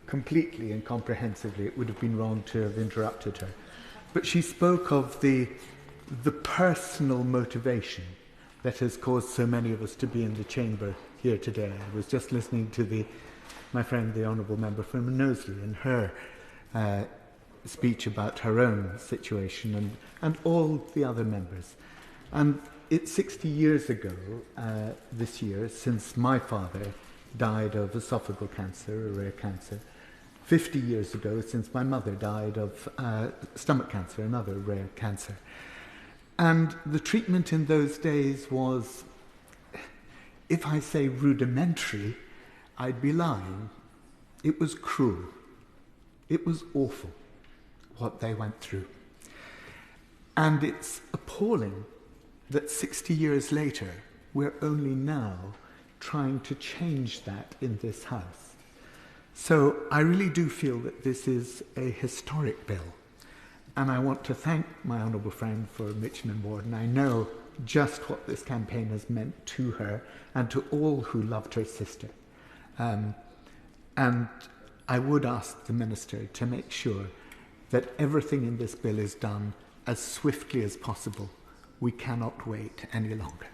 completely and comprehensively it would have been wrong to have interrupted her. But she spoke of the personal motivation that has caused so many of us to be in the chamber here today. I was just listening to my friend, the honourable member from Knowsley, and her speech about her own situation and all the other members. And it's 60 years ago this year since my father died of esophageal cancer, a rare cancer. 50 years ago since my mother died of stomach cancer, another rare cancer. And the treatment in those days was, if I say rudimentary, I'd be lying. It was cruel. It was awful what they went through. And it's appalling that 60 years later, we're only now trying to change that in this House. So I really do feel that this is a historic bill. And I want to thank my honourable friend for Mitcham and Morden. I know just what this campaign has meant to her and to all who loved her sister. And I would ask the Minister to make sure that everything in this bill is done as swiftly as possible. We cannot wait any longer.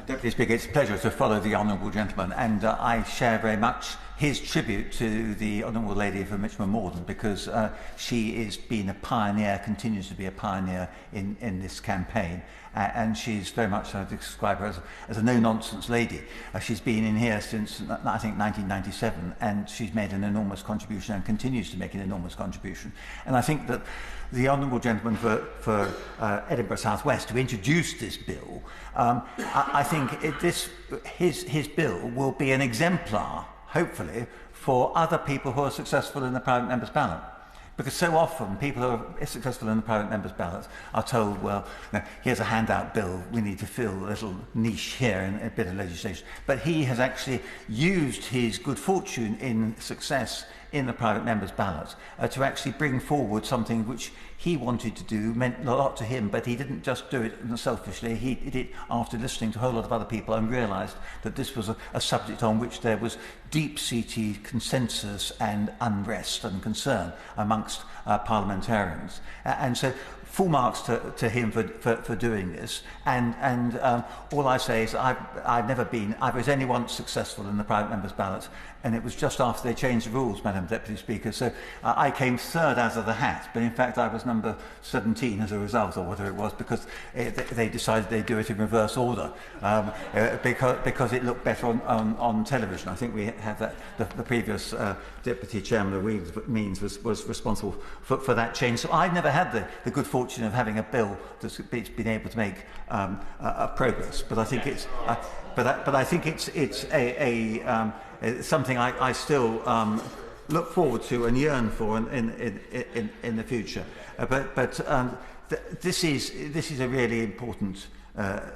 Deputy Speaker, it's a pleasure to follow the honourable gentleman, and I share very much his tribute to the honourable lady from Mitcham and Morden, because she has been a pioneer, continues to be a pioneer in this campaign, and she's very much, I describe her as a no-nonsense lady. She's been in here since, I think, 1997, and she's made an enormous contribution and continues to make an enormous contribution. And I think that the honourable gentleman for Edinburgh South West, who introduced this bill, I think his bill will be an exemplar, hopefully, for other people who are successful in the private member's ballot. Because so often people who are successful in the private member's ballot are told, well, here's a handout bill, we need to fill a little niche here in a bit of legislation. But he has actually used his good fortune in success in the private member's ballot to actually bring forward something which he wanted to do, meant a lot to him, but he didn't just do it selfishly. He did it after listening to a whole lot of other people and realised that this was a subject on which there was deep-seated consensus and unrest and concern amongst parliamentarians. And so full marks to him for doing this. And all I say is I was only once successful in the private member's ballot, and it was just after they changed the rules, Madam Deputy Speaker. So I came third out of the hat, but in fact I was number 17 as a result, or whatever it was, because they decided they'd do it in reverse order, because it looked better on television. I think we had that, the previous Deputy Chairman of Means was responsible for that change. So I've never had the good fortune of having a bill that's been able to make a progress, but I think it's but I think it's something I still look forward to and yearn for in the future. This is a really important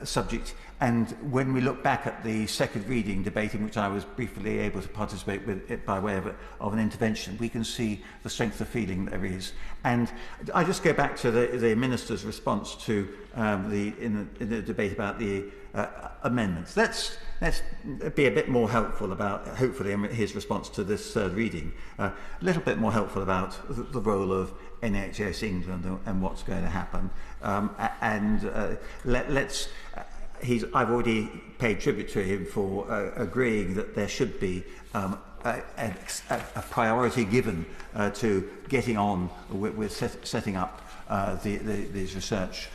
subject, and when we look back at the second reading debate, in which I was briefly able to participate with it by way of an intervention, we can see the strength of feeling there is. And I just go back to the Minister's response to in the debate about the amendments. Let's be a bit more helpful about, hopefully, in his response to this third reading, a little bit more helpful about the role of NHS England and what's going to happen. I've already paid tribute to him for agreeing that there should be a priority given to getting on with setting up these research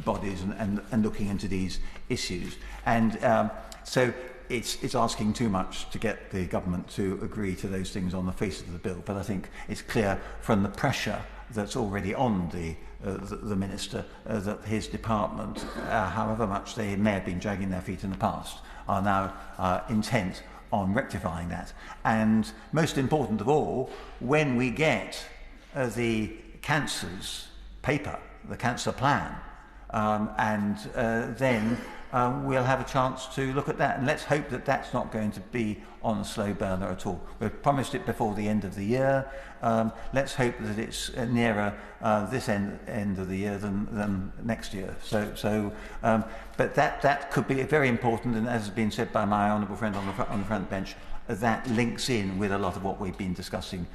bodies and looking into these issues. And so it's asking too much to get the government to agree to those things on the face of the bill. But I think it's clear from the pressure that's already on the Minister that his department, however much they may have been dragging their feet in the past, are now intent on rectifying that. And most important of all, when we get the cancer's paper, the cancer plan, then we'll have a chance to look at that. And let's hope that that's not going to be on a slow burner at all. We've promised it before the end of the year. Let's hope that it's nearer this end of the year than next year. But that could be very important, and as has been said by my honourable friend on the front bench, that links in with a lot of what we've been discussing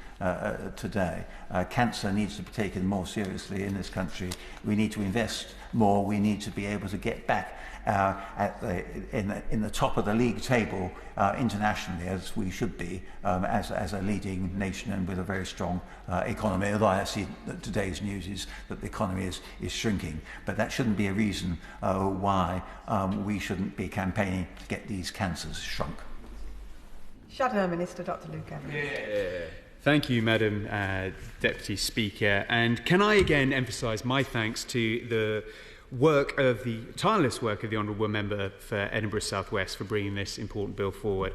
today. Cancer needs to be taken more seriously in this country. We need to invest more. We need to be able to get back in the top of the league table internationally, as we should be, as a leading nation and with a very strong economy. Although I see that today's news is that the economy is shrinking, but that shouldn't be a reason why we shouldn't be campaigning to get these cancers shrunk. Shadow Minister Dr. Luke Evans. Yeah. Thank you, Madam Deputy Speaker. And can I again emphasise my thanks to the tireless work of the Honourable Member for Edinburgh South West for bringing this important bill forward.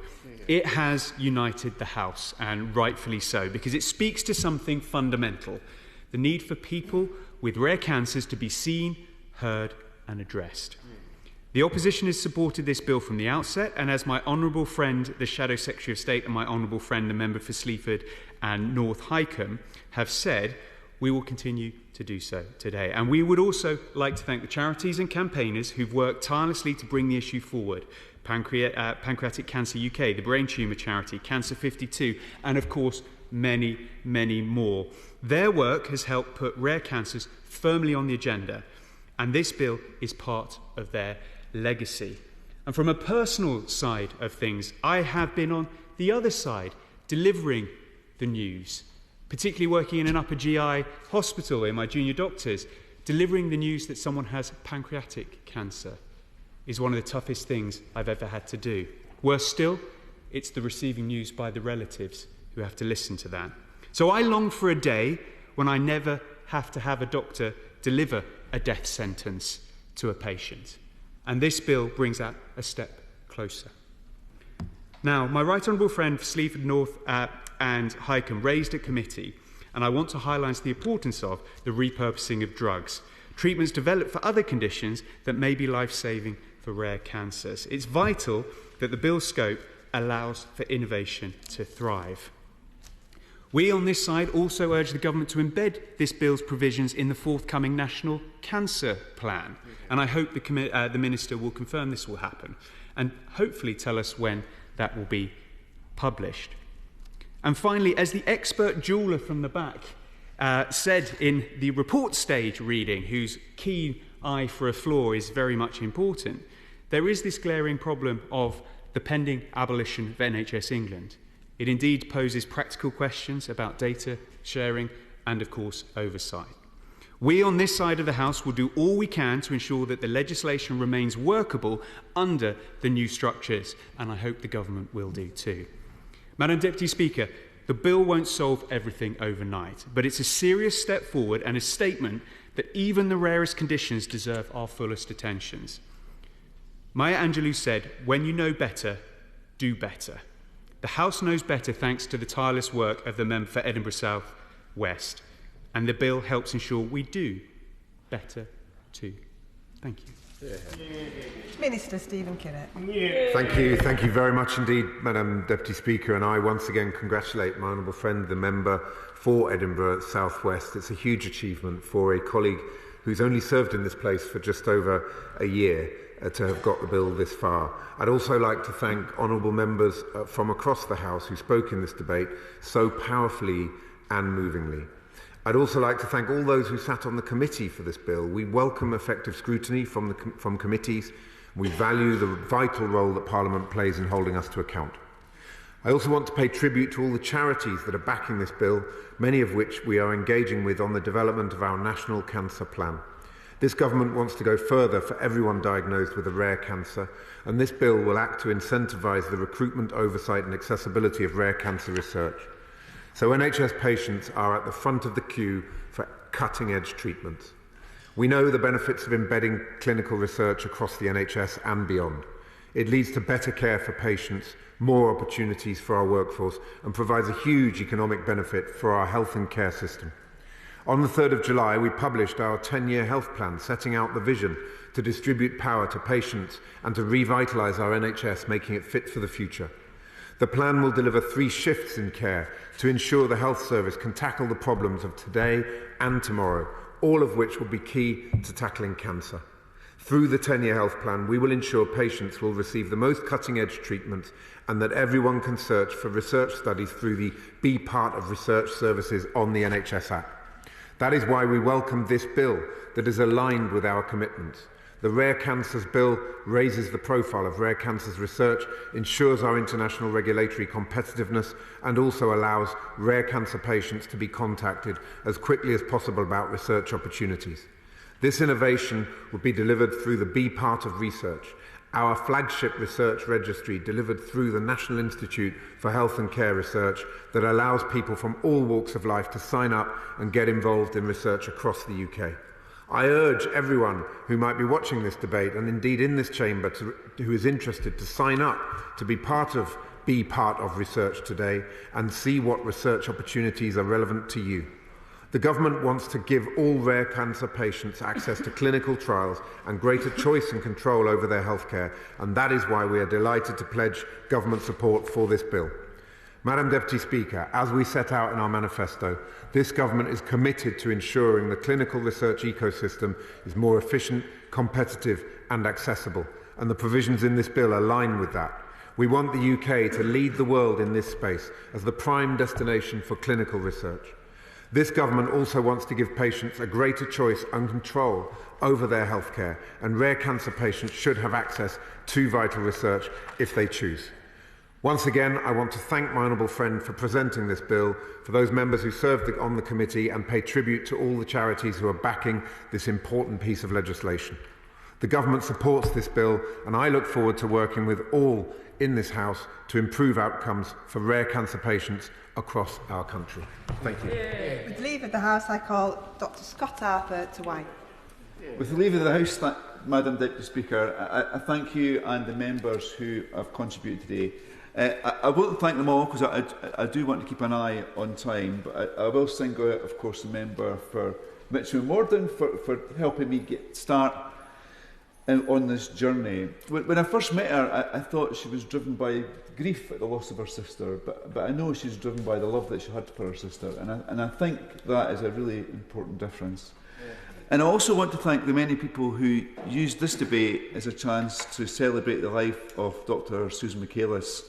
It has united the House, and rightfully so, because it speaks to something fundamental: the need for people with rare cancers to be seen, heard and addressed. The opposition has supported this bill from the outset, and as my honourable friend, the Shadow Secretary of State, and my honourable friend, the member for Sleaford and North Hykeham, have said, we will continue to do so today. And we would also like to thank the charities and campaigners who've worked tirelessly to bring the issue forward. Pancreatic Cancer UK, the Brain Tumour Charity, Cancer 52, and of course, many, many more. Their work has helped put rare cancers firmly on the agenda, and this bill is part of their legacy. And from a personal side of things, I have been on the other side, delivering the news, particularly working in an upper GI hospital in my junior doctors. Delivering the news that someone has pancreatic cancer is one of the toughest things I've ever had to do. Worse still, it's the receiving news by the relatives who have to listen to that. So I long for a day when I never have to have a doctor deliver a death sentence to a patient. And this bill brings that a step closer. Now, my right honourable friend for Sleaford North and Hykeham raised at committee, and I want to highlight the importance of the repurposing of drugs, treatments developed for other conditions that may be life-saving for rare cancers. It's vital that the bill's scope allows for innovation to thrive. We on this side also urge the government to embed this bill's provisions in the forthcoming National Cancer Plan. And I hope the Minister will confirm this will happen and hopefully tell us when that will be published. And finally, as the expert jeweller from the back said in the report stage reading, whose keen eye for a flaw is very much important, there is this glaring problem of the pending abolition of NHS England. It indeed poses practical questions about data sharing and, of course, oversight. We on this side of the House will do all we can to ensure that the legislation remains workable under the new structures, and I hope the government will do too. Madam Deputy Speaker, the bill won't solve everything overnight, but it's a serious step forward and a statement that even the rarest conditions deserve our fullest attentions. Maya Angelou said, "When you know better, do better." The House knows better thanks to the tireless work of the member for Edinburgh South West, and the bill helps ensure we do better too. Thank you. Minister Stephen Kinnock. Thank you very much indeed, Madam Deputy Speaker, and I once again congratulate my honourable friend, the member for Edinburgh South West. It's a huge achievement for a colleague who's only served in this place for just over a year to have got the bill this far. I'd also like to thank honourable members from across the House who spoke in this debate so powerfully and movingly. I'd also like to thank all those who sat on the committee for this bill. We welcome effective scrutiny from committees. We value the vital role that Parliament plays in holding us to account. I also want to pay tribute to all the charities that are backing this bill, many of which we are engaging with on the development of our National Cancer Plan. This government wants to go further for everyone diagnosed with a rare cancer, and this bill will act to incentivise the recruitment, oversight and accessibility of rare cancer research. So NHS patients are at the front of the queue for cutting-edge treatments. We know the benefits of embedding clinical research across the NHS and beyond. It leads to better care for patients, more opportunities for our workforce, and provides a huge economic benefit for our health and care system. On the 3rd of July, we published our 10-year health plan, setting out the vision to distribute power to patients and to revitalise our NHS, making it fit for the future. The plan will deliver 3 shifts in care to ensure the health service can tackle the problems of today and tomorrow, all of which will be key to tackling cancer. Through the 10-year health plan, we will ensure patients will receive the most cutting-edge treatments and that everyone can search for research studies through the Be Part of Research services on the NHS app. That is why we welcome this bill that is aligned with our commitments. The Rare Cancers Bill raises the profile of rare cancers research, ensures our international regulatory competitiveness, and also allows rare cancer patients to be contacted as quickly as possible about research opportunities. This innovation will be delivered through the Be Part of Research, our flagship research registry delivered through the National Institute for Health and Care Research that allows people from all walks of life to sign up and get involved in research across the UK. I urge everyone who might be watching this debate, and indeed in this chamber, who is interested, to sign up to be part of research today and see what research opportunities are relevant to you. The government wants to give all rare cancer patients access to clinical trials and greater choice and control over their healthcare, and that is why we are delighted to pledge government support for this bill. Madam Deputy Speaker, as we set out in our manifesto, this government is committed to ensuring the clinical research ecosystem is more efficient, competitive and accessible, and the provisions in this bill align with that. We want the UK to lead the world in this space as the prime destination for clinical research. This government also wants to give patients a greater choice and control over their healthcare, and rare cancer patients should have access to vital research if they choose. Once again, I want to thank my honourable friend for presenting this bill, for those members who served on the committee, and pay tribute to all the charities who are backing this important piece of legislation. The government supports this bill, and I look forward to working with all in this House to improve outcomes for rare cancer patients across our country. Thank you. With leave of the House, I call Dr Scott Harper to White. With the leave of the House, Madam Deputy Speaker, I thank you and the members who have contributed today. I won't thank them all because I do want to keep an eye on time, but I will single out, of course, the member for Mitchell and Morden for helping me start on this journey. When I first met her, I thought she was driven by grief at the loss of her sister, but I know she's driven by the love that she had for her sister, and I think that is a really important difference. Yeah. And I also want to thank the many people who used this debate as a chance to celebrate the life of Dr Susan Michaelis,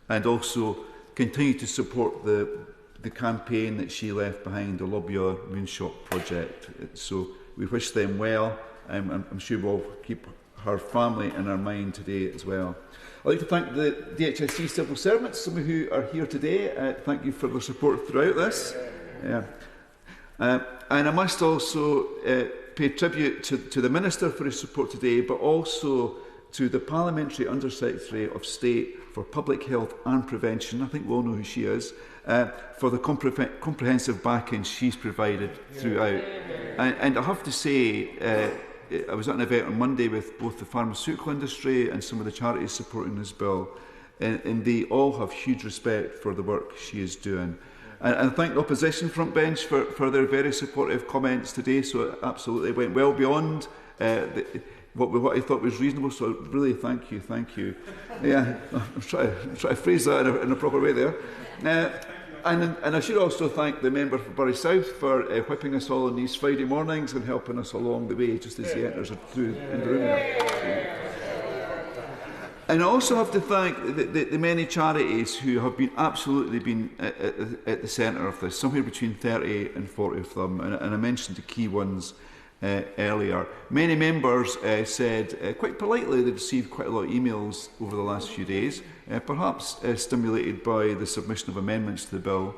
and also continue to support the campaign that she left behind, the Lobbyer Moonshot project. So we wish them well. I'm sure we'll keep her family in our mind today as well. I'd like to thank the DHSC civil servants, some of who are here today. Thank you for their support throughout this. Yeah. And I must also pay tribute to the Minister for his support today, but also to the Parliamentary Under-Secretary of State for Public Health and Prevention, I think we all know who she is, for the comprehensive backing she's provided throughout. And I have to say, I was at an event on Monday with both the pharmaceutical industry and some of the charities supporting this bill, and they all have huge respect for the work she is doing. And I thank the opposition front bench for their very supportive comments today, so it absolutely went well beyond what I thought was reasonable, so really thank you. Yeah, I'm trying to phrase that in a proper way there. And I should also thank the member for Bury South for whipping us all on these Friday mornings and helping us along the way just as he enters through in the room there. And I also have to thank the many charities who have absolutely been at the centre of this, somewhere between 30 and 40 of them, and I mentioned the key ones earlier. Many members said quite politely they received quite a lot of emails over the last few days, perhaps stimulated by the submission of amendments to the bill.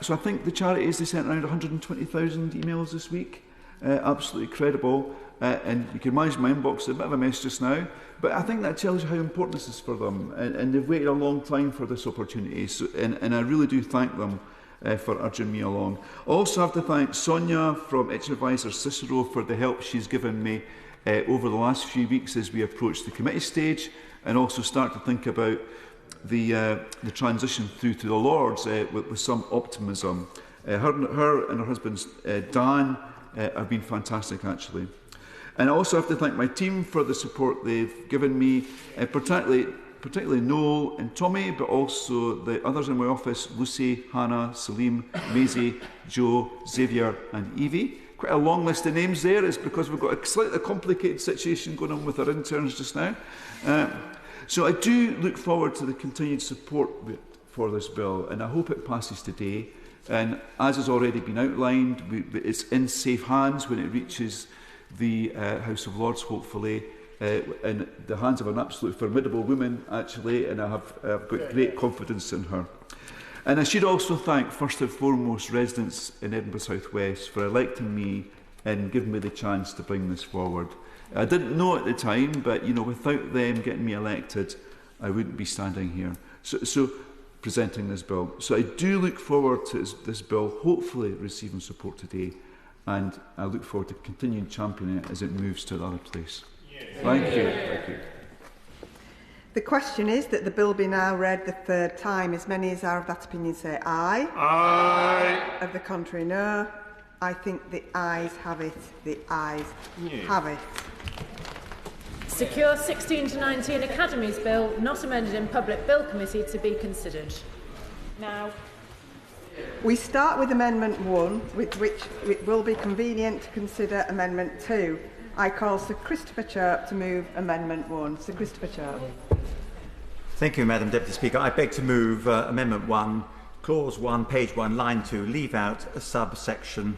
So I think the charities, they sent around 120,000 emails this week. Absolutely credible. And you can imagine my inbox is a bit of a mess just now, but I think that tells you how important this is for them, and they've waited a long time for this opportunity, so, and I really do thank them for urging me along. I also have to thank Sonia from Itch Advisor Cicero for the help she's given me over the last few weeks as we approach the committee stage, and also start to think about the transition through to the Lords with some optimism. Her and her husband Dan have been fantastic, actually. And I also have to thank my team for the support they've given me, particularly Noel and Tommy, but also the others in my office, Lucy, Hannah, Salim, Maisie, Joe, Xavier and Evie. Quite a long list of names there. It's because we've got a slightly complicated situation going on with our interns just now. So I do look forward to the continued support for this bill, and I hope it passes today. And as has already been outlined, it's in safe hands when it reaches the House of Lords, hopefully, in the hands of an absolutely formidable woman, actually, and I've got great confidence in her. And I should also thank, first and foremost, residents in Edinburgh South West for electing me and giving me the chance to bring this forward. I didn't know at the time, but without them getting me elected, I wouldn't be standing here. So presenting this bill. So I do look forward to this bill hopefully receiving support today, and I look forward to continuing championing it as it moves to the other place. Thank you. Thank you. The question is that the bill be now read the third time. As many as are of that opinion say aye. Aye. Of the contrary, no. I think the ayes have it. The ayes have it. Secure 16 to 19 Academies Bill, not amended in Public Bill Committee, to be considered. Now. We start with Amendment 1, with which it will be convenient to consider Amendment 2. I call Sir Christopher Chirp to move Amendment 1. Sir Christopher Chirp. Thank you, Madam Deputy Speaker. I beg to move Amendment 1, Clause 1, page 1, line 2, leave out a subsection